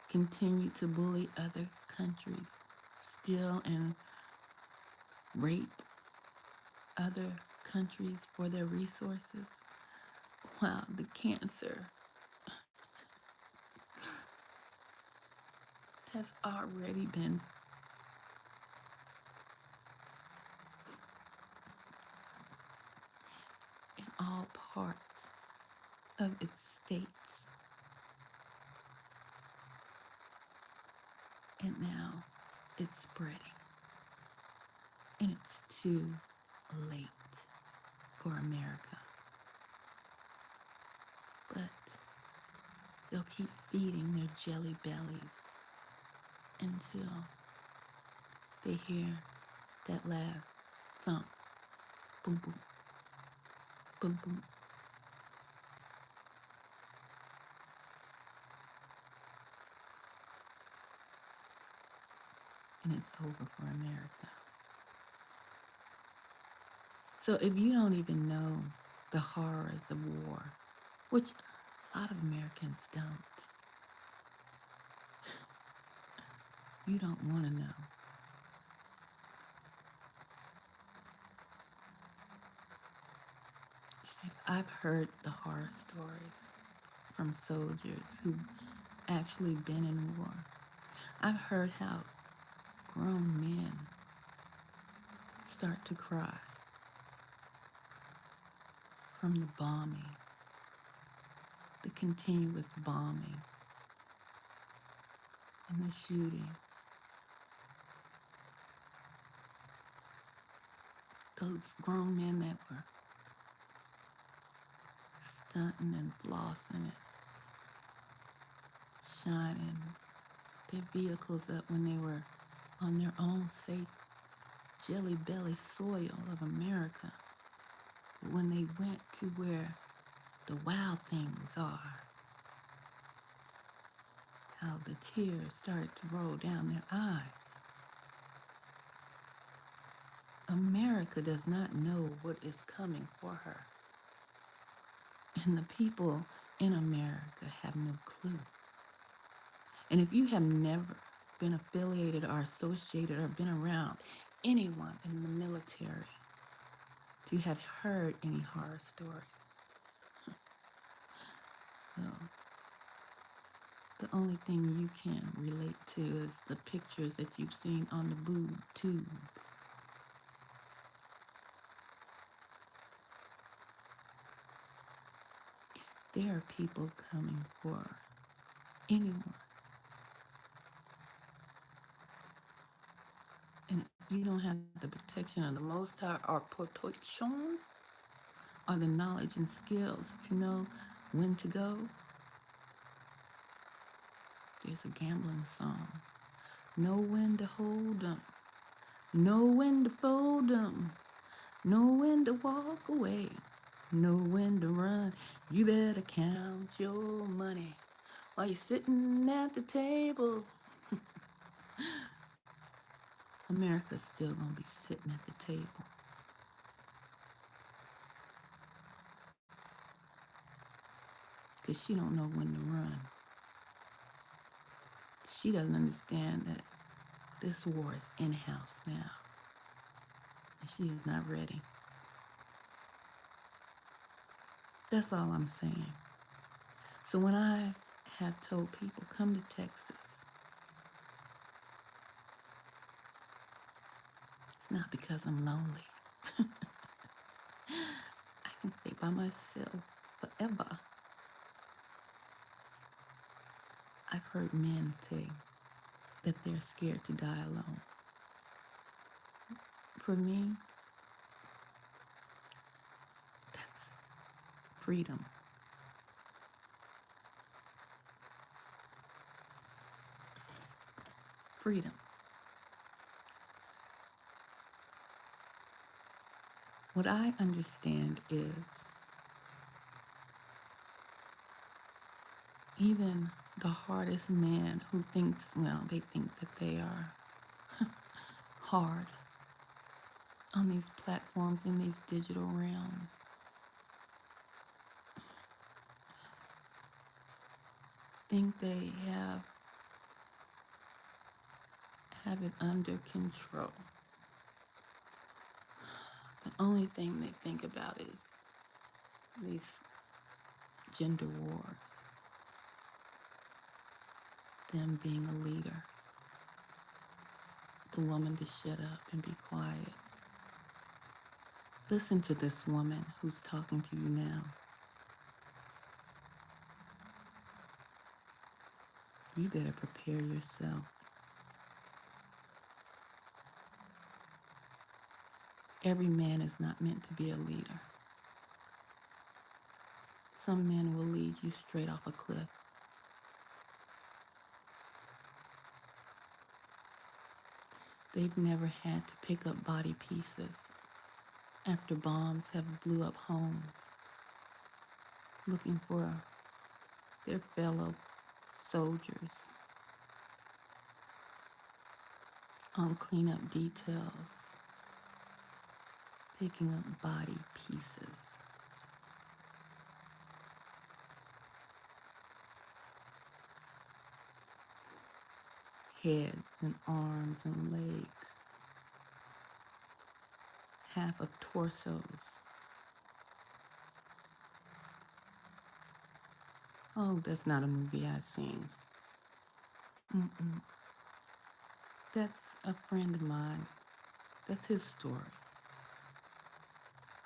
S1: continue to bully other countries, steal and rape other countries for their resources. Wow, the cancer has already been in all parts of its states. And now it's spreading. And it's too late for America. But they'll keep feeding their jelly bellies until they hear that last thump. Boom, boom, boom, boom. And it's over for America. So if you don't even know the horrors of war, which a lot of Americans don't, you don't want to know. See, I've heard the horror stories from soldiers who've actually been in war. I've heard how grown men start to cry from the bombing, the continuous bombing, and the shooting. Those grown men that were stunting and flossing it, shining their vehicles up when they were on their own safe jelly belly soil of America. But when they went to where the wild things are, how the tears started to roll down their eyes. America does not know what is coming for her. And the people in America have no clue. And if you have never been affiliated or associated or been around anyone in the military, to have heard any horror stories, well, the only thing you can relate to is the pictures that you've seen on the boob tube. There are people coming for anyone. And you don't have the protection of the Most High or protection or the knowledge and skills to know when to go. There's a gambling song. Know when to hold 'em. Know when to fold 'em. Know when to walk away. Know when to run. You better count your money while you're sitting at the table. America's still gonna be sitting at the table. Because she don't know when to run. She doesn't understand that this war is in-house now. And she's not ready. That's all I'm saying. So when I have told people, come to Texas, it's not because I'm lonely. I can stay by myself forever. I've heard men say that they're scared to die alone. For me, that's freedom. Freedom. What I understand is even the hardest man who thinks, well, they think that they are hard on these platforms in these digital realms. Think they have it under control. The only thing they think about is these gender wars, them being a leader, the woman to shut up and be quiet. Listen to this woman who's talking to you now. You better prepare yourself. Every man is not meant to be a leader. Some men will lead you straight off a cliff. They've never had to pick up body pieces after bombs have blew up homes, looking for their fellow soldiers on cleanup details, picking up body pieces. Heads and arms and legs, half of torsos. Oh, that's not a movie I've seen. That's a friend of mine. That's his story.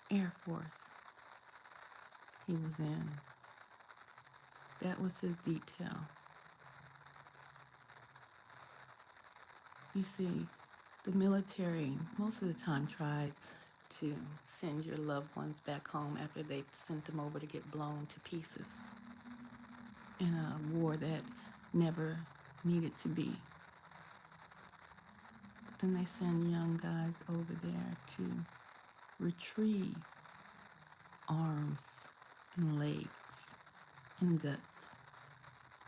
S1: Air Force. He was in. That was his detail. You see, the military most of the time tried to send your loved ones back home after they sent them over to get blown to pieces in a war that never needed to be. But then they send young guys over there to retrieve arms and legs and guts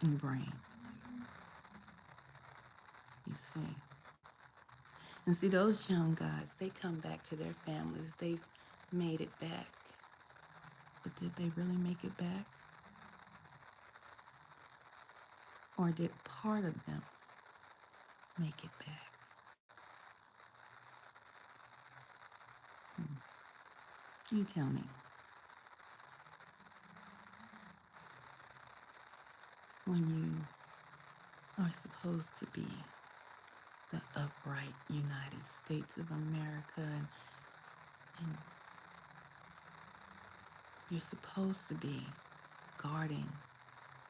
S1: and brains. You see. And see, those young guys, they come back to their families. They've made it back. But did they really make it back? Or did part of them make it back? You tell me. When you are supposed to be the upright United States of America, and you're supposed to be guarding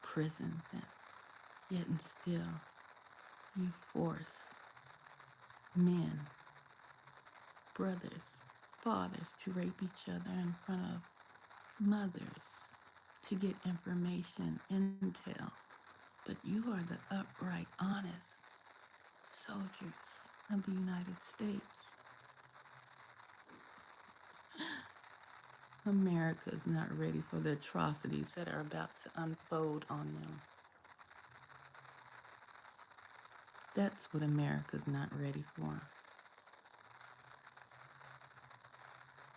S1: prisons, and yet and still you force men, brothers, fathers to rape each other in front of mothers to get information, intel. But you are the upright, honest soldiers of the United States. America is not ready for the atrocities that are about to unfold on them. That's what America's not ready for.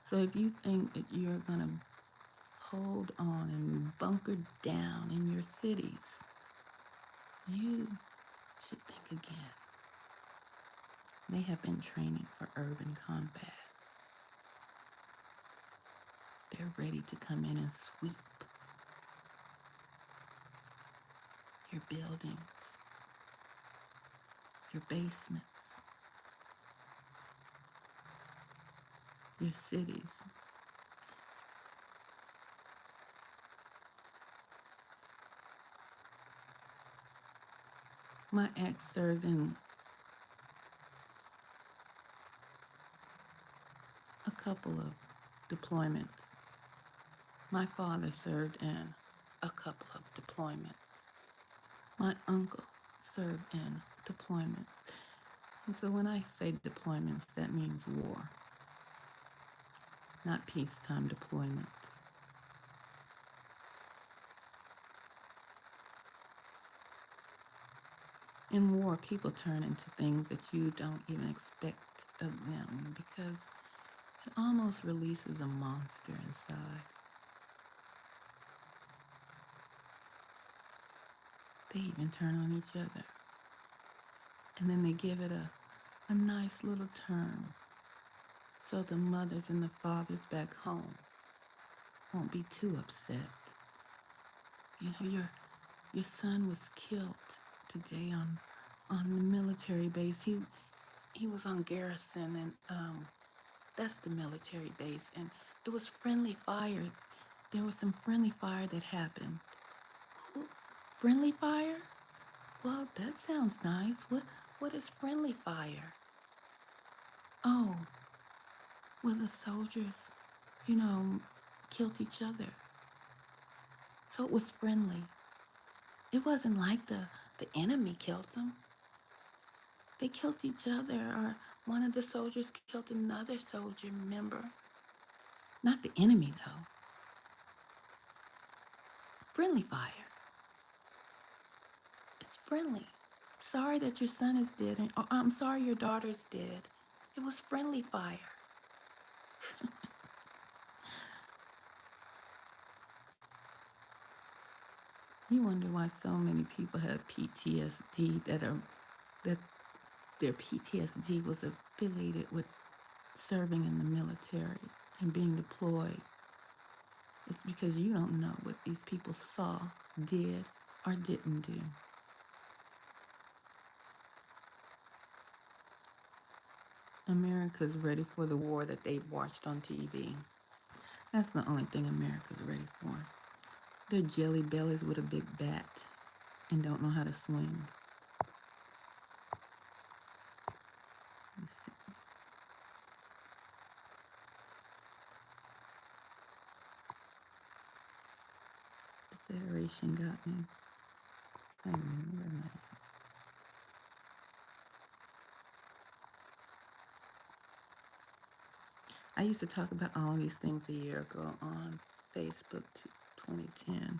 S1: So if you think that you're going to hold on and bunker down in your cities, you should think again. They have been training for urban combat. They're ready to come in and sweep your buildings, your basements, your cities. My ex served in a couple of deployments. My father served in a couple of deployments. My uncle served in deployments. And so when I say deployments, that means war, not peacetime deployments. In war, people turn into things that you don't even expect of them because it almost releases a monster inside. They even turn on each other. And then they give it a nice little turn so the mothers and the fathers back home won't be too upset. You know, your son was killed today on the military base. He was on garrison, and that's the military base, and it was friendly fire. There was some friendly fire that happened. Friendly fire? Well, that sounds nice. What is friendly fire? Oh, well, the soldiers, you know, killed each other. So it was friendly. It wasn't like the enemy killed them. They killed each other, or one of the soldiers killed another soldier member. Not the enemy, though. Friendly fire. It's friendly. Sorry that your son is dead, or I'm sorry your daughter's dead. It was friendly fire. You wonder why so many people have PTSD that's their PTSD was affiliated with serving in the military and being deployed. It's because you don't know what these people saw, did, or didn't do. America's ready for the war that they've watched on TV. That's the only thing America's ready for. They're jelly bellies with a big bat and don't know how to swing. Let's see. The Federation got me. I remember that. I used to talk about all these things a year ago on Facebook 2010.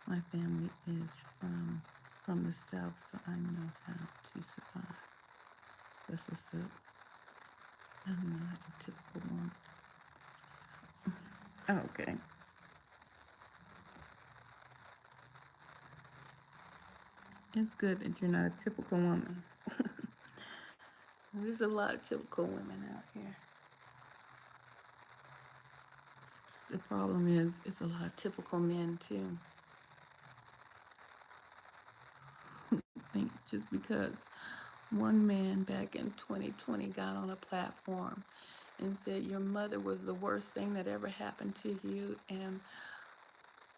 S1: My family is from the South, so I know how to survive. That's what's up. I'm not a typical woman. Okay. It's good that you're not a typical woman. There's a lot of typical women out here. The problem is, it's a lot of typical men too. I think just because one man back in 2020 got on a platform and said your mother was the worst thing that ever happened to you, and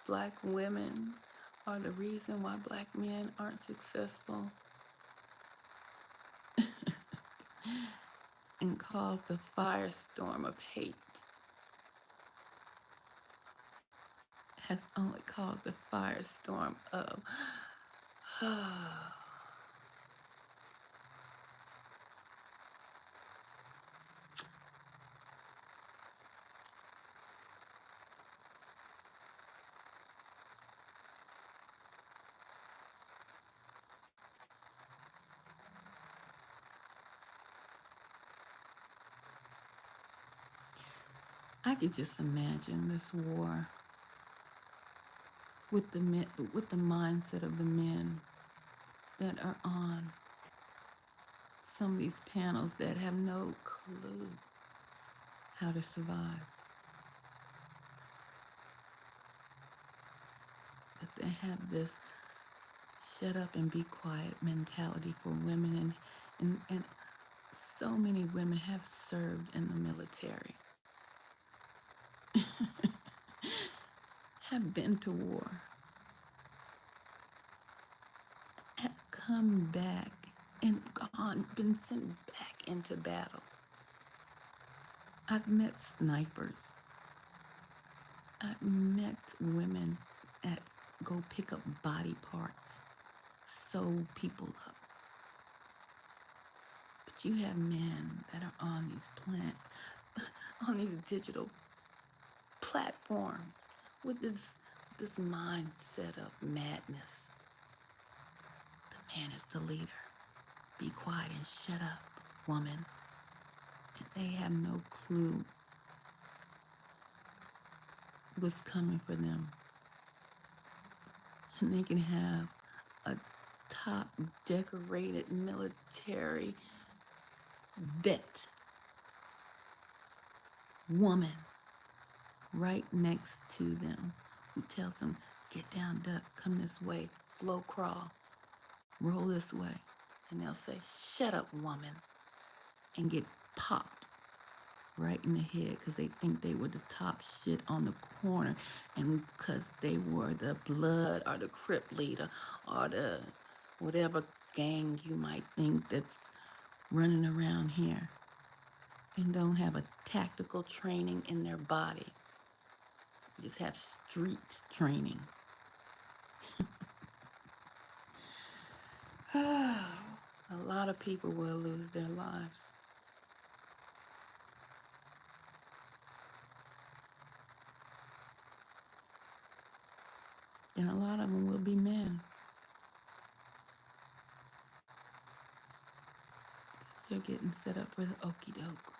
S1: black women are the reason why black men aren't successful, and caused a firestorm of hate, has only caused a firestorm of I could just imagine this war with the men, with the mindset of the men that are on some of these panels that have no clue how to survive. But they have this shut up and be quiet mentality for women, and so many women have served in the military, have been to war, have come back and gone, been sent back into battle. I've met snipers. I've met women that go pick up body parts, sew people up. But you have men that are on these on these digital platforms with this mindset of madness. Man is the leader. Be quiet and shut up, woman. And they have no clue what's coming for them. And they can have a top decorated military vet woman right next to them who tells them, get down, duck, come this way, low crawl, roll this way. And they'll say, shut up, woman, and get popped right in the head because they think they were the top shit on the corner, and because they were the blood or the crip leader or the whatever gang you might think that's running around here and don't have a tactical training in their body, just have street training. A lot of people will lose their lives. And a lot of them will be men. They're getting set up for the okie doke.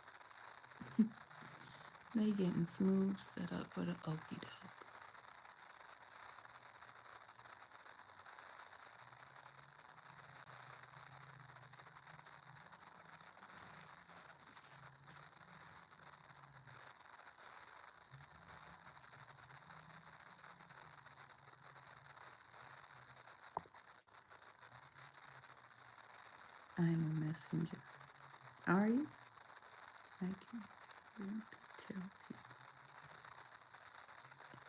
S1: They getting smooth set up for the okie doke. I'm a messenger. Are you? I can tell people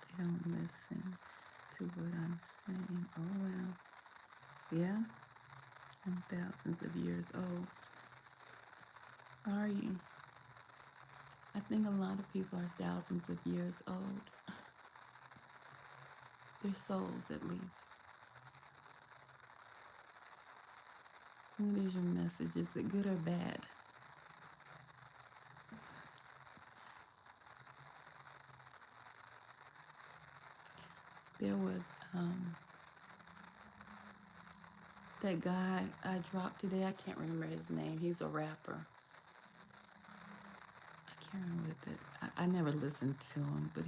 S1: they don't listen to what I'm saying. Oh well. Yeah, I'm thousands of years old. Are you? I think a lot of people are thousands of years old. Their souls, at least. What is your message? Is it good or bad? There was that guy I dropped today. I can't remember his name. He's a rapper. I can't remember I never listened to him, but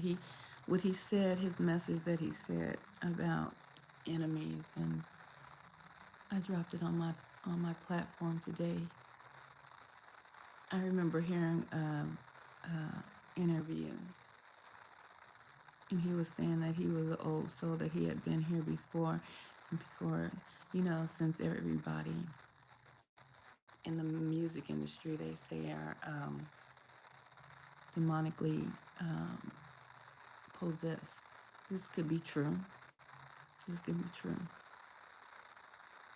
S1: what he said, his message that he said about enemies, and I dropped it on my platform today. I remember hearing an interview, and he was saying that he was an old soul, that he had been here before, since everybody in the music industry, they say, are demonically possessed. This could be true. This could be true.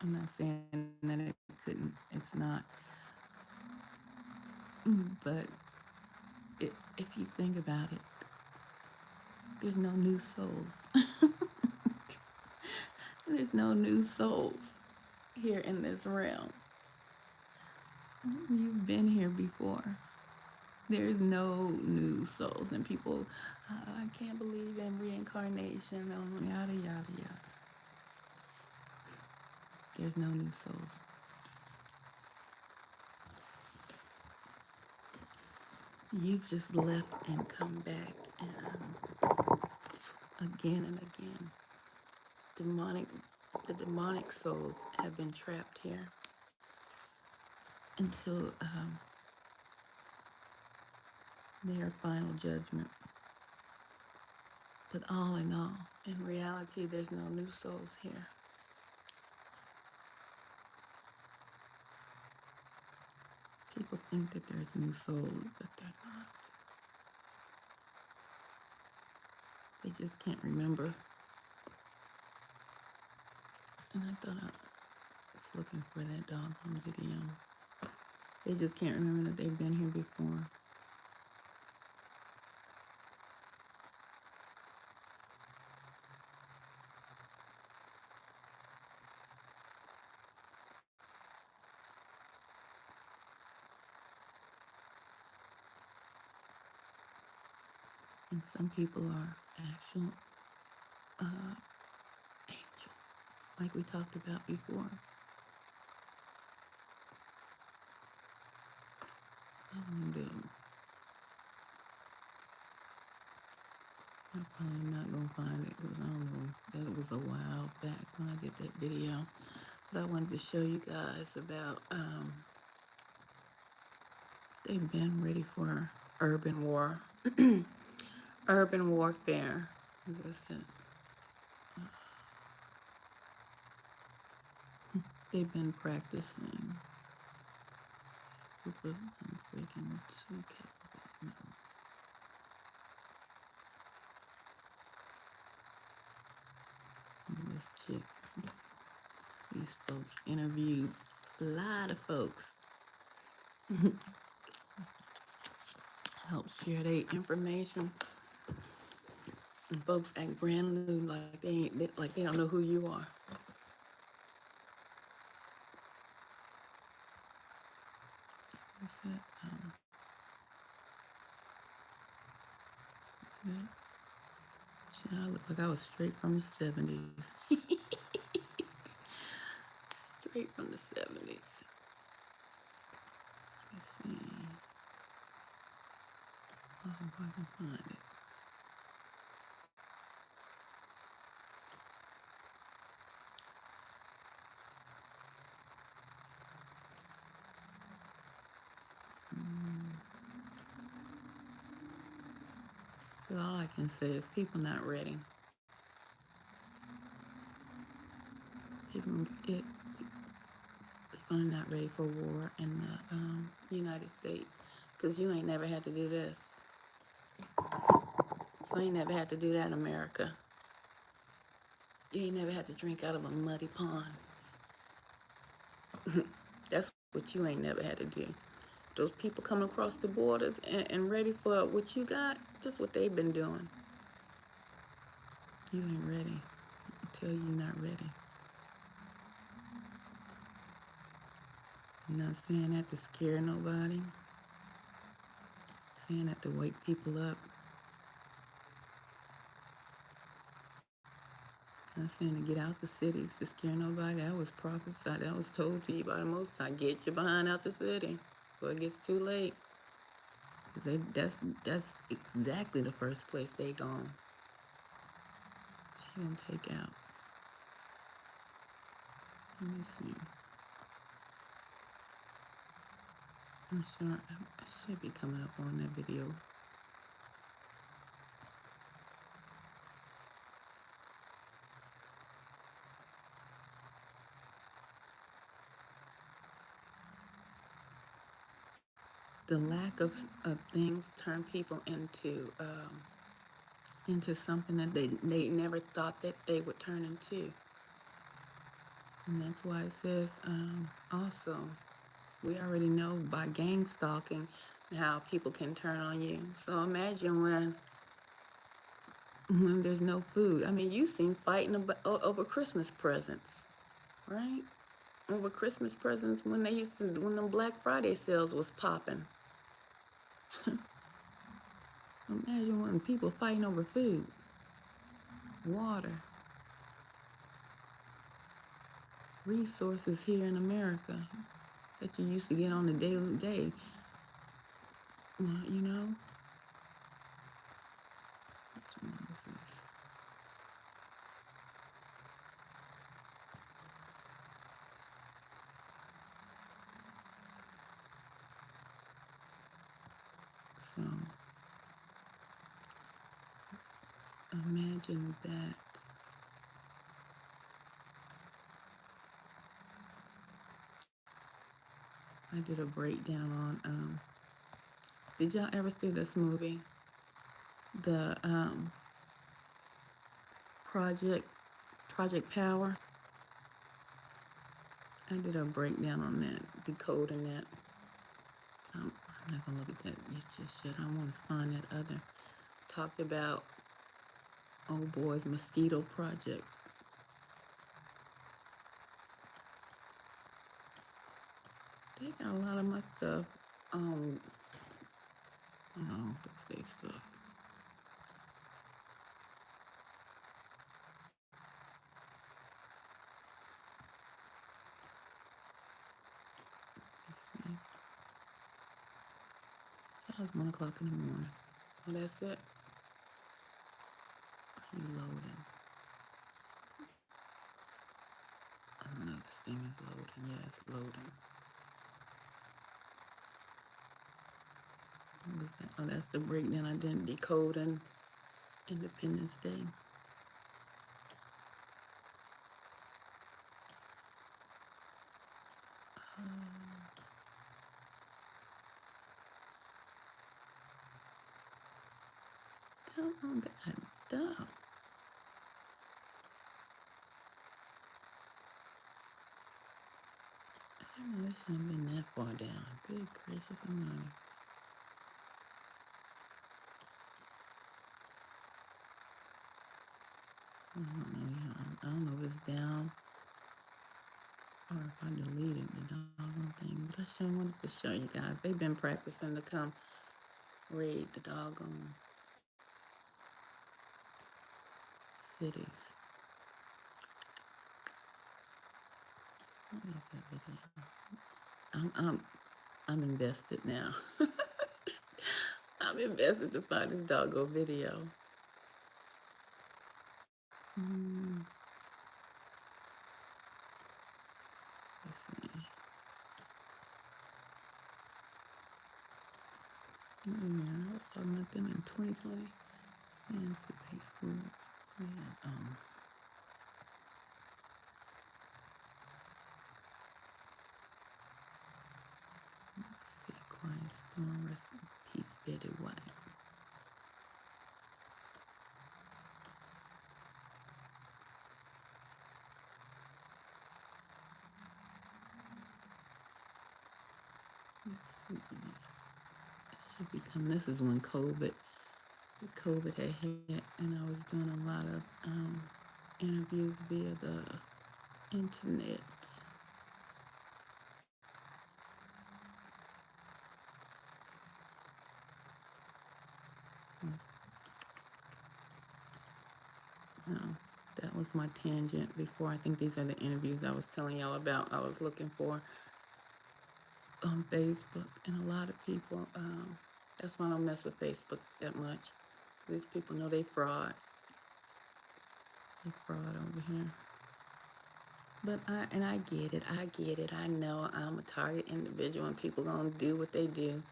S1: I'm not saying that it couldn't. It's not. But if you think about it, there's no new souls. There's no new souls here in this realm. You've been here before. There's no new souls, and people, I can't believe in reincarnation, yada, yada, yada. There's no new souls. You've just left and come back, and again and again. The demonic souls have been trapped here until their final judgment. But all in all, in reality, there's no new souls here. People think that there's new souls, but they're not. They just can't remember. And I thought I was looking for that doggone video. They just can't remember that they've been here before. And some people are actual angels, like we talked about before. I'm probably not gonna find it because I don't know. That was a while back when I did that video. But I wanted to show you guys about they've been ready for urban war, urban warfare. Listen, they've been practicing. People breaking two no. This chick, these folks interviewed a lot of folks. Help share their information. And folks act brand new, like they don't know who you are. What's that? I look like I was straight from the 70s. Straight from the 70s. Let's see. Oh, if I can find it. But all I can say is people not ready. People are not ready for war in the United States because you ain't never had to do this. You ain't never had to do that in America. You ain't never had to drink out of a muddy pond. That's what you ain't never had to do. Those people coming across the borders and ready for what you got, just what they've been doing. You ain't ready until you're not ready. I'm not saying that to scare nobody. I'm saying that to wake people up. I'm not saying to get out the cities to scare nobody. That was prophesied. That was told to you by the Most High. Get your behind out the city before it gets too late. That's exactly the first place they gone. They gonna take out. Let me see. I'm sure I should be coming up on that video. The lack of things turn people into something that they never thought that they would turn into. And that's why it says also, we already know by gang stalking how people can turn on you. So imagine when there's no food. I mean, you seen fighting over Christmas presents, right? Over Christmas presents when them Black Friday sales was popping. Imagine when people fighting over food, water, resources here in America that you used to get on a daily day. You know? Which one is this? So imagine that. I did a breakdown on did y'all ever see this movie? The Project Power. I did a breakdown on that, decoding that. I'm not gonna look at that just yet. I want to find that other. Talked about old boy's mosquito project. They got a lot of my stuff. Thursday stuff. Let's see. It's 1 o'clock in the morning. Oh, that's it. You loading. I don't know. This thing is loading. Yeah, it's loading. What is that? Oh, that's the breakdown identity code and Independence Day. Come on, God, dog. I know it shouldn't have been that far down. Good gracious almighty. I don't know, yeah. I don't know if it's down or if I deleted the doggone thing. But I sure wanted to show you guys. They've been practicing to come raid the doggone cities. What is that video? I'm I'm I'm invested now. I'm invested to find this doggone video. Mm, let's see. Yeah, I was talking about them in 2020. Man's debate food. Yeah, let's see. Quiet Storm, rest in peace, Betty White. Let's see. It should become. This is when COVID had hit, and I was doing a lot of interviews via the internet. Um, that was my tangent before. I think these are the interviews I was telling y'all about. I was looking for on Facebook, and a lot of people. That's why I don't mess with Facebook that much. These people know they fraud. They fraud over here. But I get it. I get it. I know I'm a target individual, and people gonna do what they do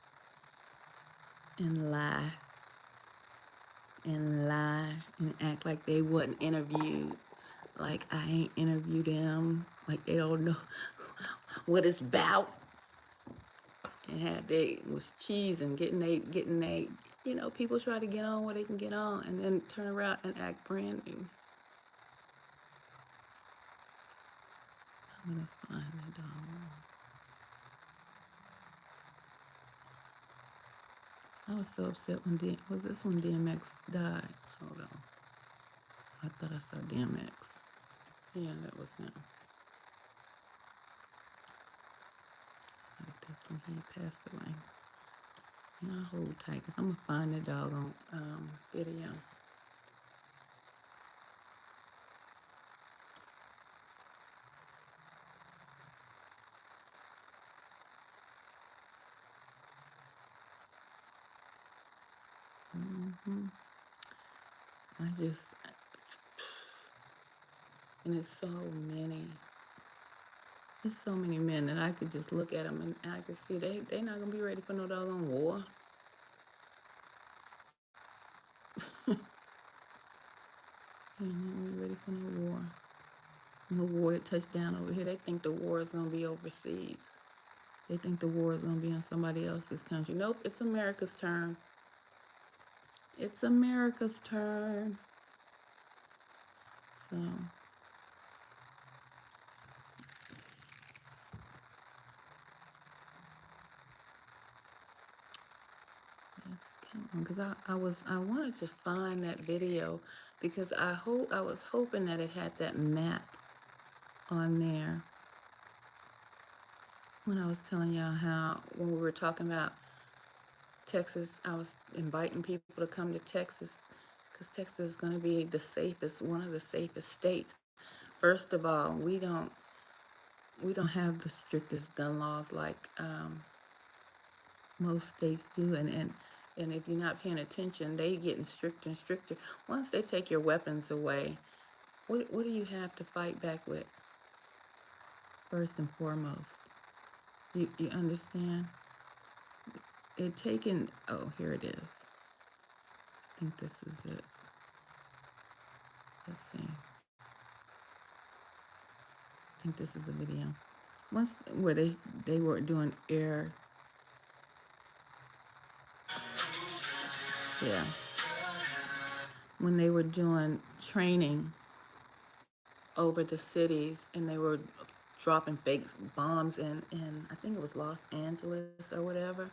S1: and lie and act like they wasn't interviewed. Like I ain't interviewed them. Like they don't know what it's about. And had they was cheesing, getting they, people try to get on where they can get on, and then turn around and act brand new. I'm gonna find the dog. I was so upset when was this when DMX died? Hold on. I thought I saw DMX. Yeah, that was him. Like that's when he passed away. Yeah, I hold tight because I'm gonna find the doggone video. hmm I just, and it's so many. There's so many men that I could just look at them and I could see they not gonna be ready for no doggone war. They're not gonna be ready for no war. No war that touched down over here. They think the war is gonna be overseas. They think the war is gonna be in somebody else's country. Nope, it's America's turn. It's America's turn. So because I wanted to find that video because I was hoping that it had that map on there when I was telling y'all how when we were talking about Texas, I was inviting people to come to Texas because Texas is going to be one of the safest states. First of all, we don't have the strictest gun laws like Most states do, and if you're not paying attention, they getting stricter and stricter. Once they take your weapons away, what do you have to fight back with? First and foremost, you understand? It taken. Oh, here it is. I think this is it. Let's see. I think this is the video. Once where they were doing air. Yeah. When they were doing training over the cities and they were dropping fake bombs in I think it was Los Angeles or whatever.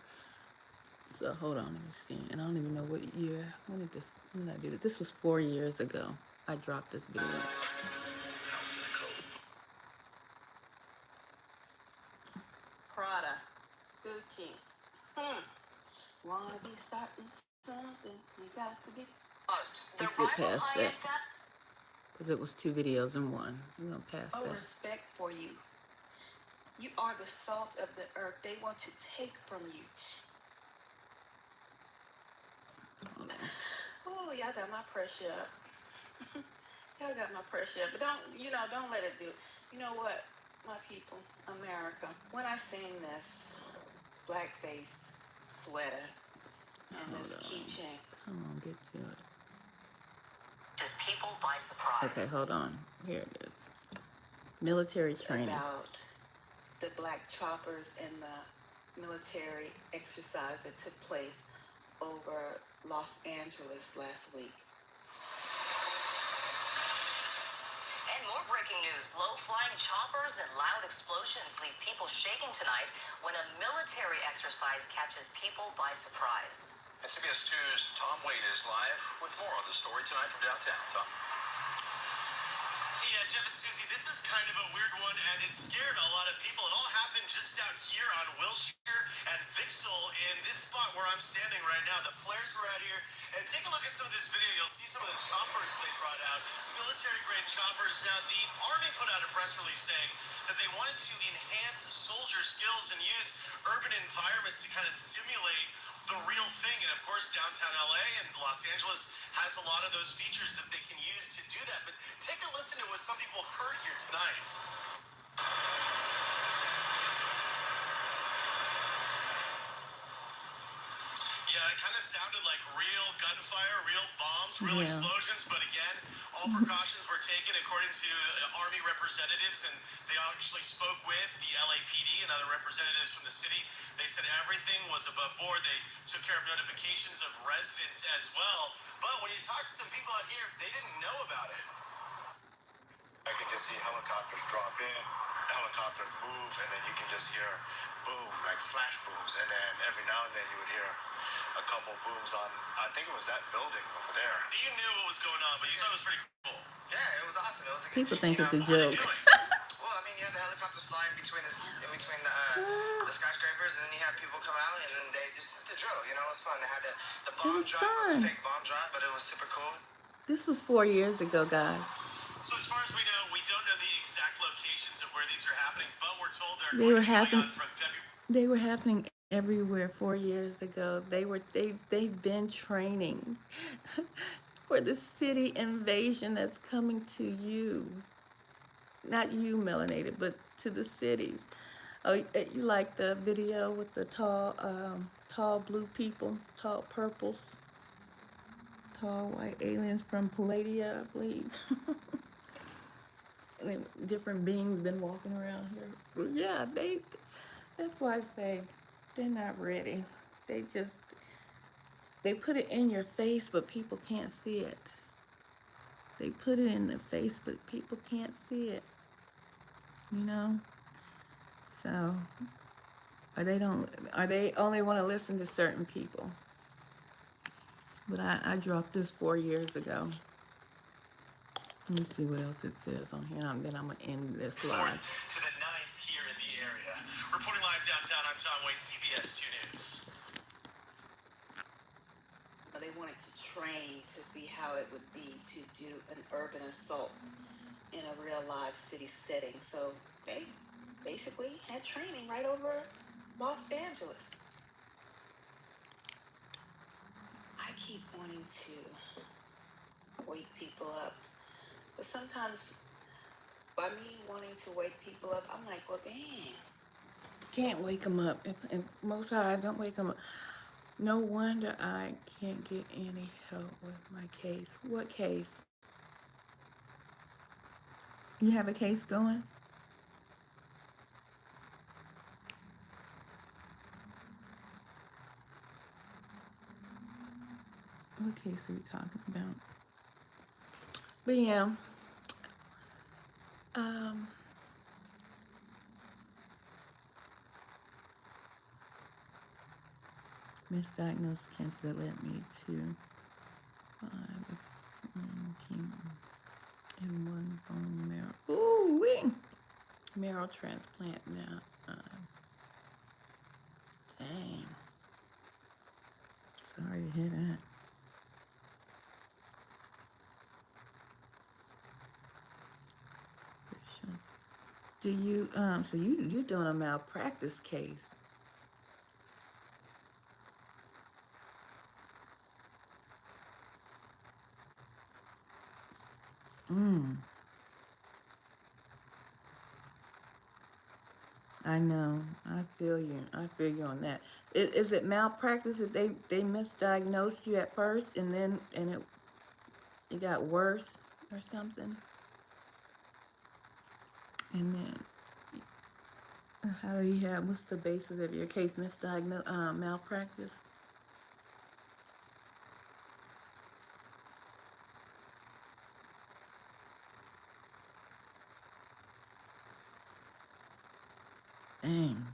S1: So hold on, let me see. And I don't even know what year. When did I do this? This was 4 years ago. I dropped this video. Prada, Gucci. Wanna be starting something? You got to be. Let's get past that because it was 2 videos in 1. We're gonna pass that. Respect for you. You are the salt of the earth. They want to take from you. Oh, y'all got my pressure up. Y'all got my pressure up. But don't let it do. You know what, my people, America, when I sing this blackface sweater and this keychain. Come on, get to it. Just people by surprise. Okay, hold on. Here it is. Military training. About the black choppers and the military exercise that took place over Los Angeles last week. And more breaking news. Low-flying choppers and loud explosions leave people shaking tonight when a military exercise catches people by surprise. And CBS 2's Tom Wade is live with more on the story tonight from downtown. Tom.
S2: Yeah, Jeff and Susie, this is kind of a weird one, and it scared a lot of people. It all happened just out here on Wilshire and Vixel in this spot where I'm standing right now. The flares were out here, and take a look at some of this video. You'll see some of the choppers they brought out, military-grade choppers. Now, the Army put out a press release saying that they wanted to enhance soldier skills and use urban environments to kind of simulate the real thing. And of course, downtown LA and Los Angeles has a lot of those features that they can use to do that. But take a listen to what some people heard here tonight. Yeah, it kind of sounded like real gunfire, real bombs, real explosions. But again, all precautions were taken according to Army representatives, and they actually spoke with the LAPD and other representatives from the city. They said everything was above board. They took care of notifications of residents as well. But when you talk to some people out here, they didn't know about it. I can just see helicopters drop in, helicopters move, and then you can just hear boom, like flash booms. And then every now and then you would hear a couple booms on, I think it was that building over there. You knew what was going on, but you thought it was pretty cool. Yeah, it was awesome. It was like
S1: people think it's a joke.
S2: Well, I mean, you have the helicopters flying between the skyscrapers, and then you have people come out, and then it's just a drill, it was fun. They had the bomb drop, it was a fake bomb drop, but it was super cool.
S1: This was 4 years ago, guys.
S2: So as far as we know, we don't know the exact locations of where these are happening, but we're told they're going to be going on from February.
S1: They were happening everywhere 4 years ago. They've been training for the city invasion that's coming to you. Not you, melanated, but to the cities. Oh, you like the video with the tall blue people, tall purples, tall white aliens from Palladia, I believe. And then different beings been walking around here. Yeah, that's why I say they're not ready. They put it in your face, but people can't see it. They put it in the face, but people can't see it. So, or they only want to listen to certain people. But I dropped this 4 years ago. Let me see what else it says on here, and then I'm going to end this live.
S2: To the 9th here in the area. Reporting live downtown, I'm Tom Wade, CBS 2 News.
S1: They wanted to train to see how it would be to do an urban assault in a real live city setting. So they basically had training right over Los Angeles. keep wanting to wake people up. But sometimes by me wanting to wake people up, I'm like, well, dang. Can't wake them up. And most high, don't wake them up. No wonder I can't get any help with my case. What case? You have a case going? What case are you talking about? But yeah, um, misdiagnosed cancer that led me to 5 chemo and 1 bone marrow. Ooh, wee! Marrow transplant now. Dang. Sorry to hear that. Do you so you're doing a malpractice case? Mm, I know. I feel you. I feel you on that. Is it malpractice that they misdiagnosed you at first and then it got worse or something? And then how do you have what's the basis of your case misdiagnosed malpractice? Dang,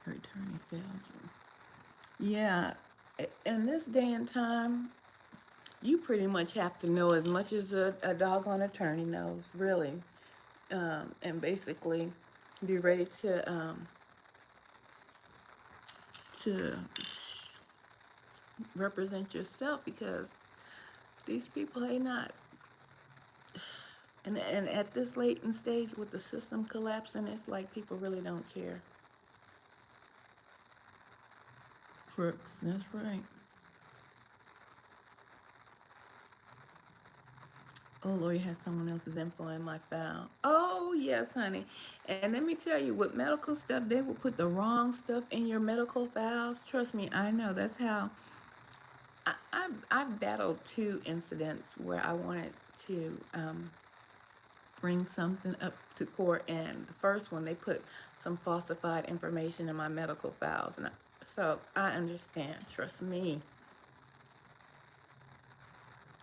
S1: her attorney failed you. Yeah, in this day and time, you pretty much have to know as much as a doggone attorney knows, really, and basically be ready to represent yourself because these people ain't not. And at this late in stage with the system collapsing, it's like people really don't care. Crooks, that's right. Oh, Lord, you have someone else's info in my file. Oh, yes, honey. And let me tell you, with medical stuff, they will put the wrong stuff in your medical files. Trust me, I know. That's how I battled 2 incidents where I wanted to bring something up to court, and the first one they put some falsified information in my medical files, and so I understand. Trust me,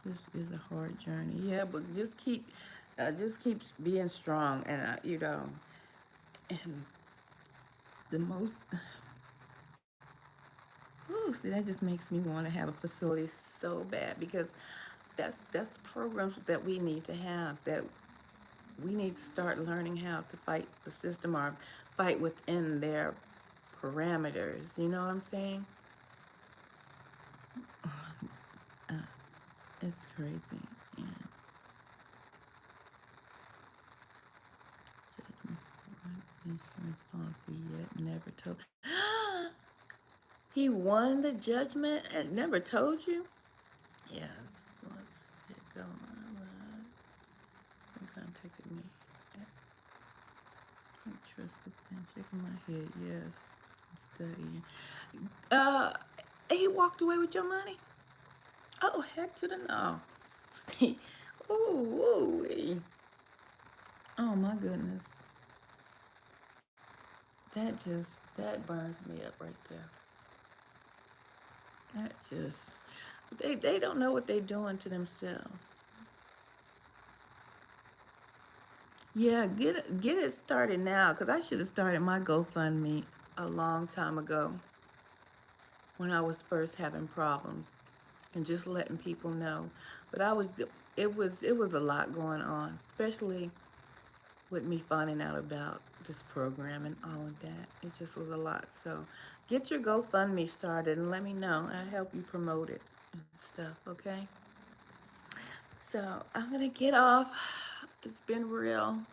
S1: this is a hard journey. Yeah, but just keep being strong, and and the most. Ooh, see, that just makes me want to have a facility so bad because that's the programs that we need to have. That we need to start learning how to fight the system or fight within their parameters. You know what I'm saying? Uh, it's crazy. And insurance policy yet never told. He won the judgment and never told you? Yes. Once it go and contacted me. I trusted them. Checking my head. Yes. I'm studying. Uh, he walked away with your money? Oh, heck to the no. Ooh, ooh. Oh my goodness. That burns me up right there. That just they don't know what they're doing to themselves. Yeah, get it started now, cause I should have started my GoFundMe a long time ago when I was first having problems and just letting people know. But it was a lot going on, especially with me finding out about this program and all of that. It just was a lot. So get your GoFundMe started and let me know. I'll help you promote it and stuff, okay? So I'm gonna get off. It's been real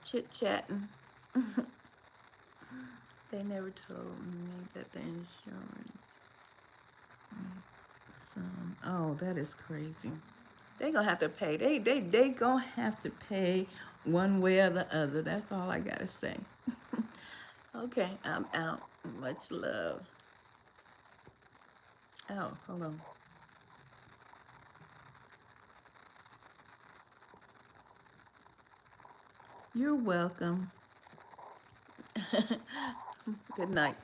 S1: chit-chatting. They never told me that the insurance Oh, that is crazy. They gonna have to pay. They gonna have to pay one way or the other. That's all I gotta say. Okay, I'm out. Much love. Oh, hold on. You're welcome. Good night.